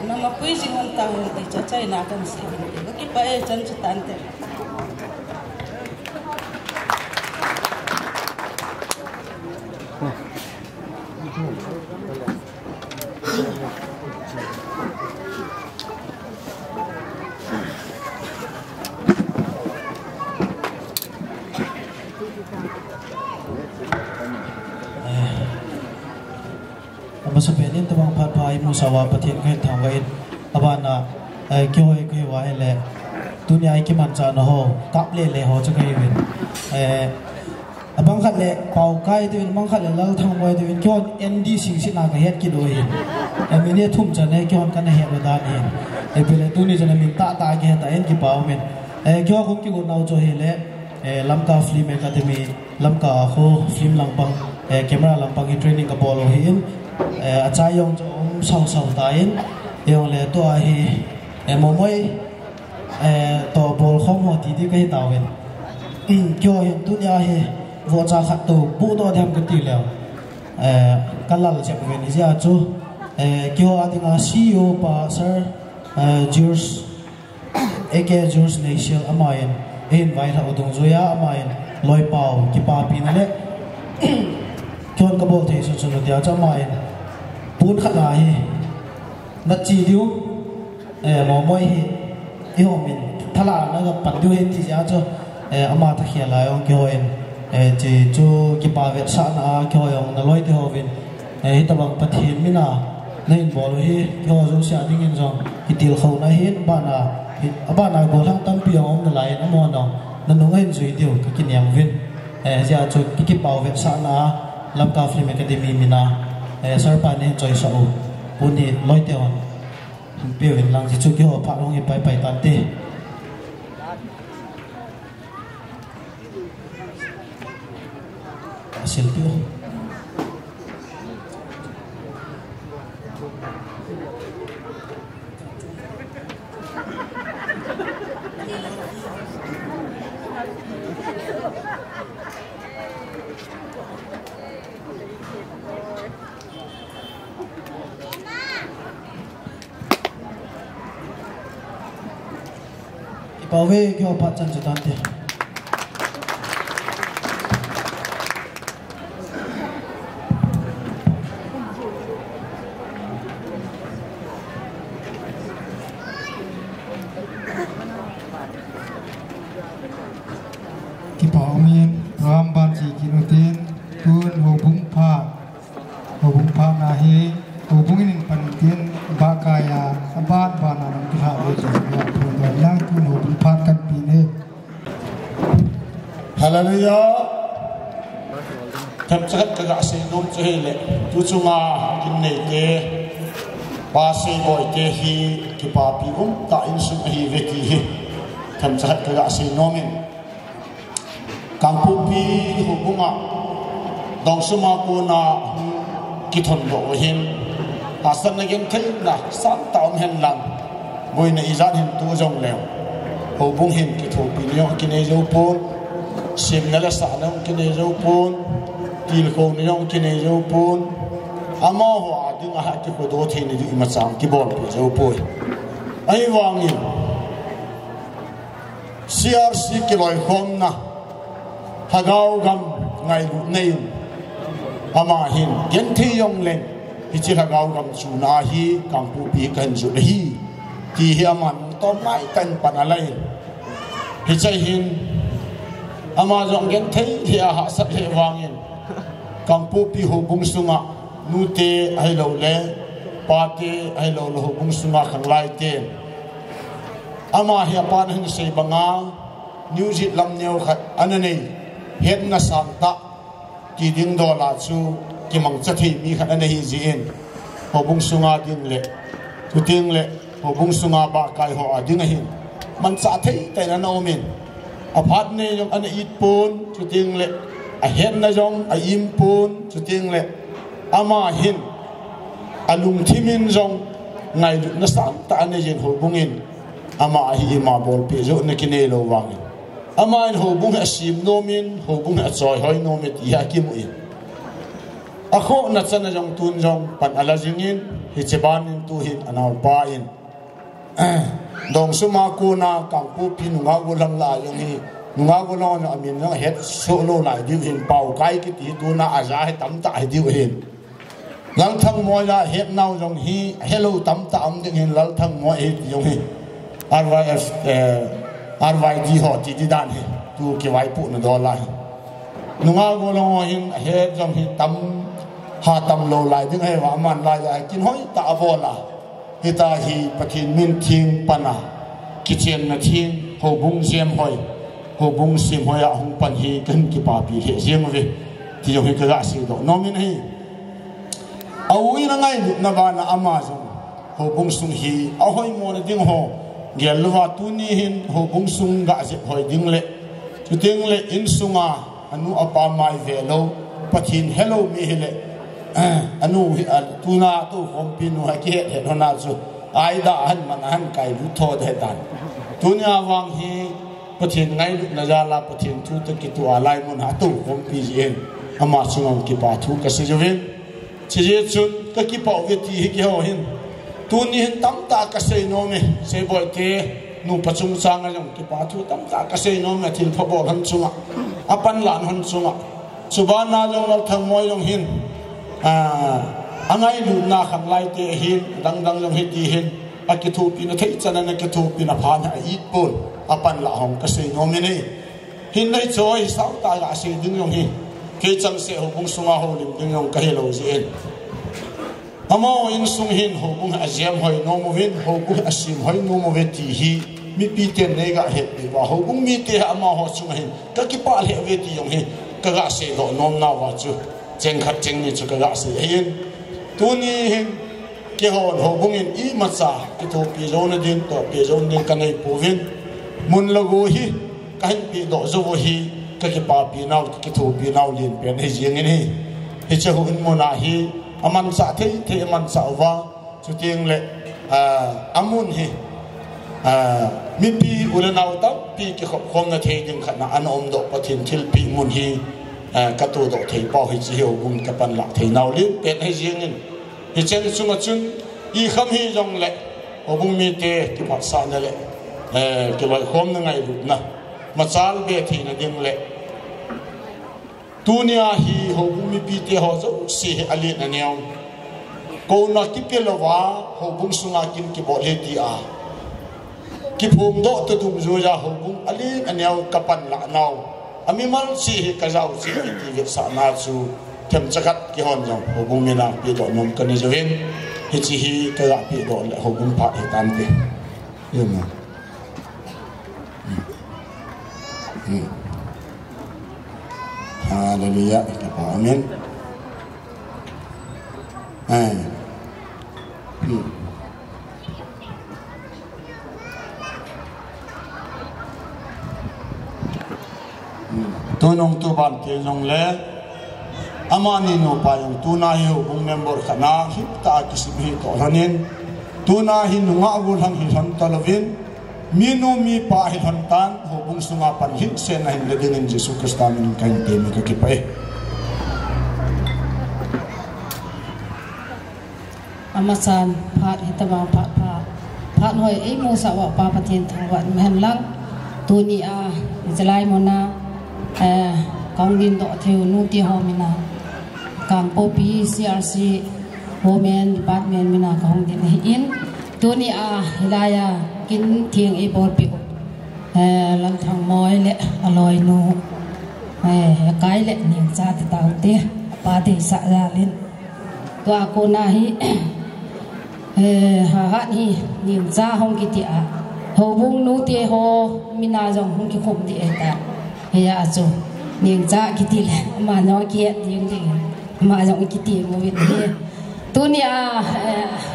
nama puisi ngon tahun ti cacai na kan sei ki pa e chan tante Masapelin tabang patpai musawa patien kai thangwain abana kyoi kai wa hele dunia ki mancha no ho kap le ho chakai win abang khat le pau kai tu bang khat le lal thangwai tu kyon nd sing sina ka het ki do hin amine thum chane kyon kan he ba da ni e pele tu ni jana min ta ki ta en ki pau men kyo khum ki go nau cho hele lamka film academy lamka ho film langpang camera langpang ki training ka bolo hin achai yong song song tain yong le to hi momoi to bol khom ho ti di kai tawen kyo hin tu nya hi vo cha khat tu bu do dham ka ti le kalal che ven ja chu kyo adinga CEO pa sir George eke George Nation amain invite ha odong zoya amain loi pau ki pa pi na le kyon ka bol the so so dia cha main pun khat la hi na chi diu mo moi hi i ho min thala na ga pan diu he ti ja cho ama ta khia la yong ki hoen chi chu ki pa ve sa na ki ho yong na loi te ho vin hi ta bang pathin mina nein bol hi ki ho zo sia ding in jong ki til kho na hin ba na go thang tam pi ong na lai na mo no na nu ngai zui diu ki ki niam vin ja chu ki pa ve sa na lamka film academy mina sarpa ne choi sa u puni loite on pe wen lang chi chu ki ho pha long pai pai tan te selfie bảo vệ cho phát triển cho tante ki bảo min ram ban chỉ ki no tin tun ho bung pha na hi ho bung in pan tin ba kaya abat ba na nam ki ha le cha ya thun da lang tun ho bung pha kan pi ne hallelujah thap chat ka ga se nom che le tu chunga kin nei ke ba sei boy te hi ki pa pi ta in sum hi ve ti hi tham chat ka ga sei nomin kang pu pi hu bunga dong suma ko na ki thon do hin asan na gen thei na sam taum hen lang boy na izan hin tu jong lew hu bung hin ki thu pi yo ki nei zo pon sim na la sa na ki nei zo pon til ko ni yo ki nei zo pon ama ho ading a ki ko do the ni di ma chang ki bol pe zo poi ai wangi CRC ki loi khom na hagau gam ngai lu nei ama hin gen thi yong len hi chi hagau gam chu na hi kang pu pi kan ju hi ti hi aman to mai kan panalai hi chai hin ama jong gen thei hi a ha sa he wangin kang pu pi ho bung sunga nu te ai lo le pa te ai lo lo bung sunga khang lai te ama hi pan hin sei banga new zit lam neu khat anani het na sam ta ki ding do la chu ki mang cha thi mi khat anani zin ho bung sunga ding le tu ting le ho bung sunga ba kai ho ading hin man cha thei te na no min a phat ne yong an it pun tu ting le a het na jong a im pun tu ting le ama hin alung thimin jong ngai na sam ta ane jen ho bungin ama hi ma bol pe zo na kine lo wangin ama in ho bung asim nomin ho bung a choi hoi nomit ya kim in a kho na chana jong tun jong pan ala jingin hi cheban in tu hin anaw pa in dong suma ko na kang pu pin nga go lang la yong hi nga go lo na amin na het so lo lai di hin pau kai ki ti tu na aja he tam ta he di hin lal thang mo la het naw jong hi hello tam ta am ding hin lal thang mo he yong hi RYF RYD ho ti di dan he tu ki wai pu na do la nunga go lo hin he jong hi tam ha tam lo lai ding he wa man la ya kin hoi ta avola hi ta hi pathin min thing pana kitchen na thing ho bung jem hoi ho bung sim hoi a hung pan hi kan ki pa pi he jem ve ti jong hi ka ga si do no min hi awi na ngai na ba na amazon ho bung sung hi a hoi mo na ding ho gelwa tu ni hin ho bung sung ga je hoi ding le tu ding le in sunga anu apa mai ve lo pathin hello mi hele anu tu na tu hom pin ha ki he no na chu ai da han man han kai lu tho de dan tu nya wang hi pathin ngai lu na ja la pathin tu ta ki tu alai mun ha tu hom pi jen ama sungam ki pa thu ka se joven chije chun ka ki pa ve ti hi ki ho hin tu ni hin tam ta ka sei no me se boy te nu pachung sang jong ki pa thu tam ta ka sei no me thil pha bol han chunga apan lan han chunga subana jong lal thang moi jong hin angai lu na khang lai te hin dang dang jong hi ti hin a ki thu pi na thei chana na ki thu pi na phan ha it pol apan la hong ka sei no me nei hin nei choi sau ta la sei ding jong hi ke chang se ho bung sunga ho lim ding jong ka he lo ji en ama in sung hin ho bung aziam hoi no mo vin ho bung asim hoi no mo ve ti hi mi pi ten nei ga he ti wa ho bung mi te ama ho chung hin ka ki pa le ve ti yong hi ka ga se do nom na wa chu cheng khat cheng ni chu ka ga se hin tu ni hin ke ho bung in i ma cha ki to pi zo na din to pi zo din ka nei pu vin mun lo go hi ka hin pi do zo wo hi ka ki pa pi nau ki to pi nau lin pe nei jing ni hi che hu in mo na hi aman sa the aman sa wa chu tieng le amun hi mi pi ulanau ta pi ki khom na the ding khana an om do pathin thil pi mun hi ka tu do thei pau hi chi ho bun ka pan la thei nau li pe hai jing in hi chen chu ma chun i kham hi jong le obung mi te ki pa sa na le ki loi khom na ngai lu na ma chal be thi na ding le tunia hi ho bung mi pi te ho zo si ali na neo ko na ki pe lo wa ho bung sunga kin ki bo le ti a ki phum do to dum zo ja ho bung ali na neo ka pan la nau ami mal si ka zau si ti ve sa na chu them chakat ki hon jong ho bung mi na pi do nom ka ni joven hi chi hi ka la pi do le ho bung pha he tan te yum haleluya amin tunong tuban ti jong le amani no pa yung tuna hiu bung member kana hip ta kisibhi to hanin tuna hin nga agul hang hi han talovin minu mi pa hi han tan ho bung sunga pan hin se na hin ledin in Jesus Christ amin kain te mi ka kipai amasan phat hitama phat hoi ei mo sa wa pa pathin thang wan men lang tu ni a jalai mona kong din do theu nu ti ho mina kang popi CRC women department mina kong din in tu ni a hilaya kin thieng e bor pi lang thang moi le aloi nu kai le ning cha ti tau te pa de sa ra lên tua cô na hi ha ha hi ning cha hong ki ti a ho bung nu ti ho mina jong hong ki khom ti ta ya chu ning cha ki ti le ma no ki ding ding ma jong ki ti mo vit ni tu ni a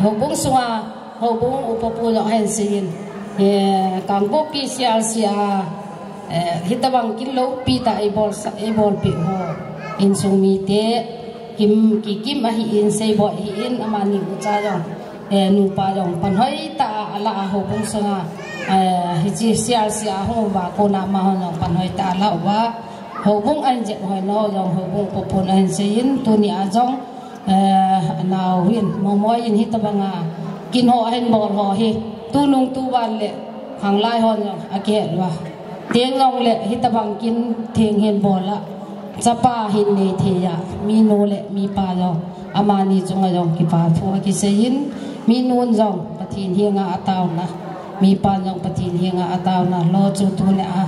ho bung sunga ho bung upapu lo hen sin kang bo ki sial sia hitabang kin lo pi ta e bol pi ho in sung mi te kim a hi in sei bo hi in amani u cha jong nu pa jong pan hoi ta ala ho bung sunga hi chi sial sia ho ba ko na ma ho jong pan hoi ta la wa ho bung an je hoi no jong ho bung po pon an sein tu ni a jong naw hin mo moi in hitabanga kin ho hen bol ho hi tu nung tu ban le hang lai hon jong a ke wa tiếng ngong le hitabang kin theng hen bola chapa hin ne theya mi no le mi pa lo amani chunga jong ki pa thu ki sein mi nun jong pathin hinga ataw na mi pa jong pathin hinga ataw na lo chu tu le a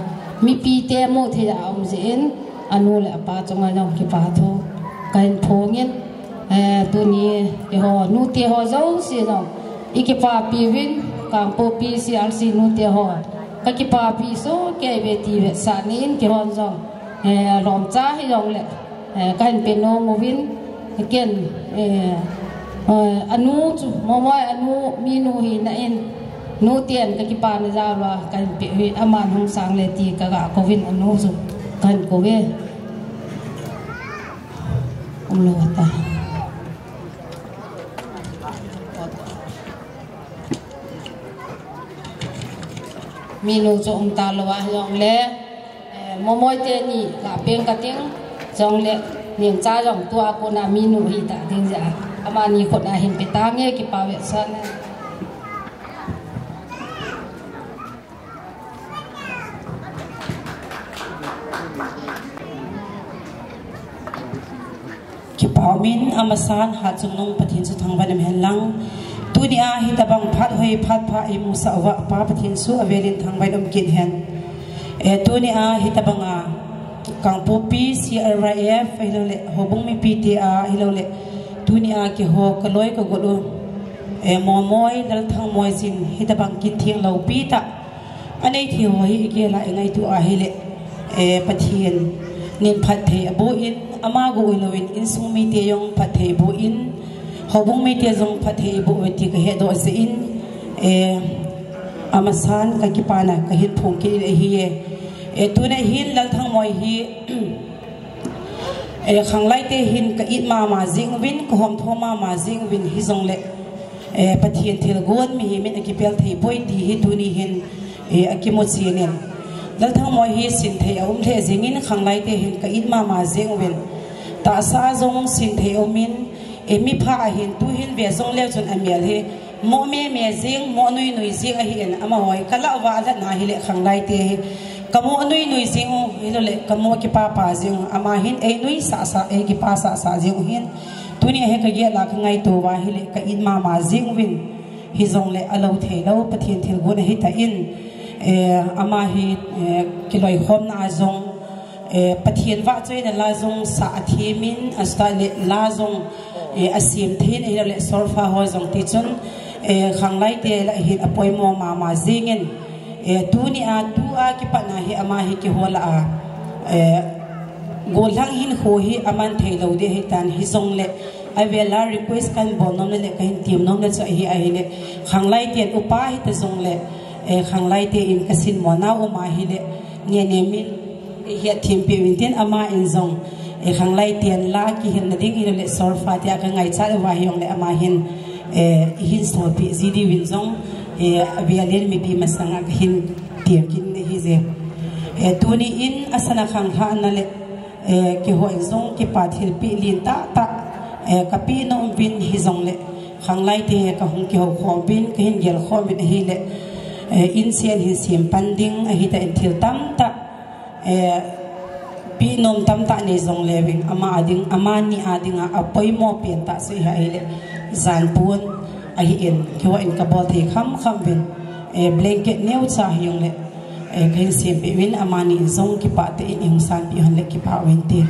mi pi te mo theya om zen anu le pa chunga jong ki pa thu kain phongin tu ni e ho nu te ho zo si jong ikipa pi win kang po pi si al si nu te ho kaki pa pi so ke ve ti ve sa nin ki hon jong rom cha hi jong le kan pe no mo win ken anu chu mo moi anu mi nu hi na in nu tien kaki pa na ja wa kan pe hi aman hong sang le ti ka ga ko win anu chu kan ko ve lo ta minu cho ông ta lo jong le mo moi te ni la peng ka ting jong le ning cha jong tua ko na minu hi ta ding ja ama ni ko na hin pe ta nge ki pa we san ki pa min amasan ha chung nong pathin chu thang ban hem lang tu ni a hitabang phat hoi phat pha e musa wa pa pathin su avelin thang bai dom kin hen tu ni a hitabang a kang popi CRF hilole hobung mi PTA hilole tu ni a ki ho kaloi ko godu mo moi dal thang moi sin hitabang kin thiang lo pi ta anei thi ho hi ke la ngai tu a hile pathin nin phat the abu in ama go loin in sung mi te yong phat the bu in hobung mi te jong phathe bu ti ka he do se in amasan ka ki pana ka hit phung ki hi tu na hin lal thang moi hi khanglai te hin ka it ma jing win ko hom thoma ma jing win hi jong le pathian thil gon mi min ki pel thei poi ti hi tu ni hin akimo chinen lal thang moi hi sin thei om the jingin khanglai te hin ka it ma jing win ta sa jong sin thei omin emi pha hin tu hin ve zong le chun amial hi mo me jing mo nui jing a hin ama hoi kala wa la na hi le khanglai te kamo nui jing hi le kamo ki pa jing ama hin e nui sa e ki pa sa jing hin tu ni he ka ge la ngai to wa hi le ka in ma jing win hi zong le alo the lo pathin thil gun hi ta in ama hi ki loi khom na zong pathian wa choi na la zong sa themin asta le la zong asim thin e le sorfa ho jong ti chun khanglai te la hin apoi mo ma jingin tu ni a tu a ki pa na hi ama hi ki hola a golang hin ho hi aman theilo de hi tan hi jong le avela request kan bonom le kan tim nom le cha hi a hi le khanglai te upa hi te jong le khanglai te in kasin mo na o ma hi le nge ne min hiện thiêm bị viên tiền ama in zong khang lai tiền la ki hin na ding in le sor fa tia ka ngai cha wa hiong le ama hin hin so pi zidi win zong abialen mi bi masanga hin tiam kin hi ze tuni in asana khang kha na le ki ho zong ki pathil pi lin ta ta kapi no vin hi zong le khang lai te ka hung ki ho kho bin ka hin gel kho mit hi le in sian hi sim panding a hi ta in thil tam ta pi nom tam ta ne zong lewing ama ading ama ni adinga apoi mo pian ta se ha ile zan pun a hi in ki ho in ka bol the kham kham vin blanket neu cha hiong le kai sim pe win ama ni zong ki pa te in hung san pi han le ki pa win te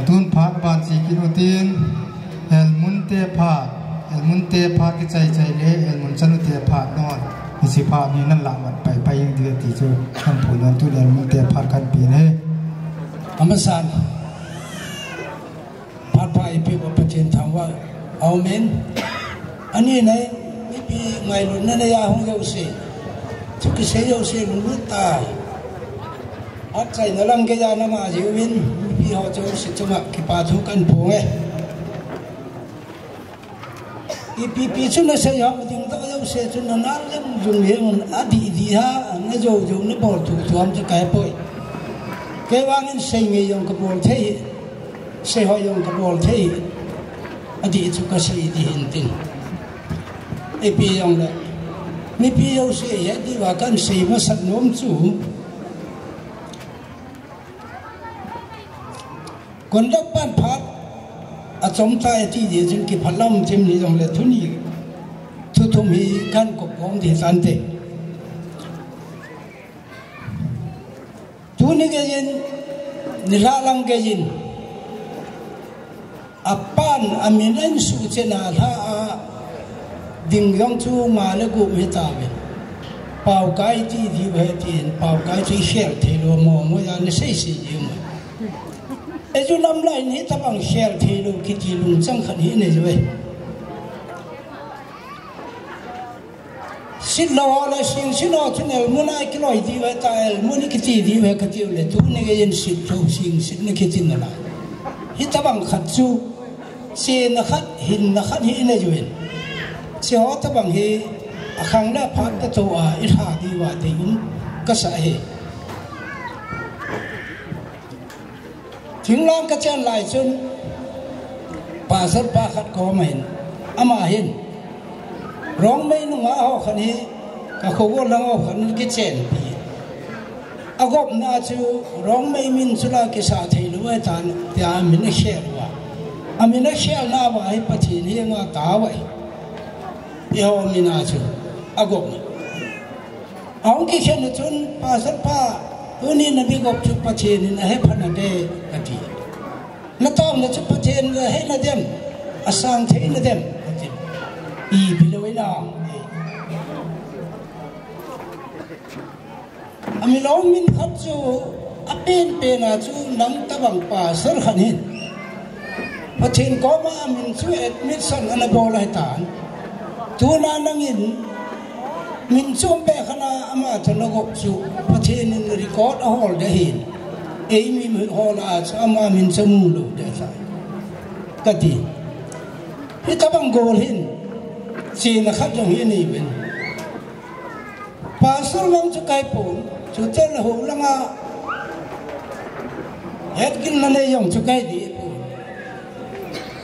tun phat ban chi kinutin elmunte phat ki chai chai le elmun chanute phat non isi phat ni nan la mat pai pai ing dia ti chu kan punon tu elmunte phat kan pi ne amasan phat pai pi ba pachen thang wa amen ani nei mi pi ngai lu na ya hong yo se chu ki se yo se lu ta at chai na lang ke ya na ma ji win pi ho chu se chuma ki pa thu kan pu nge pi chu na se ya ding ta yo se chu na na lem jung he un adi di ha na jo jo na bol tu tuam chu kai poi ke wang in se nge yong ka bol the se ho yong ka bol the adi chu ka se di hin tin pi yong la mi pi yo se ya di wa kan se ma sat nom chu kon dak pan phat a chom tai ti de jin ki phalam chim ni jong le thuni thu thum hi kan ko pom de san te tu ni ge jin ni la lang ge jin apan aminen su chena tha ding yong chu ma le gu me ta be pau kai ti di we tin pau kai ti shel the lo mo ya ni sei si ji mo eju nam lai ni ta bang share the lu ki ti lung chang khan hi ne jwe sit lo la sing sino thunel munai ki loi di we ta el muni ki ti di we ka ti le tu ne ge yen sit tu sing sit ne ki tin la hi ta bang khat chu se na khat hin na khat hi ne jwe se ho ta bang hi akhang la phat ta to a i tha di wa te yum ka sa he thing lang ka chen lai chun pa sat pa khat ko main ama hin rong mai nu nga ho khan hi ka kho go lang ho khan ki chen pi agop na chu rong mai min chula ki sa thei lu wa tan tia min a share wa amina share na wa hi pathi ni nga ta wa i ho mina chu agop aung ki chen chun pa sat pa uni nabi gop chu pathi ni na he phana de ati na tam na chu pathi na he na dem asang the na dem i bilawai na ami lo min khat chu apen pe na chu nam ta bang pa sar khan hin pathin ko ma min chu admission ana bol hai tan tu na nang in min chom be khana ama thana gop chu pathin in record a hol de hin ei mi hol a ama min chamu lo de sa kati hi ta bang gol hin chỉ là khách trong hiện nay bên, bà số long cho cái phun, chủ tên là hồ lăng à, hết kinh là này dùng cho cái gì phun,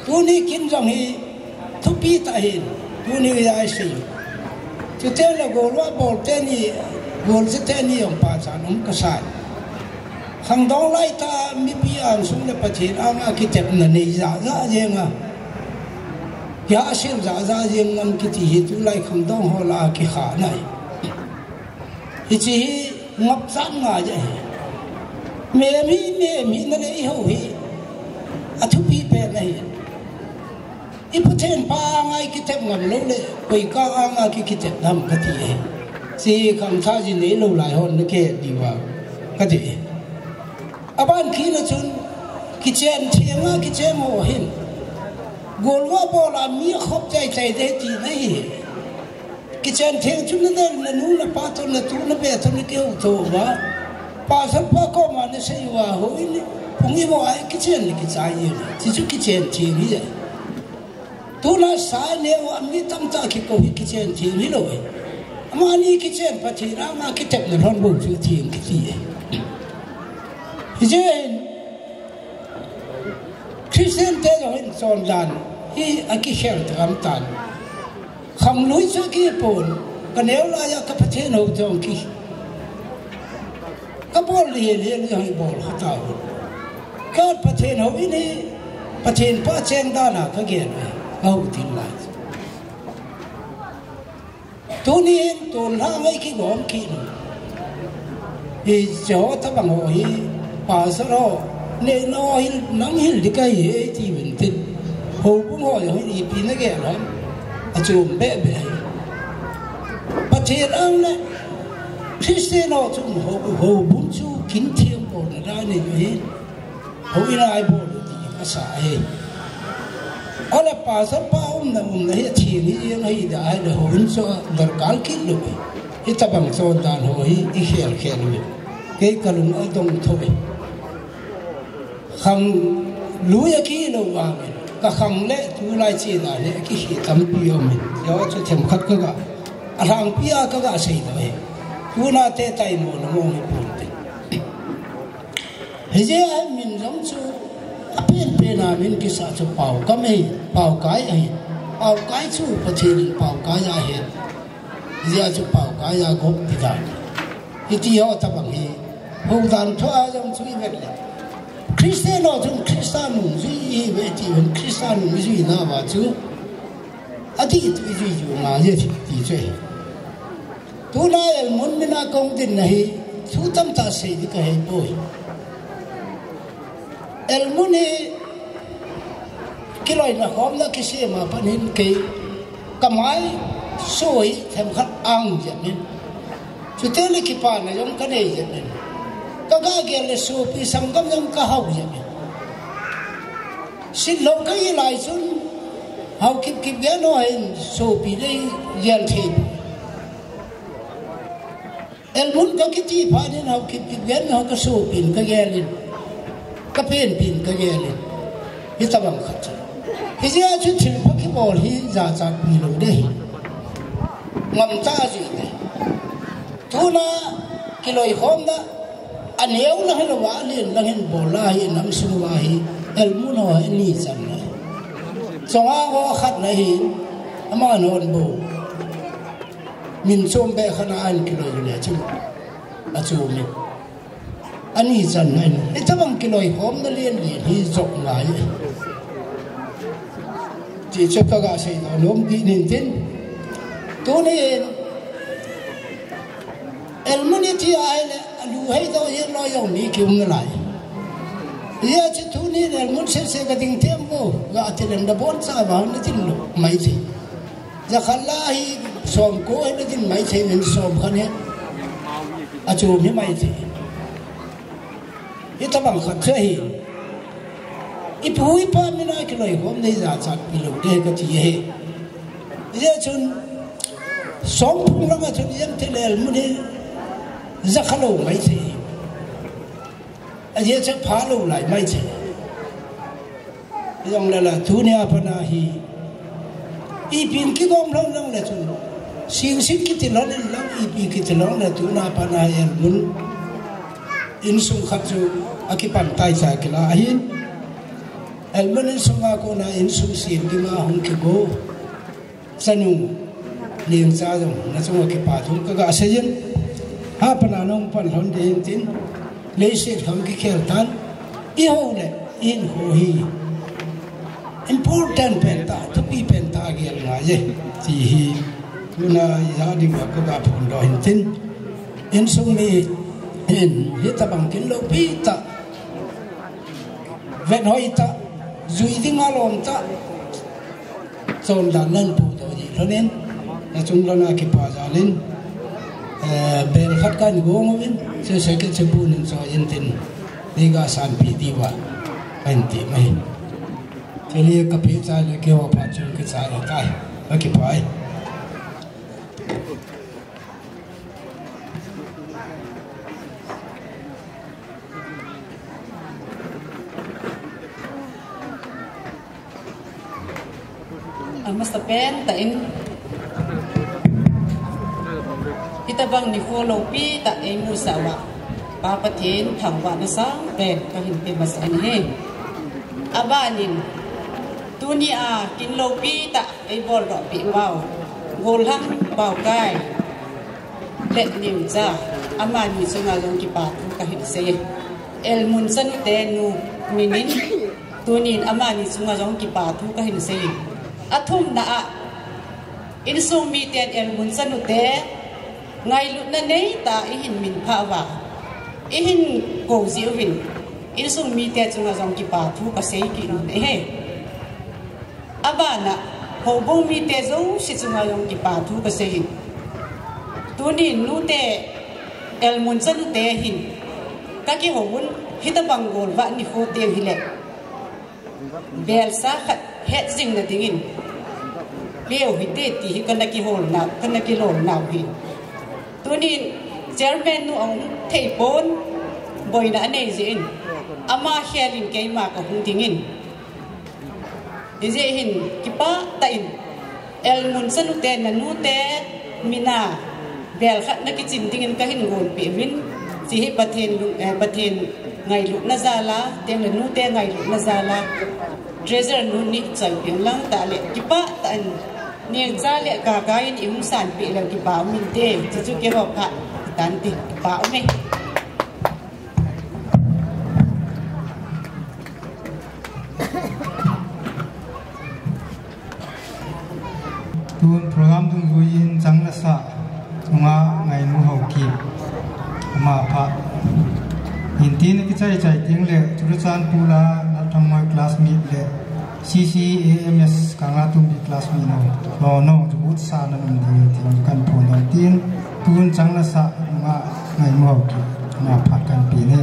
tu ni kinh trong hi, thu pi tại hiện, tu ni ai sử, chủ tên là gồm loa bol tên gì, gồm sẽ tên gì dùng bà sản ông cái sai, hàng đóng lại ta mi pi ăn xuống là bà thiên ăn à cái tệp là này giả gì mà. Ya sim za za jeng ngam ki ti hi tu lai kham dong ho la ki kha nai hi chi ngap sang nga je me mi na le ho hi a thu pi pe nai i puthen pa ngai ki tep ngam lo le koi ka anga ki tep nam ka ti he chi kham tha ji ne lo lai hon ne ke di wa ka ti aban ki na chun ki chen thianga ki chen ho hin gol wa bola mi khop chai chai de ti nahi kitchen thing chun na nu na pa to na tu na be to ni ke to wa pa sa pa ko ma ne sei wa ho ni pung i mo ai kitchen ni ki chai ni chi chu kitchen thi ni ya tu na sa ne wa mi tam ta ki ko kitchen thi ni lo ma ni kitchen pa thi na ma ki tep na ron bu chu thi ki thi Jen Christian te lo in son dan hi aki khel tam tan kham lui chu ki pon ka neu la ya ka pathe no jong ki ka bol li li hi bol khata ka pathe no ini pathen pa cheng da na ka gen au tin la tu ni ton ha mai ki gom ki no hi jo ta bang ho hi pa sa ro ne no hil nang hil di kai he ti bin tin ho bu ho yo hi pi na ge ram a chum be be pa thi ang le Christian no chung ho bu chu kin thiam bo na da ne hi ho i lai bo ti ka sa he ala pa sa pa na hi thi ni hi da ai le ho in so dar kal ki lo hi ta bang so dan ho hi i khel khel ni ke kalung a dong thobe khang luya ki lo wa ka khang le tu lai chi da le ki hi tam pi yo mi yo chu them khat ka ga arang pia ka ga sei da he tu na te tai mo no mo mi pun te he je ai min jong chu apen pe na min ki sa chu pau ka me pau kai ai pau kai chu pa thil pau kai ya he je chu pau kai ya go ti da hi ti ho ta bang hi ho dan thoa jong chu i ve le Christian no chung Christian nu ji ve ti wen Christian nu ji na ba chu ati tu ji ju ma ye ti chue tu na el mun mi na kong din nahi chu tam ta se di ka he boy el mun ni kiloi na khom na ki se ma pan hin ke kamai soi them khat ang je ni chu te le ki pa na yom ka nei je ni ka ga ge le su pi sam gam yam ka hau ya sin lo ka i lai sun hau kip kip ge no hen su pi le yel the el mun ka ki ti pha ni hau kip kip ge no ka su pin ka ge le ka pen pin ka ge le hi ta bang khat hi ja chu thil pha ki bol hi za cha pi lo de ngam ta ji de tu na ki loi khom da aneu na helo wa len lang hen bola hi nam su wa hi el mun ho ni chan na chonga ho khat na hi ama non bo min chom be khana an kilo le chu a chu mi ani chan na ni ta bang kilo hom na len len hi jok na hi chi che ka ga sei no lom di nin tin to ne el mun ti ai le lu hay do ye lo yong ni ki um lai ye chi tu ni el mun se ga ding tem bo ga atelem da bon sa ba na tin lo mai chi za khalla hi som ko na tin mai chi nen som khan he a chu mi mai chi ye ta bang khat hi i pui pa mi na ki loi hom nei za chat pi lo de ka chi he ye chun som phung la ga chun yem te el mun he za khalo mai chi a ye cha pha lo lai mai chi yong la thu nia pa na hi i pin ki gom long long la chun sing sing ki ti long long i pi ki ti long la thu na pa na el mun in sung khat chu akipan tai sa ki la hin el mun in sung ko na in sung sin ki ma hong ki go sanu liang sa jong na sung ki pa thum ka ga se yin ha pana nong pan hon de tin le se tham ki khel tan I ho le in ho hi important penta to be penta ge la ye ti hi tuna ya di ma ka ga phon do hin tin in sung mi in hi ta bang kin lo pi ta ven hoi ta zui ding alom ta chon dan nan pu do ji lo nen na chung lo na ki pa ja len bel khat kan go ngin se ke che bu nin so yin tin ni ga san pi ti wa an ti mai Jadi kapi cai le ke wa pa chu ke cai le kai. Okey pai. Masa pen tak in kita bang ni follow pi tak emu sawa papa tin thang wa na sang pen ka hin pe mas an he abanin tunia kin lo pi tak ai bol ro pi bau gol hang bau kai let nim za amani sunga long ki pa ka hin se el mun san te nu minin tunin amani sunga long ki pa thu ka hin se athum na a in sung mi ten el mun sanu te ngai lut na nei ta i hin min pha wa i hin ko ziu win in sung mi te chunga jong ki pa thu ka sei ki nu he abana ho bong mi te zo si chunga jong ki pa thu ka sei tu ni nu te el mun sanu te hin ka ki ho bun hita bangol wa ni fo te hi le bel sa khat het jing na dingin leo hi te ti kan ki hol na kan ki lol na hi tuni chairman nu ong thei pon boina nei zin ama hearing ke ma ka hung dingin ije hin ki pa ta in el mun sanu te na nu te mina bel khat na ki chin dingin ka hin gol pi win si hi pathen ngai lu na zala te na nu te ngai lu na zala treasure nu ni chal piang lang ta le ki pa ta an ni za le ka ga in im san pi le ki pa min te chu chu ke ba pha tan ti pa me tun program tung ruin chang la sa tunga ngai mu ho ki ma pha in tin ki chai chai ting le chuchan pula na thamai classmate le CCAMS kanga tum bi classmate no no jubut sa na num di tin kan phon don tin tun chang la sa ma ngai mu ho ki ma pha kan pi ne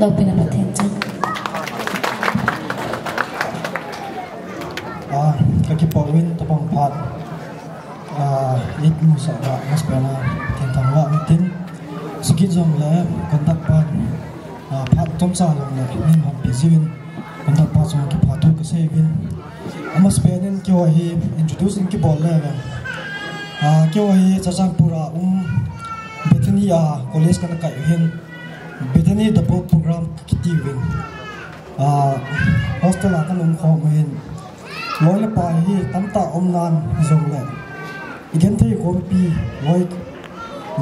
Lo pinapathin chăng? Kaki-pawin tapang pat lit mo sa mas pala tentang mitin sikit zong le kontak pan pat tom sa zong le nim hom pizin kontak pat zong ki patu ka sevin amas penen kyo hi introducing ki bol le kyo hi chachang pura Bethany college kana kai hin Bethany double program kiti win hostel akan khom hin lối là bài hi tắm tạ ông nan dùng lệ igen thì con pi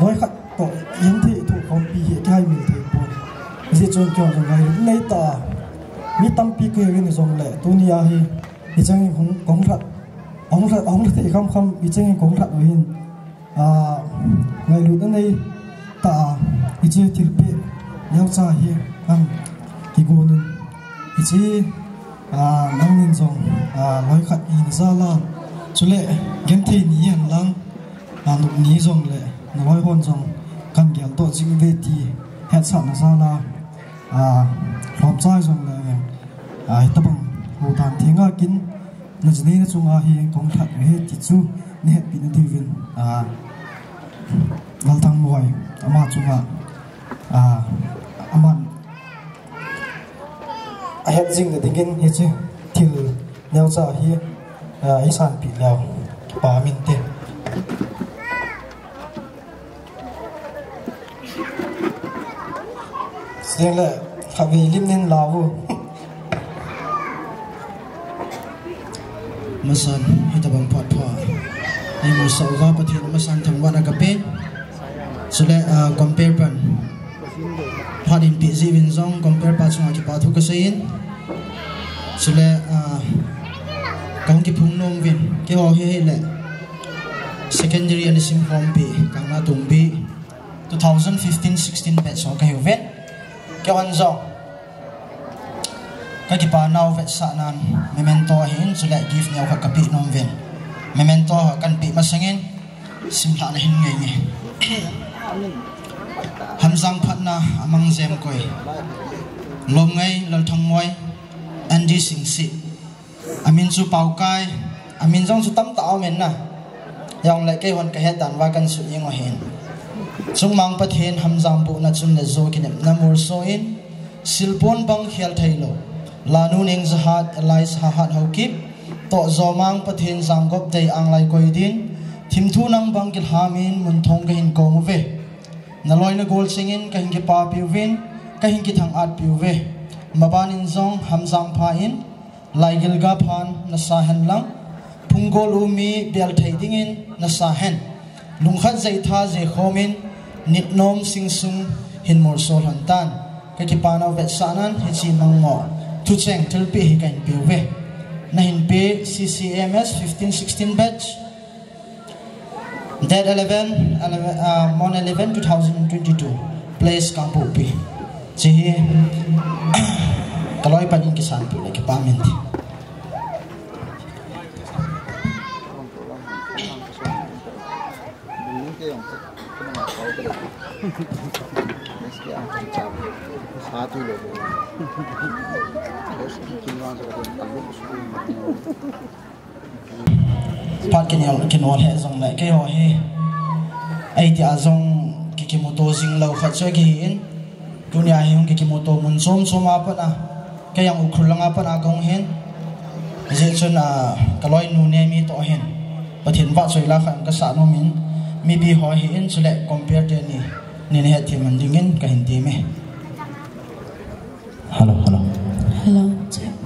lối khát tội igen thì thuộc con pi hiện hai mình thì buồn gì chọn chọn rồi ngày nay ta mi tắm pi cái cái dùng lệ tu nia hi thì chẳng cũng ông thì không thì chẳng cũng thật rồi hin ngày lúc này ta thì chỉ thiệt bị nhau cha hi thì cô thì chỉ nang nin zong loi khat in za la chule gen thi ni an lang nuk ni zong le loi hon zong kan gyal to jing ve ti het sa na za la hom chai zong le tabang ho dan thinga kin na jini na chunga hi kong that he ti chu ni het pin ti vin gal tang moi ama chunga aman hết dinh để tiếng hết chứ thiểu nêu ra hi ý sản bị leo bà mình tiền riêng là khả vì lim nên lao vô mà sản hay ta bằng phát phá ai mà sau ra bắt hiện mà sản thằng bạn ở cà phê so là compare ban phát in bị gì bên trong compare ba chung cái ba thu cái gì so là công cái phung nông viên cái họ hay là secondary and sim home bị càng là tung bị 2015-16 batch so cái hiểu vết cái hoàn dòng cái ba nào vết sạ nan memento hin so là give nhau các bị nông viên memento kan bị mà sengin sim thà là hin nghe Hamzang Patna among them koi lom ngay lal thang moi Andy Singh si amin su pau kai amin jong su tam tao men na yang lại cái hòn cái hết đàn và căn sự như ngồi hen chung mang pathen Hamzang bu na chun le zo kinem namur so in silpon bang khial thailo lanu ning zahat alais ha hat ho kip to zo mang pathen jang gop dei ang lai koi din thim thu nang bang kil hamin mun thong ka hin ko mu ve na loi na gol singin ka hin ki pa piu vin ka hin ki thang at piu ve maban in zong Hamzang pha in lai gil ga phan na sa han lang hungol umi bel thei dingin na sa hen lungkhat zai tha je khomin nitnom singsung hin mor sol hantan ka ki panaw vet sanan hi chi nang mo tu cheng tulpi hi kan piwe na hin pe CCMS 15-16 batch Date 11 on 11 2022 place Kampu Pi chi kaloi panin kisan pi le ki pamin Pat kinol he zong lai ke ho he ai ti azong kikimoto jing lo khat che gi in dunia hi hong kikimoto mun som soma pa na ke yang ukhulanga pa na gong hen je chuna kaloi nu ne mi to hen pathin ba choi la khan ka sa no min mi bi ho hi in chule compare te ni he thi man dingin ka hin ti me hello check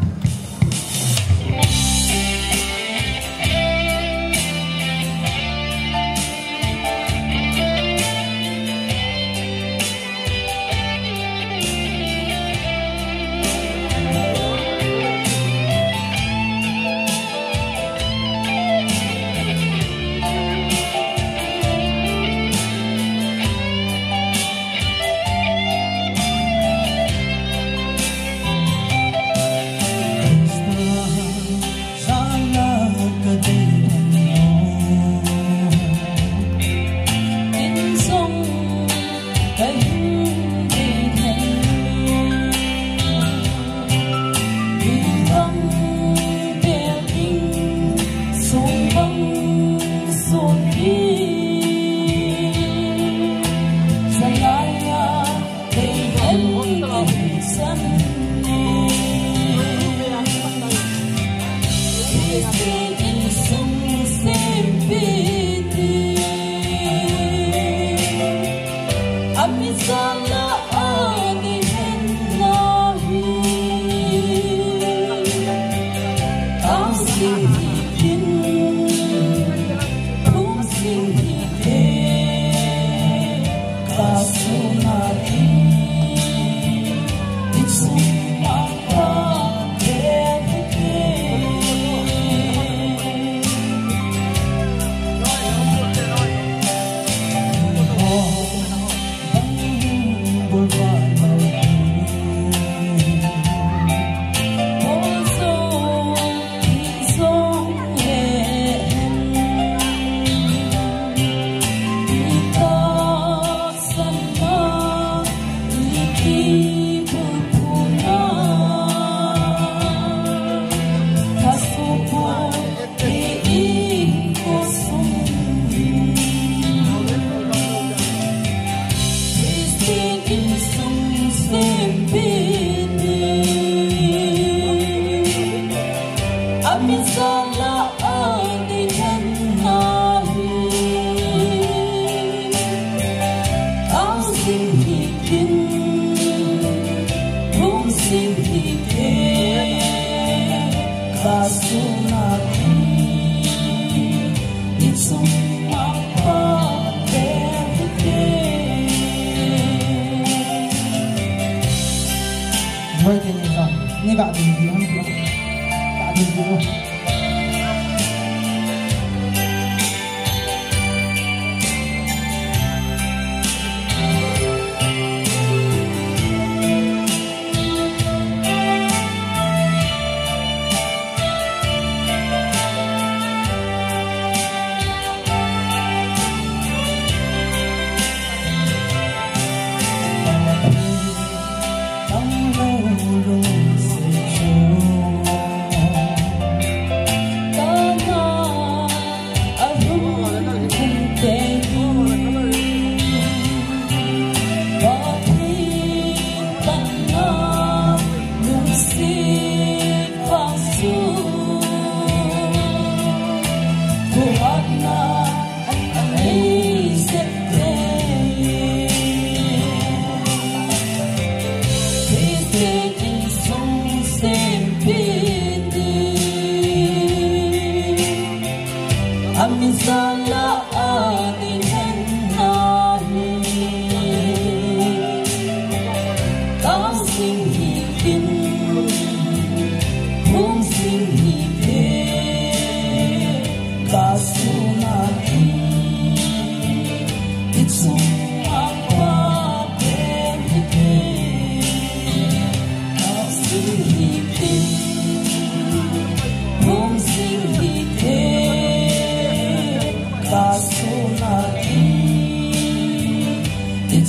มัน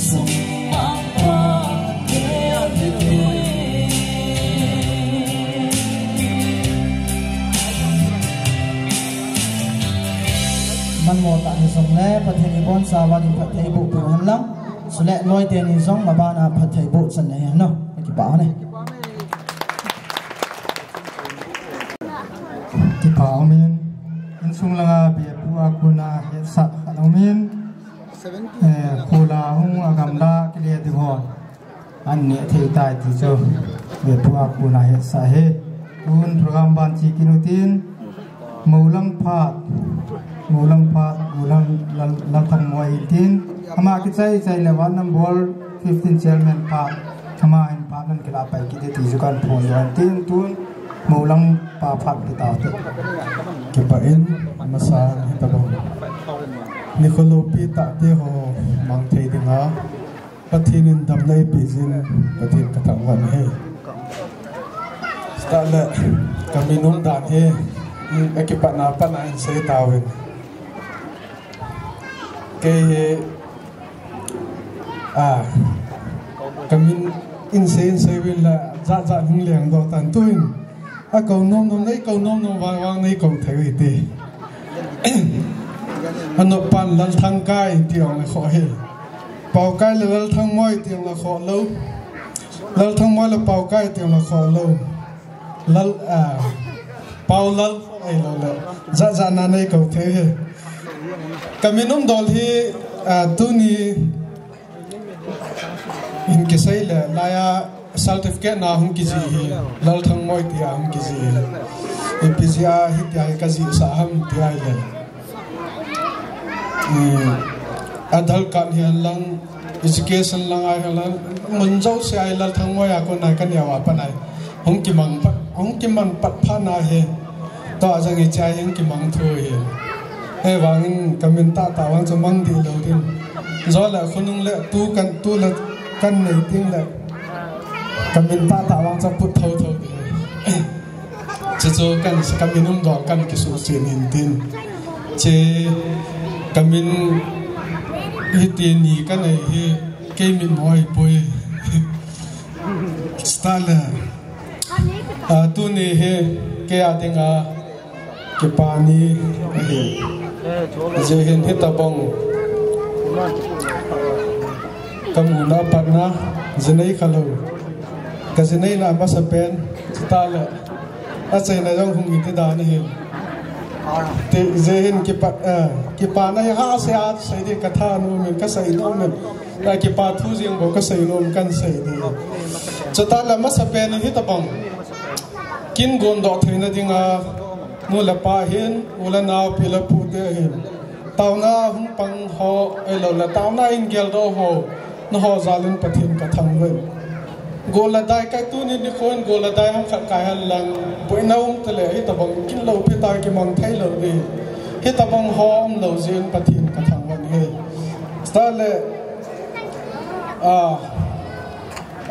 หมดอันนี้ส่งแล้วประเทศญี่ปุ่นสาวนี่ประเทศญี่ปุ่นหันหลังสุดแล้วลอยเตียนนี่ส่งมาบ้านประเทศญี่ปุ่นสันเนี่ยเนาะไม่กี่ป่าวเนี่ยที่ป่าวมินอินสุงลังอาเบียบัวกุนาเฮสักขนมินคูลาหงอากำลากิเลติหอนอันนี้ที่ตายที่เจ้าเบียบัวกุนาเฮสักเฮอุนโปรแกรมบัญชีกินุตินมูลังพาดมูลังลังทำมวยทีนทำมาคิดใจเลวันนัมบอล15 chairman พาดทำมาอินพาดนั่นกีฬาไปกิจที่จุกันพงวันทีนตุนมูลังปาพัดกิตาเตเก็บไปอินมาสานให้ตะบงนิโคลปีตาเดียวมังเทดิงาปะทินินดำเลยปีจินปะทินกระทั่งวันเฮสตาร์ละกำมินุนดานเฮเอกปนาปนาอินเซตาวินเกย์กำมินอินเซวินละจะหุ่งเลี้ยงดอตันตุนเกาโน้มในเกาโน้มวางในเกาเทวิตีอันนปันลัลทางกายเตียงละขอเฮเป่ากายลัลทางมอยเตียงละขอเล่าลัลทางมอยละเป่ากายเตียงละขอเล่าลัลเป่าลัลไอ้เราละจะนานในเกาเทเฮกำมินุมดอลที่ตุนีอินกิสัยละลายcertificate na hum kizi lal thang moi tia hum kizi epizia hitia kazi sa ham tia le adhal kan hian lang education lang ai lang munjau se ai lal thang moi ko nai kan yawa panai hum ki man pat phana he to ajang i chai hum ki mang thoi he he wangin kamenta ta wang chamang di lo din zo la khunung le tu la kan nei ting le kami tak wang saput tahu cejo kan kami nunggu kan kisusin hintin ce kami hitin ni kan hi kami moi boy stala tu ni he kaya tinga kepani jehin hitabong kamu na parna jenai kalau kasi nay na ba sa pen tala at sa inayong hung itidaan niya te zehin kipa na ha sa sa di katha no min ka sa ino min na kipa thu jing bo ka sa ino kan sa di so tala ma sa pen hi tabang kin gon do thina dinga mula pa hin mula na pila pu de hin tauna hung pang ho elo la tauna in gel do ho no ho zalin pathin ka thang wen gola dai kai tu ni khon gola dai ham khat kai han lang boinaum tele hi tabang kin lo pe ta ki mang thai lo ri hi tabang hom lo zin pathin ka thang wan he stale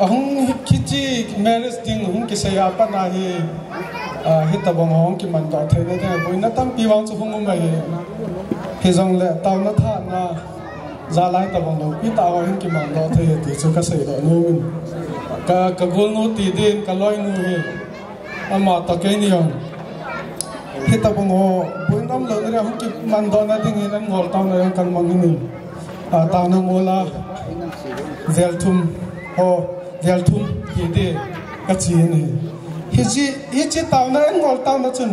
ahung kichi marriage ding hung ki saya pa na hi hi tabang hom ki man do thai na dai boina tam pi wang chu hung mai he jong le taw na tha na za lai tabang lo pi ta wa hin ki man do thai ti chu ka sai do no min ka gol no ti din ka loi nu he ama ta ke ni yong hita bong ho buin dam lo re hum ki man do na ding in ngol taw na kan mang ni taw na ngola zel thum hi de ka chi ni hi chi taw na ngol taw na chun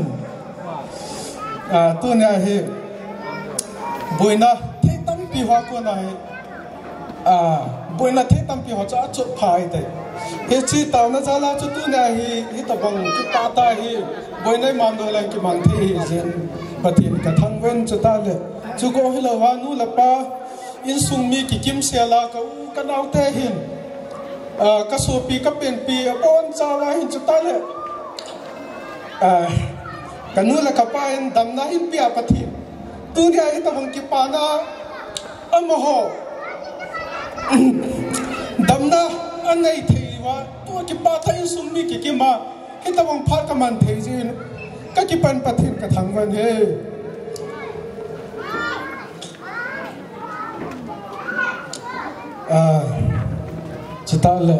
tu na he buina thei tam pi wa ko na he buina thei tam pi ho cha chu phai te he chi taw na chala chu tu na hi tabang ki pa ta hi boinai man do lang ki mang thi hi zen pathin ka thang wen chu ta le chu go hi lo wa nu la pa in sung mi ki kim se la ka u ka naw te hin ka su pi ka pen pi on cha wa hin chu ta le ka nu la ka pa in dam na in pi a pathin tu ni hi tabang ki pa na am ho dam na anai thei wa tu ki pa thai sum mi ki ma hi tabang phat ka man thei jin ka ki pan pathin ka thang wan he chỉ ta là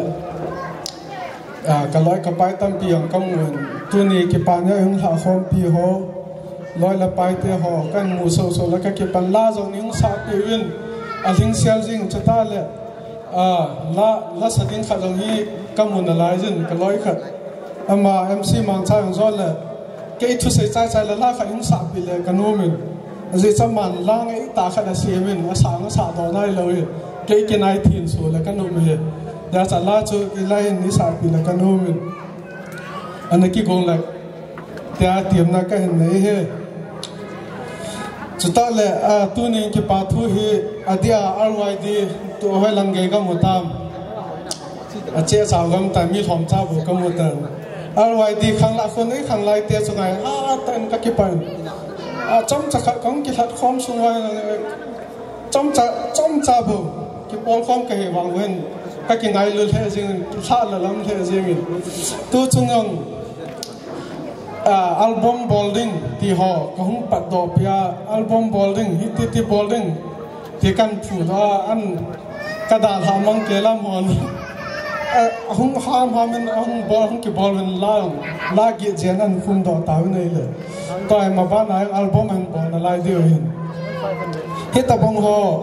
cái loại cái bài tâm piang công nguồn tu ni cái bài nhớ hung hạ khom pi ho loại là bài te ho cái mù sâu sâu là cái bài la giống những sa pi win linh sel jing chỉ ta là la sa din khát giống hi công nguồn là lại jin cái loại khát ama MC mang sai hong zol là cái thu sei sai là la khát những sa pi là cái nô mình gì cho man la ngay ta khát là xem mình nó sa đó này lâu cái này thiền số là cái nô mình đã trả lại cho cái này ní sa pi là cái nô mình anh ấy kêu con là tia tiệm na cái hình này he chúng ta là tu nên cái bảo thu he adia RYD tu hơi lăng gai cái một tam chế sao gam tam mi thom cha bu cái một tam RYD khang lại con ấy khang lại tia cho ngày tên cái bài trong chắc con cái hạt khom xuống ngoài trong cha bu cái bol khom cái vàng bên cái ngày luôn thế gì sát là lắm thế gì mình tu chung nhau album bolding thì họ cũng bắt đầu bia album bolding hit bolding thì căn phụ đó ăn cái đàn ham mang cái làm hòn không ham mình không cái ball mình la cái chuyện ăn phun đó tao nàyเลยtại mà bạn này album anh ball lại điều hình hit tập bóng họ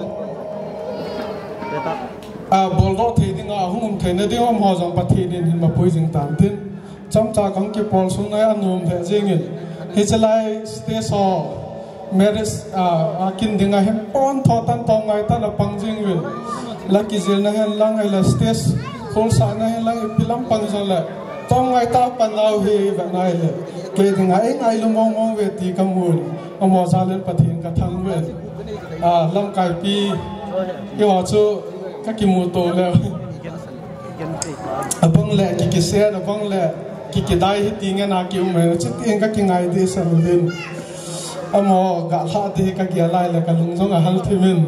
ball đó thì đi ngã không thấy nó đi hôm họ giống bắt thì đi mà bôi dính tạm tin trong cha con cái ball xuống này anh nôm thế gì nghìn khi trở lại stage ho meris kinh tiếng Anh pon thọ tan tông ngay ta là bằng gì nghìn là cái gì này là ngay là stage khol sa này là pilam bằng rồi là tông ngay ta pan nào hi vậy này là cái tiếng Anh ngay luôn mong về thì cầm mùi ông họ ra lên bắt hiện cả thằng về lâm cài pi cái họ cho các cái mù tổ là băng lệ cái xe là băng lệ cái đai hết tiếng Anh kêu mà chỉ tiếng các cái ngày đi sang lên amo gã lạ thì các cái lại là cái lung giống ở hal thì mình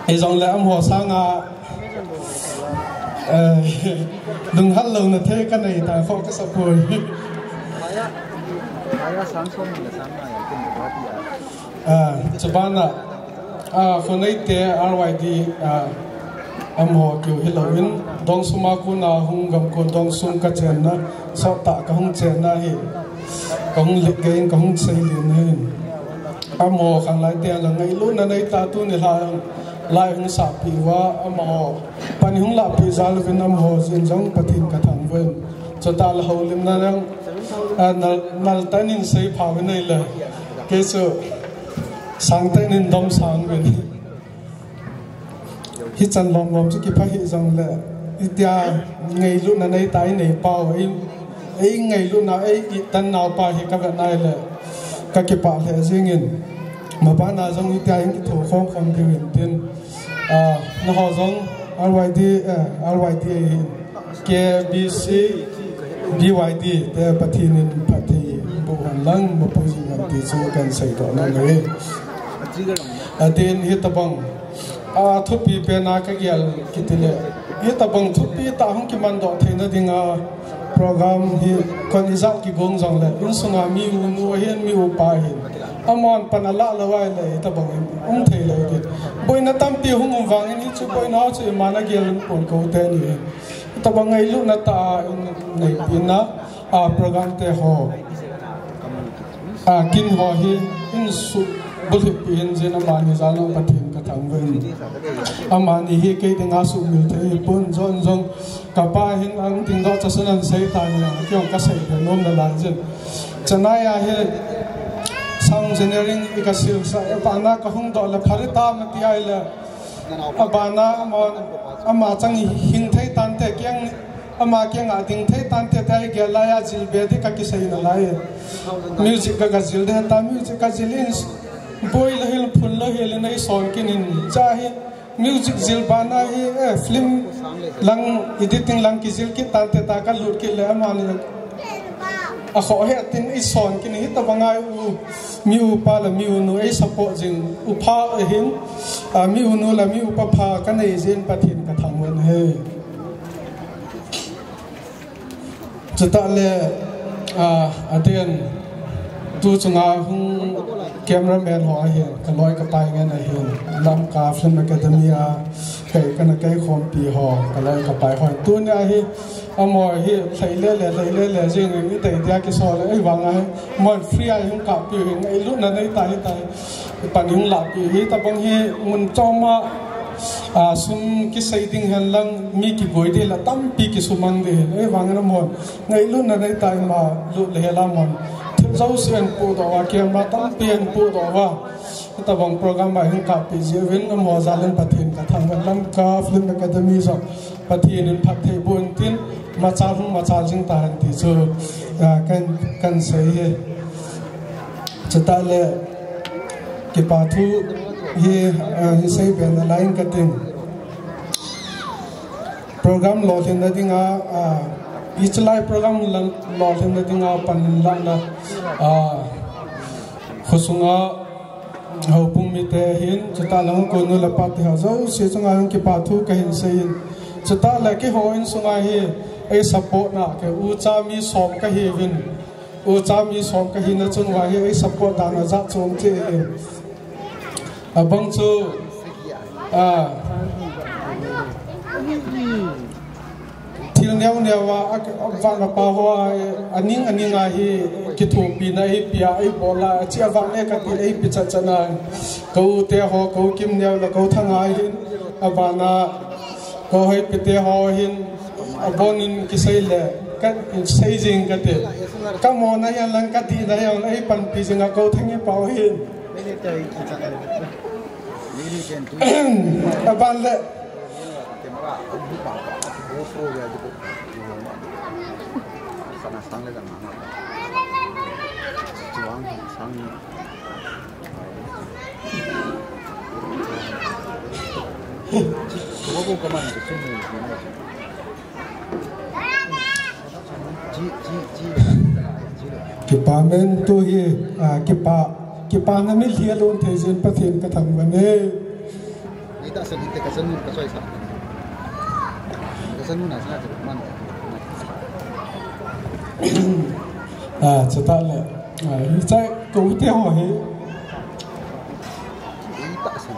cái dòng lệ amo sang đừng hal lâu nữa thế cái này tại họ cái sập rồi cho bạnคนนี้เตะ RYD amo kêu Halloween dong suma kuna hung gam ko dong sum ka chen na so ta ka hung chen na hi ka hung lik gain ka hung sei lin hin amo khang lai te la ngai lu na nei ta tu ni la lai hung sa pi wa amo pan hung la pi zal vin am ho jin jong pathin ka thang wen cho ta la ho lim na nang nal tanin sei pha wen nei la ke so sang tanin dom sang wen hít chân lom chứ cái phải hít rằng là tia ngày lúc nào này tái này bao ấy ngày lúc nào ấy tân nào bao thì các bạn này là các cái bạn là riêng nghìn mà bạn nào trong tia những cái thủ không thì hiện tiền nó họ giống RYD KBC BYD để bắt thì nên bắt thì bộ hành lang một bộ gì mà thì chúng cần xảy ra nó người tiền hít tập bằng thu pi pe na ka gyal kitile hi ta bang thu pi ta hong ki man do theina dinga program hi kon izal ki gong jong le in sunga mi u nu hian mi u pa hin amon panala lawai le ta bang thei le ki boina tam pi hung wang ni chu boina chu mana gyal pon ko te ni ta bang ngai lu na ta nei pin na program te ho kin ho hi in su bul pin jena mani zalo pathin ka thangwen amani hi ke dinga su mil the pun zon zong kapa hin ang ting do chasanan sei ta ni kyong ka sei the nom na lan jen chanaya he sound engineering ikasil sa pana ka hung do la pharita ma ti ai la abana ama chang hing thei tan te kyang ama kyang a ding thei tan te thai ge la ya jil be de ka ki sei na lai music ka jil de ta music ka jilin boy la hel phun la hel nei son kinin chahi music zil bana hi film lang editing lang ki zil ki tal te ta ka lut ki le amani a kho he tin i son kin hi ta bangai u mi u pa la mi u nu ai support jing u pha hin mi u nu la mi u pa pha ka nei jin pathin ka thang wen he chata le aten tu chunga hung cameraman ho hi kaloi ka pai ngan hi lam ka film academy a kai kana kai khom pi ho kaloi ka pai ho tu na hi amo hi thaile le jing ni te dia ki so le ai wanga mon free ai hung ka pi ai lu na nei tai pan hung la pi hi ta bang hi mun choma sum ki saiting han lang mi ki goi de la tam pi ki sumang de ai wanga na mon ngai lu na nei tai ma lu le la mon dấu xuyên phụ đồ và kiềm mà tăng tiền phụ đồ và ta vòng program bài hình cặp bị diễn viên nó mò ra lên phát hiện cả thằng vẫn lắm cả film academy rồi phát hiện đến phát thầy buồn tin mà cha riêng ta thì giờ cần xây cho ta là cái bà thu hi xây bên là lain cái tin program lo thì nó đi ngã Ichlai program lo thêm là tiếng pan lan là khosunga hậu bung mi te hin chata lang ko nu la pa te ha zo se chunga ang ki pa thu ka hin se hin chata la ki ho in sunga hi ai support na ke u cha mi som ka hi win u cha mi som ka hi na chunga hi ai support da na za chom che abang chu til neo wa van na pa ho aning a hi ki thu pi na hi pia ai bola chi awang ne ka ti ai pi cha chana ko te ho ko kim neo la ko thanga hin avana ko hai pi te ho hin abonin ki sei le ka sei jing ka te ka mo na yan lang ka ti na yan ai pan pi jinga ko thangi pau hin aban le kipa men tu hi kipa na mi thia lon thei zen pathian ka thang bane ita sa dite ka sanun ka soi sa ka sanun na sa man chata le hi chai ko te ho hi ita sa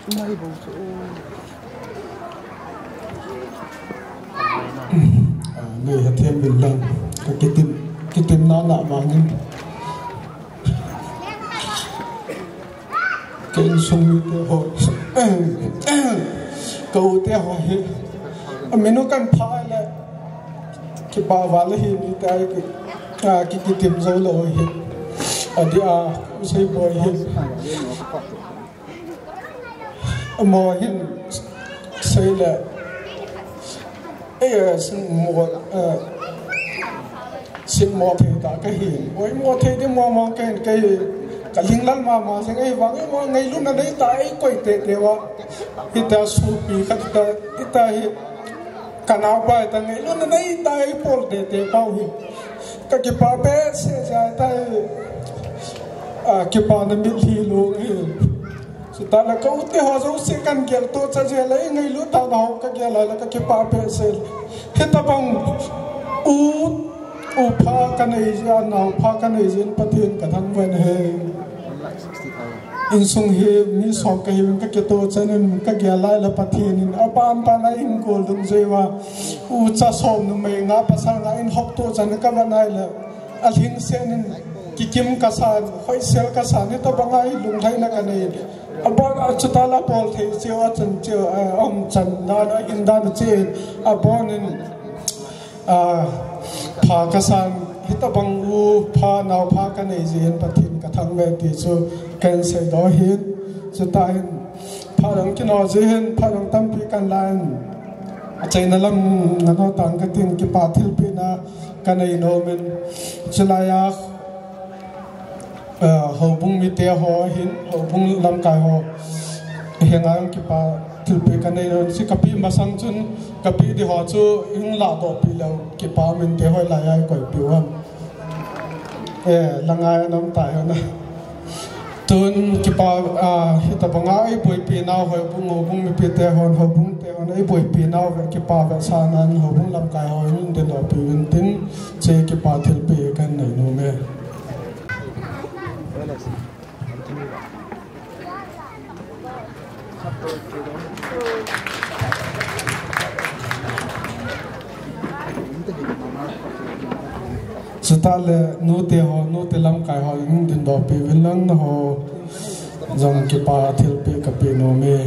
Sumai bau so người hạt thêm bình lần cái tim nó nặng mà nhưng cái sông tiêu hội cầu tiêu hội mình nó cần phải là cái bà vợ là hiện tại cái tim dấu lỗi hiện ở đây xây bồi hiện mò hiện xây là xin mò thì cả cái hiền với mò thì đi mò cái linh lăng mà sẽ ngay vắng mò ngay lúc nào đấy tại quay tệ tệ wa kita supi kita cả nào bài ta ngay lúc nào đấy tại pol tệ tệ bao hi cái bà bé sẽ dài tại cái bà nó biết hi luôn hi ta là câu tiêu họ giống sẽ cần kiểu tôi cho chị lấy ngay lúc tao nào cái kia là cái bà bé sẽ hết ta bằng u pha cái này ra nào pha cái này diễn bắt thiên cả thằng bên hè in sung he mi som cái hình cái tôi cho nên cái kia lại là bắt thiên apan này in gold đúng rồi và u cha som nó mày ngã pasang ngã in học tôi cho nên cái vấn này là alhin sẽ nên cái kim cái sản khói sel cái sản hết ta bằng ai lùng thấy là cái này abon chutala pol thei chiu a chan chiu om chan dan in dan che abon in pha ka san hita bang u pha naw pha ka nei jin pathin ka thang me ti chu kan se do hin chuta hin pha rang ki no jin pha rang tam pi kan lan a chaina lam na no tang ka tin ki pa thil pi na ka nei no men chulaya hậu bung mi te ho hin hậu bung lam kai ho hengang ki pa thil pe kan nei ron si kapi masang chun kapi di ho chu hing la do pi lo ki pa min te hoi la ai koi pi wan langai nam tai ho na tun ki pa hita banga ai poi pi na hoi bung mi pi te hon ho bung te hon này buổi pi nào về cái pa về san an hồ bung làm cái hồi những tiền đó pi viên tin chơi cái pa thiệt pi cái này nó mẹ sự ta là nô tê làm cái hồi những tiền đó pi viên lăng nó hồ dòng cái pa thiệt pi cái pi nó mẹ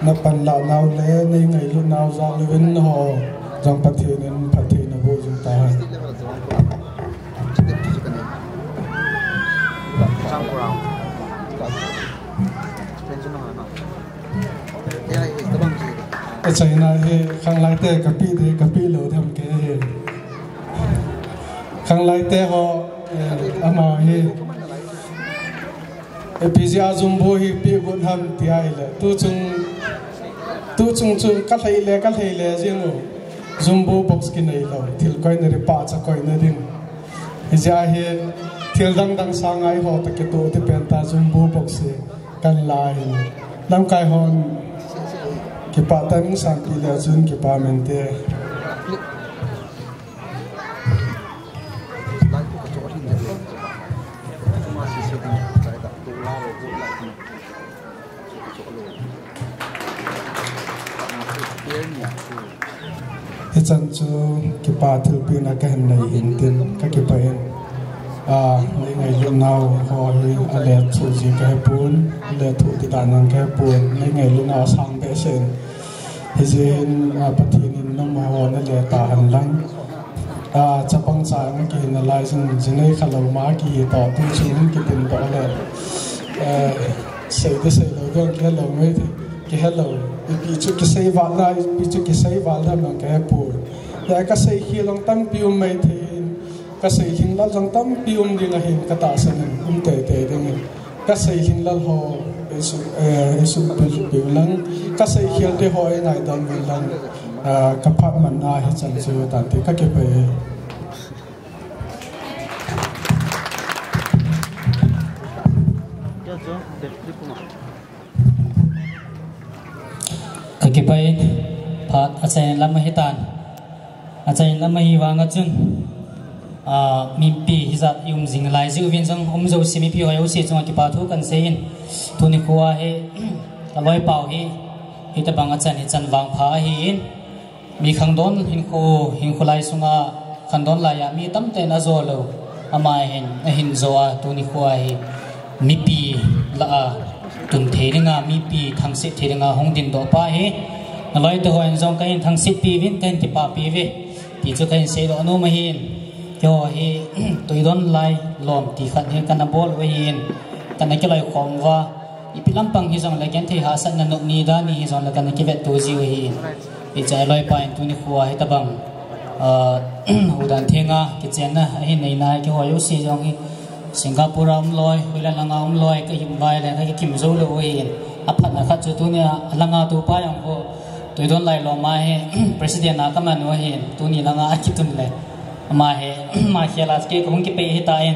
na pan la nau le nei ngai lu nau za lu vin ho jang pathin na bo jung ta cái China he khang lai te kapi lo tham ke he khang lai te ho ama he epizia zumbo hi pi gun ham ti ai le tu chung ka thei le jing zumbo box ki nei lo thil koi ne ri pa cha koi ne ding ja he thil dang sangai ho ta ke to te pen ta zumbo box se kan lai lam kai hon ki pa ta ning sang pi le chun ki pa men te chân chú cái ba thứ pin là cái hình này hiện tiền các cái bài mấy ngày luôn nào họ lệ thủ gì cái buồn lệ thủ thì đàn năng cái buồn mấy ngày luôn nào sang bé sen thì dân bắt thiên năm họ nó lệ ta hành lăng chấp bằng trái mấy cái là lại dân này khá lâu má cái tỏ tu xuống cái tiền đó là xây lâu con cái lâu mấy cái hello bị chút cái xây vạn ra bị chút cái xây vạn ra bằng cái bùi lại cái xây khi lòng tâm pium mấy thì cái xây hình là lòng tâm pium đi là hình cái tạ sinh tệ đi nghe cái xây hình là họ sự biểu lăng cái xây khi để họ này đón biểu lăng cái pháp mình ai hết chân chưa tận thì các cái về cái bài phát achain lam hitan achain lam hi wanga chun mi pi hizat yum jing lai zu vin jong zo simi pi hoyo se chong ki pa thu kan sein thuni khuwa he aloi pau hi ta bang achan hi chan wang pha hi in mi khangdon hin khulai sunga khandon la ya mi tam te na zo lo ama hin zo a thuni khuwa hi mi pi la tun theringa mi pi thangsi theringa hongdin do pa he aloi to hoin jong kain thangsi pi vin kain ti pa pi ve ti chu kain se do no ma hin yo hi toidon lai lom ti khat he kana bol we hin kana ke lai khom wa ipilam pang hi jong la gen the ha san na no ni da ni hi jong la kana ke vet to ji we hi i chai loi pa in tu ni khuwa he ta bang udan thenga ke chen na hi nei nai ke hoyo si jong hi Singapore loi huila langa loi ka him bai le ka kim zo lo wen aphat na khat chu tu ne langa tu pa yang ko tu don lai lo ma he president na ka man wa he tu ni langa akitun le ma he ma khela ke ko ki pe he ta en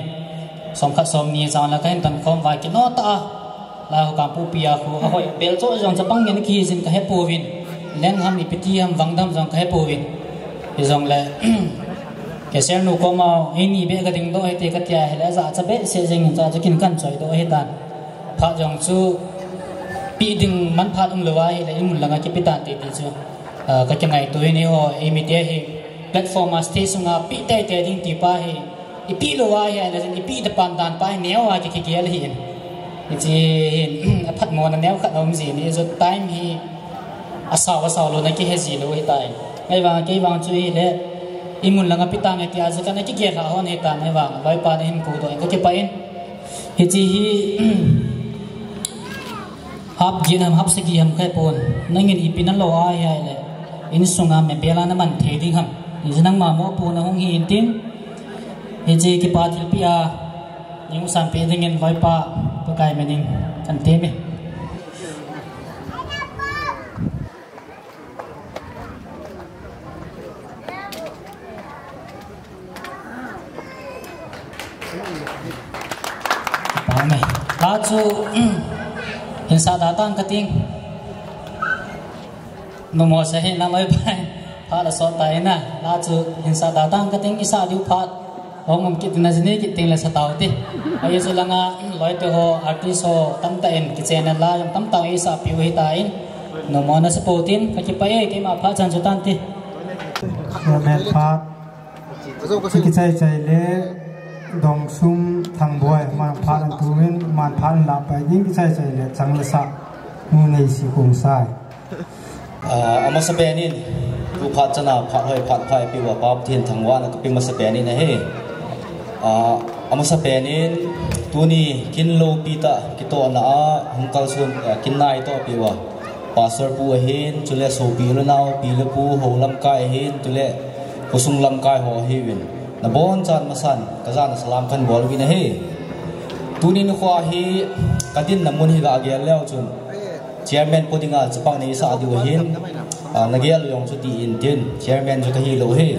som khat som ni zaw la ka en tan khom wa ki no ta la ho ka pu pia ko a hoi bel cho jong cha bang ngen ki jin ka he po win leng ham ni piti ham wangdam jong ka he po win he jong le cái xe nụ có màu hay nhị bé cái tiếng đó hay thì cái tia hay là giả cho bé xe dừng cho kinh căn trời đó hay tàn phát dòng chú bị đừng mắn phát lừa hay là im là cái bị tàn thì chú cái ngày tôi này họ em hay platform station à bị tệ tệ đinh thì pa hay bị lừa hay là bị tập bàn đàn pa néo hay cái kia là hiện chỉ phát mòn là néo khát ông gì này rồi time hi asal luôn này cái gì luôn hay tại cái vàng chú ý đấy imun langa pitang eti azakan eki gela hon eta ne wang loi pa ne hin ku do ko ke pain hi chi hi hap ginam hap se gi ham kai pon nangin ipinan lo ai hai le in sunga me bela na man the ding ham jinang ma mo pu na hong hi in tim hi chi ki pa thil pia ning san pe dingin loi pa pa kai mening kan te me chú hinsa datang kating numo sa hin na loi pai pha la so tai na la chu hinsa datang kating isa diu pha hong kit na jini ki ting la sa tau ti ai chu langa loi te ho artist ho tam ta en ki channel la yam tam ta isa piu hi ta in numo na supportin ka ki pai ke ma pha chan chu tan ti men pha ki chai chai le dong sum thang boy man pha an tuin man pha la pai ding ki chai chai le chang la sa mu nei si kum sai ama sa benin tu pha chana pha hoi pha phai pi wa pap thin thangwa na pi ma sa benin he ama sa benin tu ni kin lo pi ta ki to na hungkal sun kin nai to pi wa pastor pu hin chule so pi lo naw pi le pu ho lam kai hin chule kusung lam kai ho hi win na bon chan masan kazan salam khan bol win he tu ni no khwa hi kadin namun hi ga gel leo chun chairman podinga chapang nei sa du hin nagel yong chu ti in tin chairman chu ka hi lo he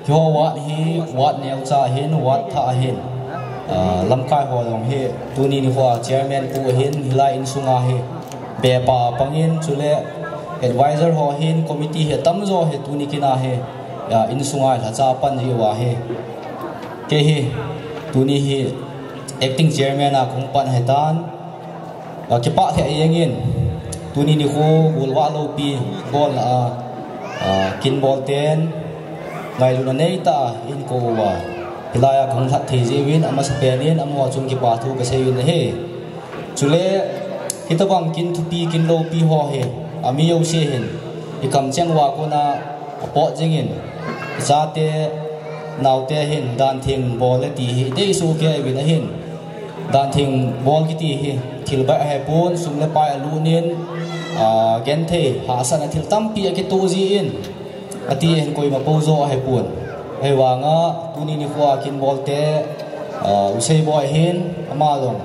kyo wat hi wat neu cha hin wat tha hin lam kai ho yong he tu ni khwa chairman pu hin hilai in sunga he be pa pangin chule advisor ho hin committee he tam zo he tu ni kina he in sungai la cha pan hi wa he ke hi tu ni hi acting chairman a khung pan he tan ki pa the yengin tu ni khu gulwa lo pi bol kin bol ten ngai lu na nei ta in ko wa hilaya khung that the ji win ama spenin amwa chung ki pa thu ka se win he chule hitabang kin thu pi kin lo pi ho he ami yo se hin ikam chang wa ko na po jingin zate naute hin dan thing bol ti hi dei su ke win hin dan thing bol ki ti hi thil ba he pon sum le pa lu nin gen the ha san thil tam pi ke tu ji in ati hen koi ma po zo he pon he wa nga tu ni khwa kin bol te usei boy hin ama long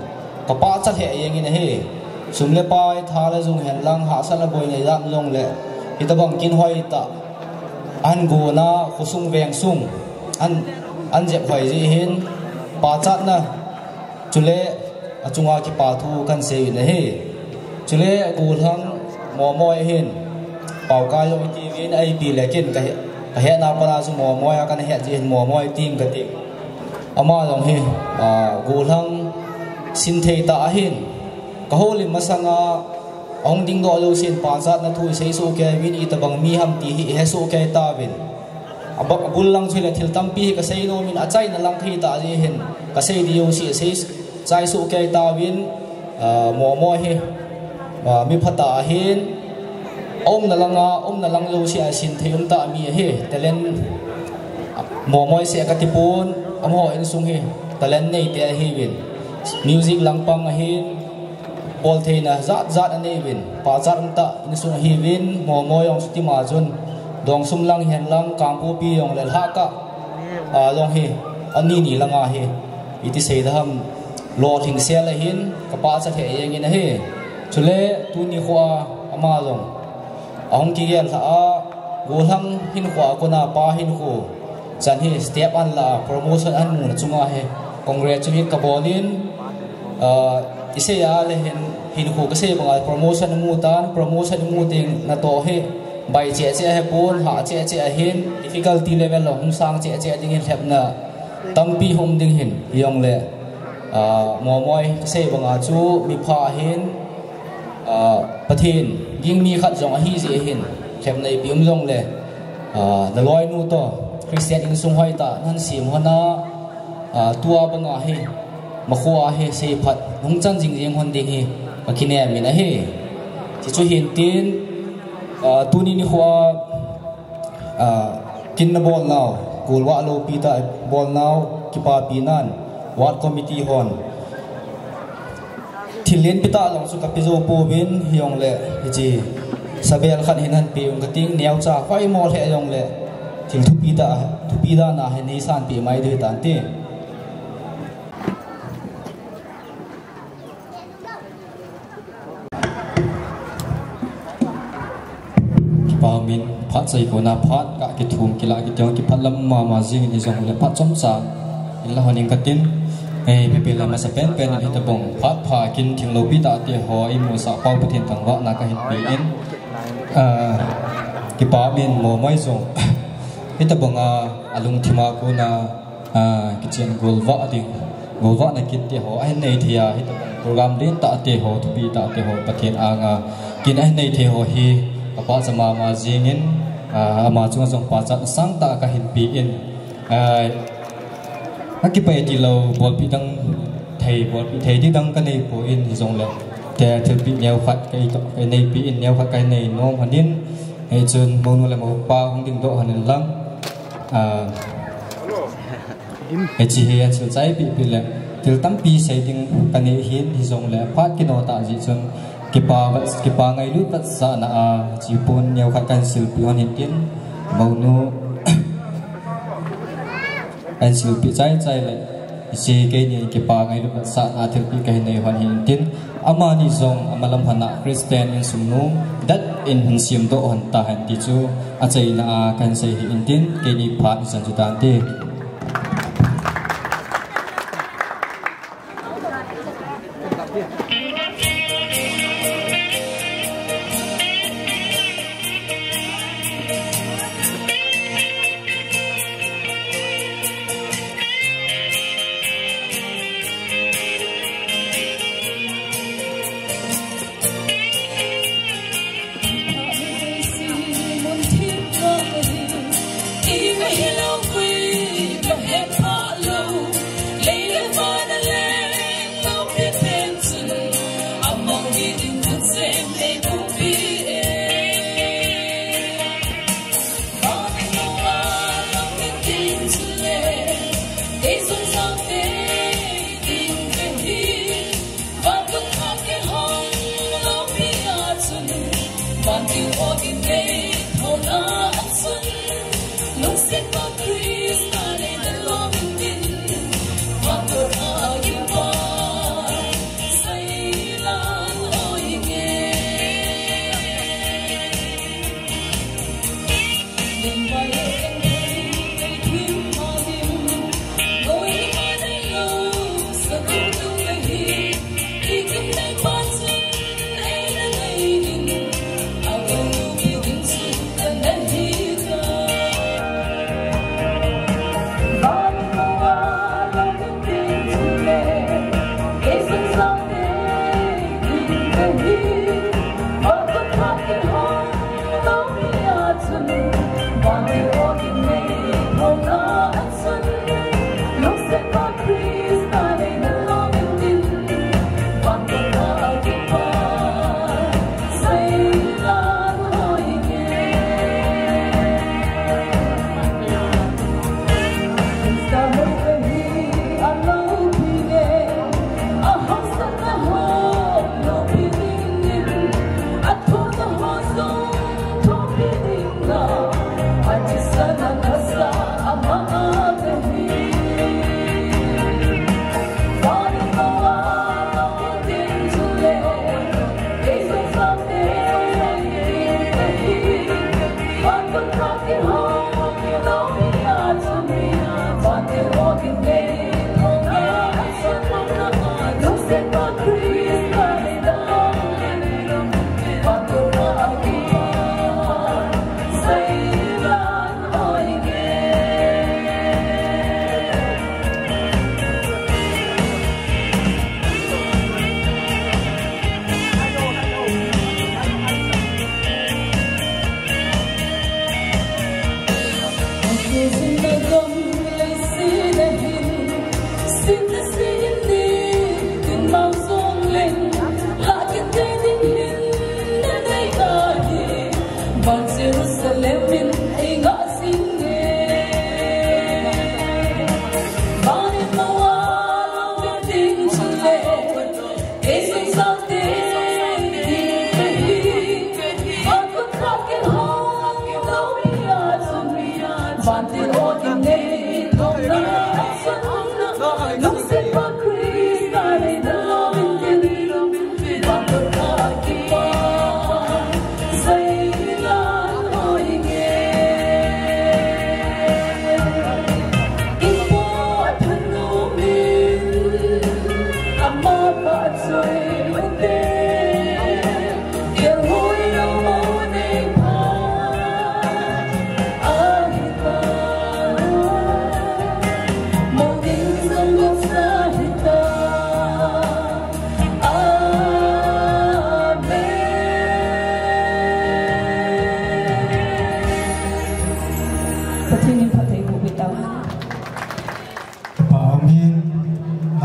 ka pa cha he yeng in he sum le pa tha la jung hen lang ha san la boy nei lam long le hitabang kin hoi ta an gu na khusung veng sung an jep hoi ji hin pa chat na chule achunga ki pa thu kan se ne he chule gu thang mo moi hin pau ka yo ti win ai pi lekin ka he na pa na su mo moi kan he ji mo moi tim ka ti ama long he gu thang sin thei ta hin ka holim masanga ong ding do lo sin pa zat na thui sei so ke win i tabang mi ham ti hi he so ke ta win abak bul lang chile thil tam pi ka sei no min achai na lang thi ta ji hin ka sei di yo si sei chai so ke ta win mo mo hi mi phata hin om na lang lo si a sin theum ta mi he telen mo moi se ka ti pun amo en sung hi talen nei te hi win music lang pang hin bol the na zat ane win pa zat ta in sung hi win mo mo yong ti ma jun dong sum lang hen lang kang pu pi yong le ha ka long hi ani ni langa hi iti sei dam lo thing se la hin ka pa cha the yeng in he chule tu ni khwa ama long ong ki gel ha go hang hin khwa ko na pa hin khu chan hi step an la promotion an mu na chunga he congratulate ka bolin ise ya le hin khu ka se ba promotion mu tan promotion mu ting na to he bai che che he pon ha che che hin difficulty level lo hung sang che che ding hin thep na tampi hom ding hin yong le mo moi se ba nga chu mi pha hin pathin ging mi khat jong hi ji hin thep nei pium jong le na loi nu to Christian in sung hoi ta nan sim hona tua ba nga hi ma khwa he se phat hung chan jing jing hon ding hi akine mi na he chi chu hin tin tu ni khwa kin na bol now kul wa lo pi ta bol now ki pa pi nan wat committee hon thilen pita long su ka pi zo po bin hiong le ji sabel khan hinan pi ung ka ting neu cha khoi mo le yong le thil thu pi da na he nei san pi mai de tan te min phat sai ko na phat ka ki thum ki la ki tong ki phat lam ma ma jing ni jong le phat chom cha in la honing ka tin pe la ma sa pen pen ni ta bong phat pha kin thing lo pi ta ti ho I mo sa pau pathian thang wa na ka hit pi in ki pa min mo mai zong ita bong alung thima ko na ki chen gol wa ding gol wa na kit ti ho ai nei thia hit program din ta ti ho tu pi ta ti ho pathian anga kin ai nei the ho hi apa sama ma jingin ama chung jong pa chat sang ta ka hin pi in cái bài thì lâu bol bị đăng thầy đi đăng cái này của in thì dùng là để thực bị nhiều phát cái này bị in nhiều phát cái này nó hoàn niên hay chân môn là một ba không định độ hoàn lắm cái chỉ hiện sự trái bị là từ tấm pi xây dựng cái này hiện thì dùng là phát cái nó tạo gì chân cái ba ngày lúc tất cả là chỉ buồn nhiều phát cái sự bị hoàn hiện màu nó anh sự bị trái lại si cái này cái ba ngày lúc sát à thực bị cái này hoàn hiện tin ama ni zong ama lam hana Christian in sumnu dat in hin sim do han ta han ti chu a chei na kan sei hi in tin ke ni pha san chu tan te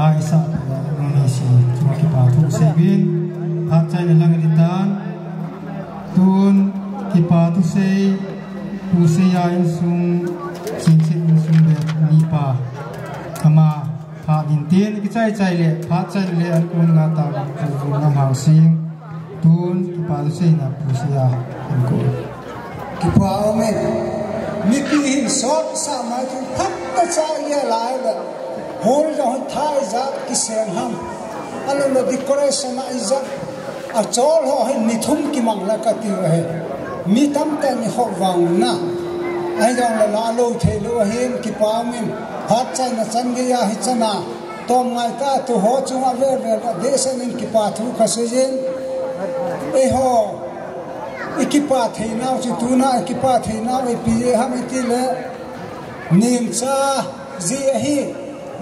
Aisa Indonesia cuma kita tu sebin hacai dalam editan tun kita tu sei usia insung cincin insung ber nipa kama ha dintin kita cai le hacai le aku ngata tu nam housing tun kita tu sei na usia aku kita amen Miki sort sama tu hatta caya lain hol jauh thai zat kiseng ham alo lo decoration na izat a chol ho hin nithum ki mangla ka ti he mi tam ta ni ho wang na ai jong la lo the lo hin ki pa min hat chai na chan ge ya hi chana tom ngai ta tu ho chunga ver ver ka desan in ki pa thu ka se jen e ho ikipa theina chu tuna ikipa theina e pi ham ti le nim cha ji hi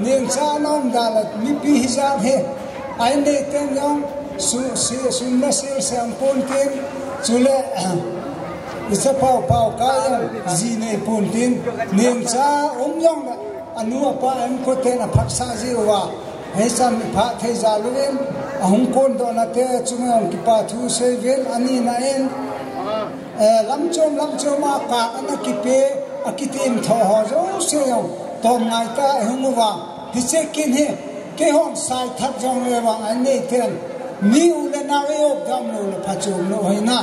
nim cha nom dalat mi pi hisab he ai ne ten yong su na se pon tin chule isa pau ka ji ne pon tin nim cha yong anu apa em ko te na phaksa ji wa he sam pha thei za luem ahung kon do na te chungam ki pa thu se ven ani na en lam chom ma ka ana ki pe akitim tho ho zo se yo tom ngai ta hung wa hi se kin he ke hon sai thak jong le wa ani ten mi u le na we op dam lo le pha chom no hai na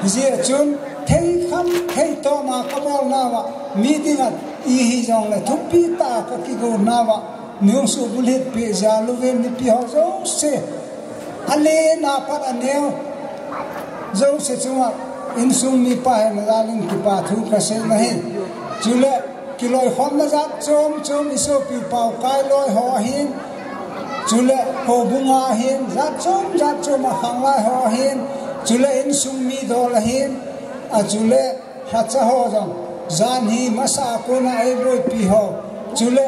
hi se chun thei kham thei to ma ka bol na wa mi dinga i hi jong le thu pi ta ka ki go na wa nyong su bulet pe ja lo ve mi pi ho zo se ale na pa aneo zo se chunga insung mi pa he na ling ki pa thu ka se nahi chule ki loi khom na zat chom iso pi pau kai loi ho hin chule ho bunga hin zat chom ma khang lai ho hin chule insung mi do la hin a chule hacha ho jong zan hi masa ko na ai boi pi ho chule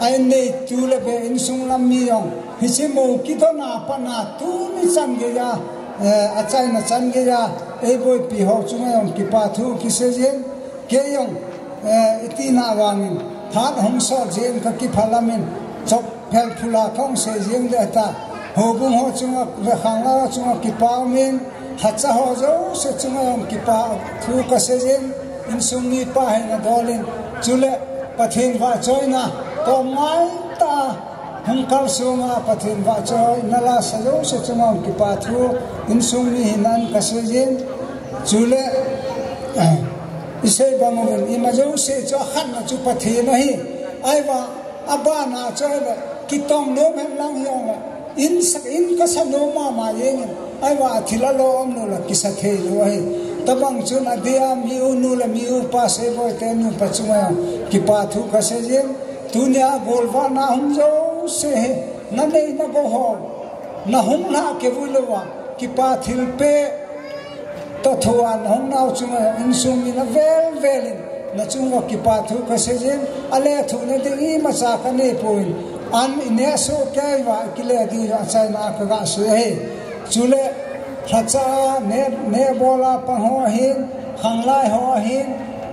ai nei chule be insung lam mi yong hi se mo ki to na pa na tu mi san ge ya achai na chan ge ya e boy pi ho chunga yong ki pa thu ki se jen ke yong itina wangin than hong so jen ka ki phalamin chok phel phula khong se jen de ta ho bung ho chunga re khanga chunga ki pa min hacha ho zo se chunga yong ki pa thu ka se jen in sung ni pa he na dolin chule pathin wa choina to mai ta hung kal sunga pathin wa choi nala sa zo se chunga ki pa thu in sung ni hinan ka se jen chule isei bangun imajo se cho khan na chu pathi nahi ai wa abana choi le kitong no men lang yong in ka sa no ma yen ai wa thila lo om no la kisa the lo hai tabang chun adia mi u nu la mi u pa se boy te nu pa chunga ki pa thu ka se jen dunia bolwa na hum jo se na nei na go ho na hum na ke bulwa ki pa thil pe to thuan hong nau chunga insung ni na vel na chunga ki pa thu ka se jen ale thu na de i ma sa ka ne poin an ine so kai wa kile di ra sai na ka ga se he chule khacha ne bola pa ho hin khang lai ho hin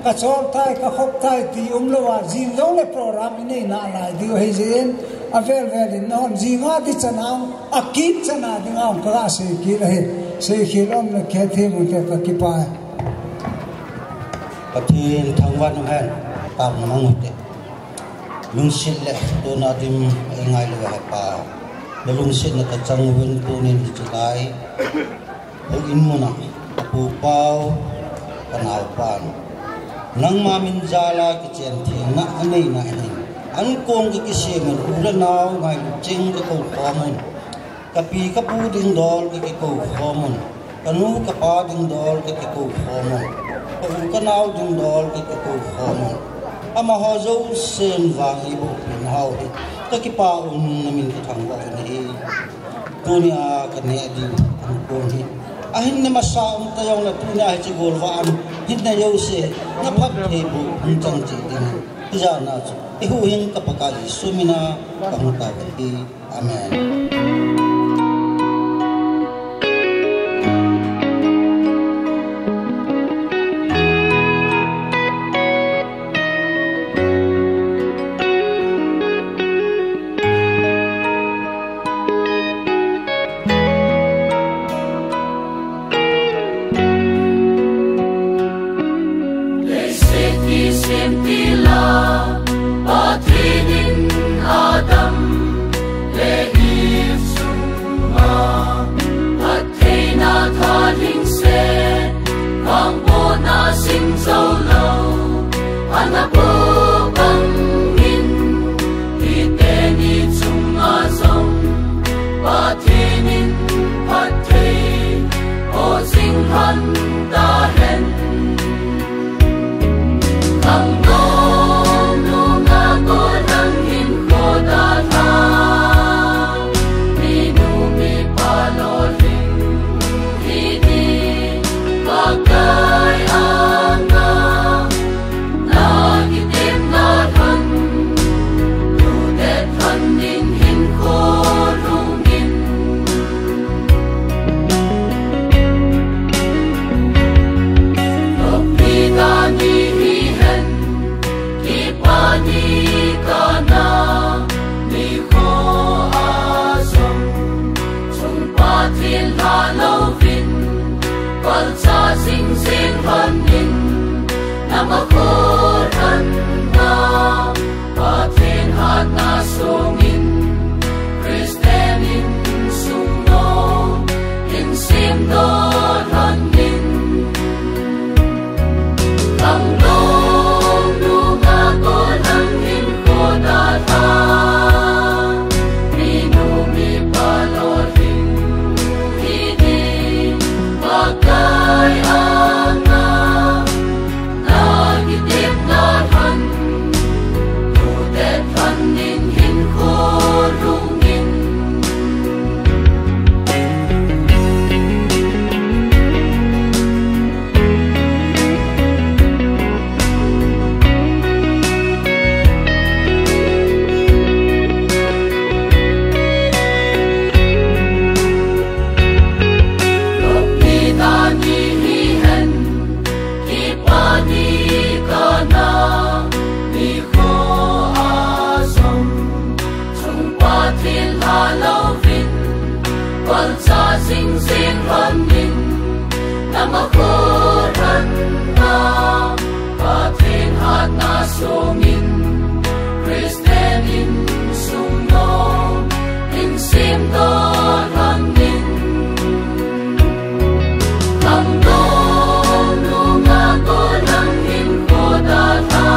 ka chol tai ka khop tai ti lo wa jin lo le program ni na lai di he jen a vel non jinga ti chanang a kip chana dingam ka se ki le se khilom na khe the mu te ka ki pa pathin thangwan han tam mang te lung sit le to na dim ngai le ha pa le lung sit na ka chang wen to nin chi lai o in mo na pu pau panau pan nang ma min jala ki chen thing na anei na ani an kong ki se men ura naw ngai ching ka ko khomon kapi kapu ding dol ki ko khomon kanu ka pa ding dol ki ko khomon ko ka naw ding dol ki ko khomon ama ho zo sen wang i bu pin hau hi ta ki pa na min ka thang wa ni dunia ka ne di an ko hi ahin ne masa ta yong la dunia hi chi gol wa an hin na yo se na phak the bu an chang chi din ja na chu e hu hin ka pa ka sumina ka mu ta ki amen Patinin Adam le Eve suma Patina thaling se Vang bo na sing zau lâu Anapo bangin Iteni chunga zong Patinin patay O sing han ta hen Ang nong nunga ko nang hinko data Minumi paloling Hidi bagay anga Nagitim na han Ludet han din hinko rungin Kapita ni hihen Kipani ka na Ni ko asam Chung patin halovin Balsa sing sing hanin Namakoran na Patin hat na sungin Kristenin sungno Insim don hanin Ang dong lunga ko nang hinko data Minumi paloling Hidi bagay anga Nagitip na han Ludet han din hinko rungin Kapita ni hihen Kipani ka na Ni ko asam Chung patin halovin Balsa sing sing hanin Namakoran na Patin hat na sungin Kristenin sungno Insim don hanin Ang dong lunga ko nang hinko data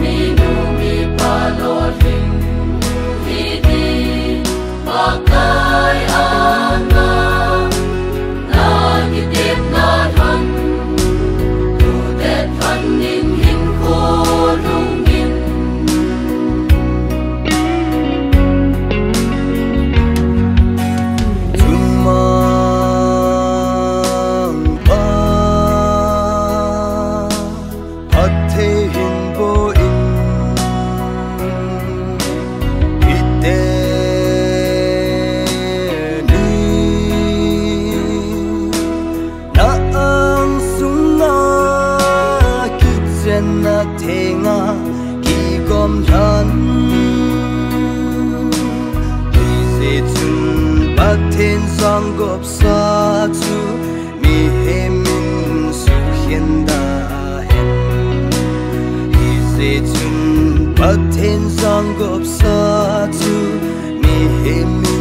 Minumi paloling Hidi bagay anga Nagitip na han Ludet han din hinko rungin Thiên sang gộp xa chu mi he min su hiền da hen hi se chun Thiên sang gộp xa chu mi he min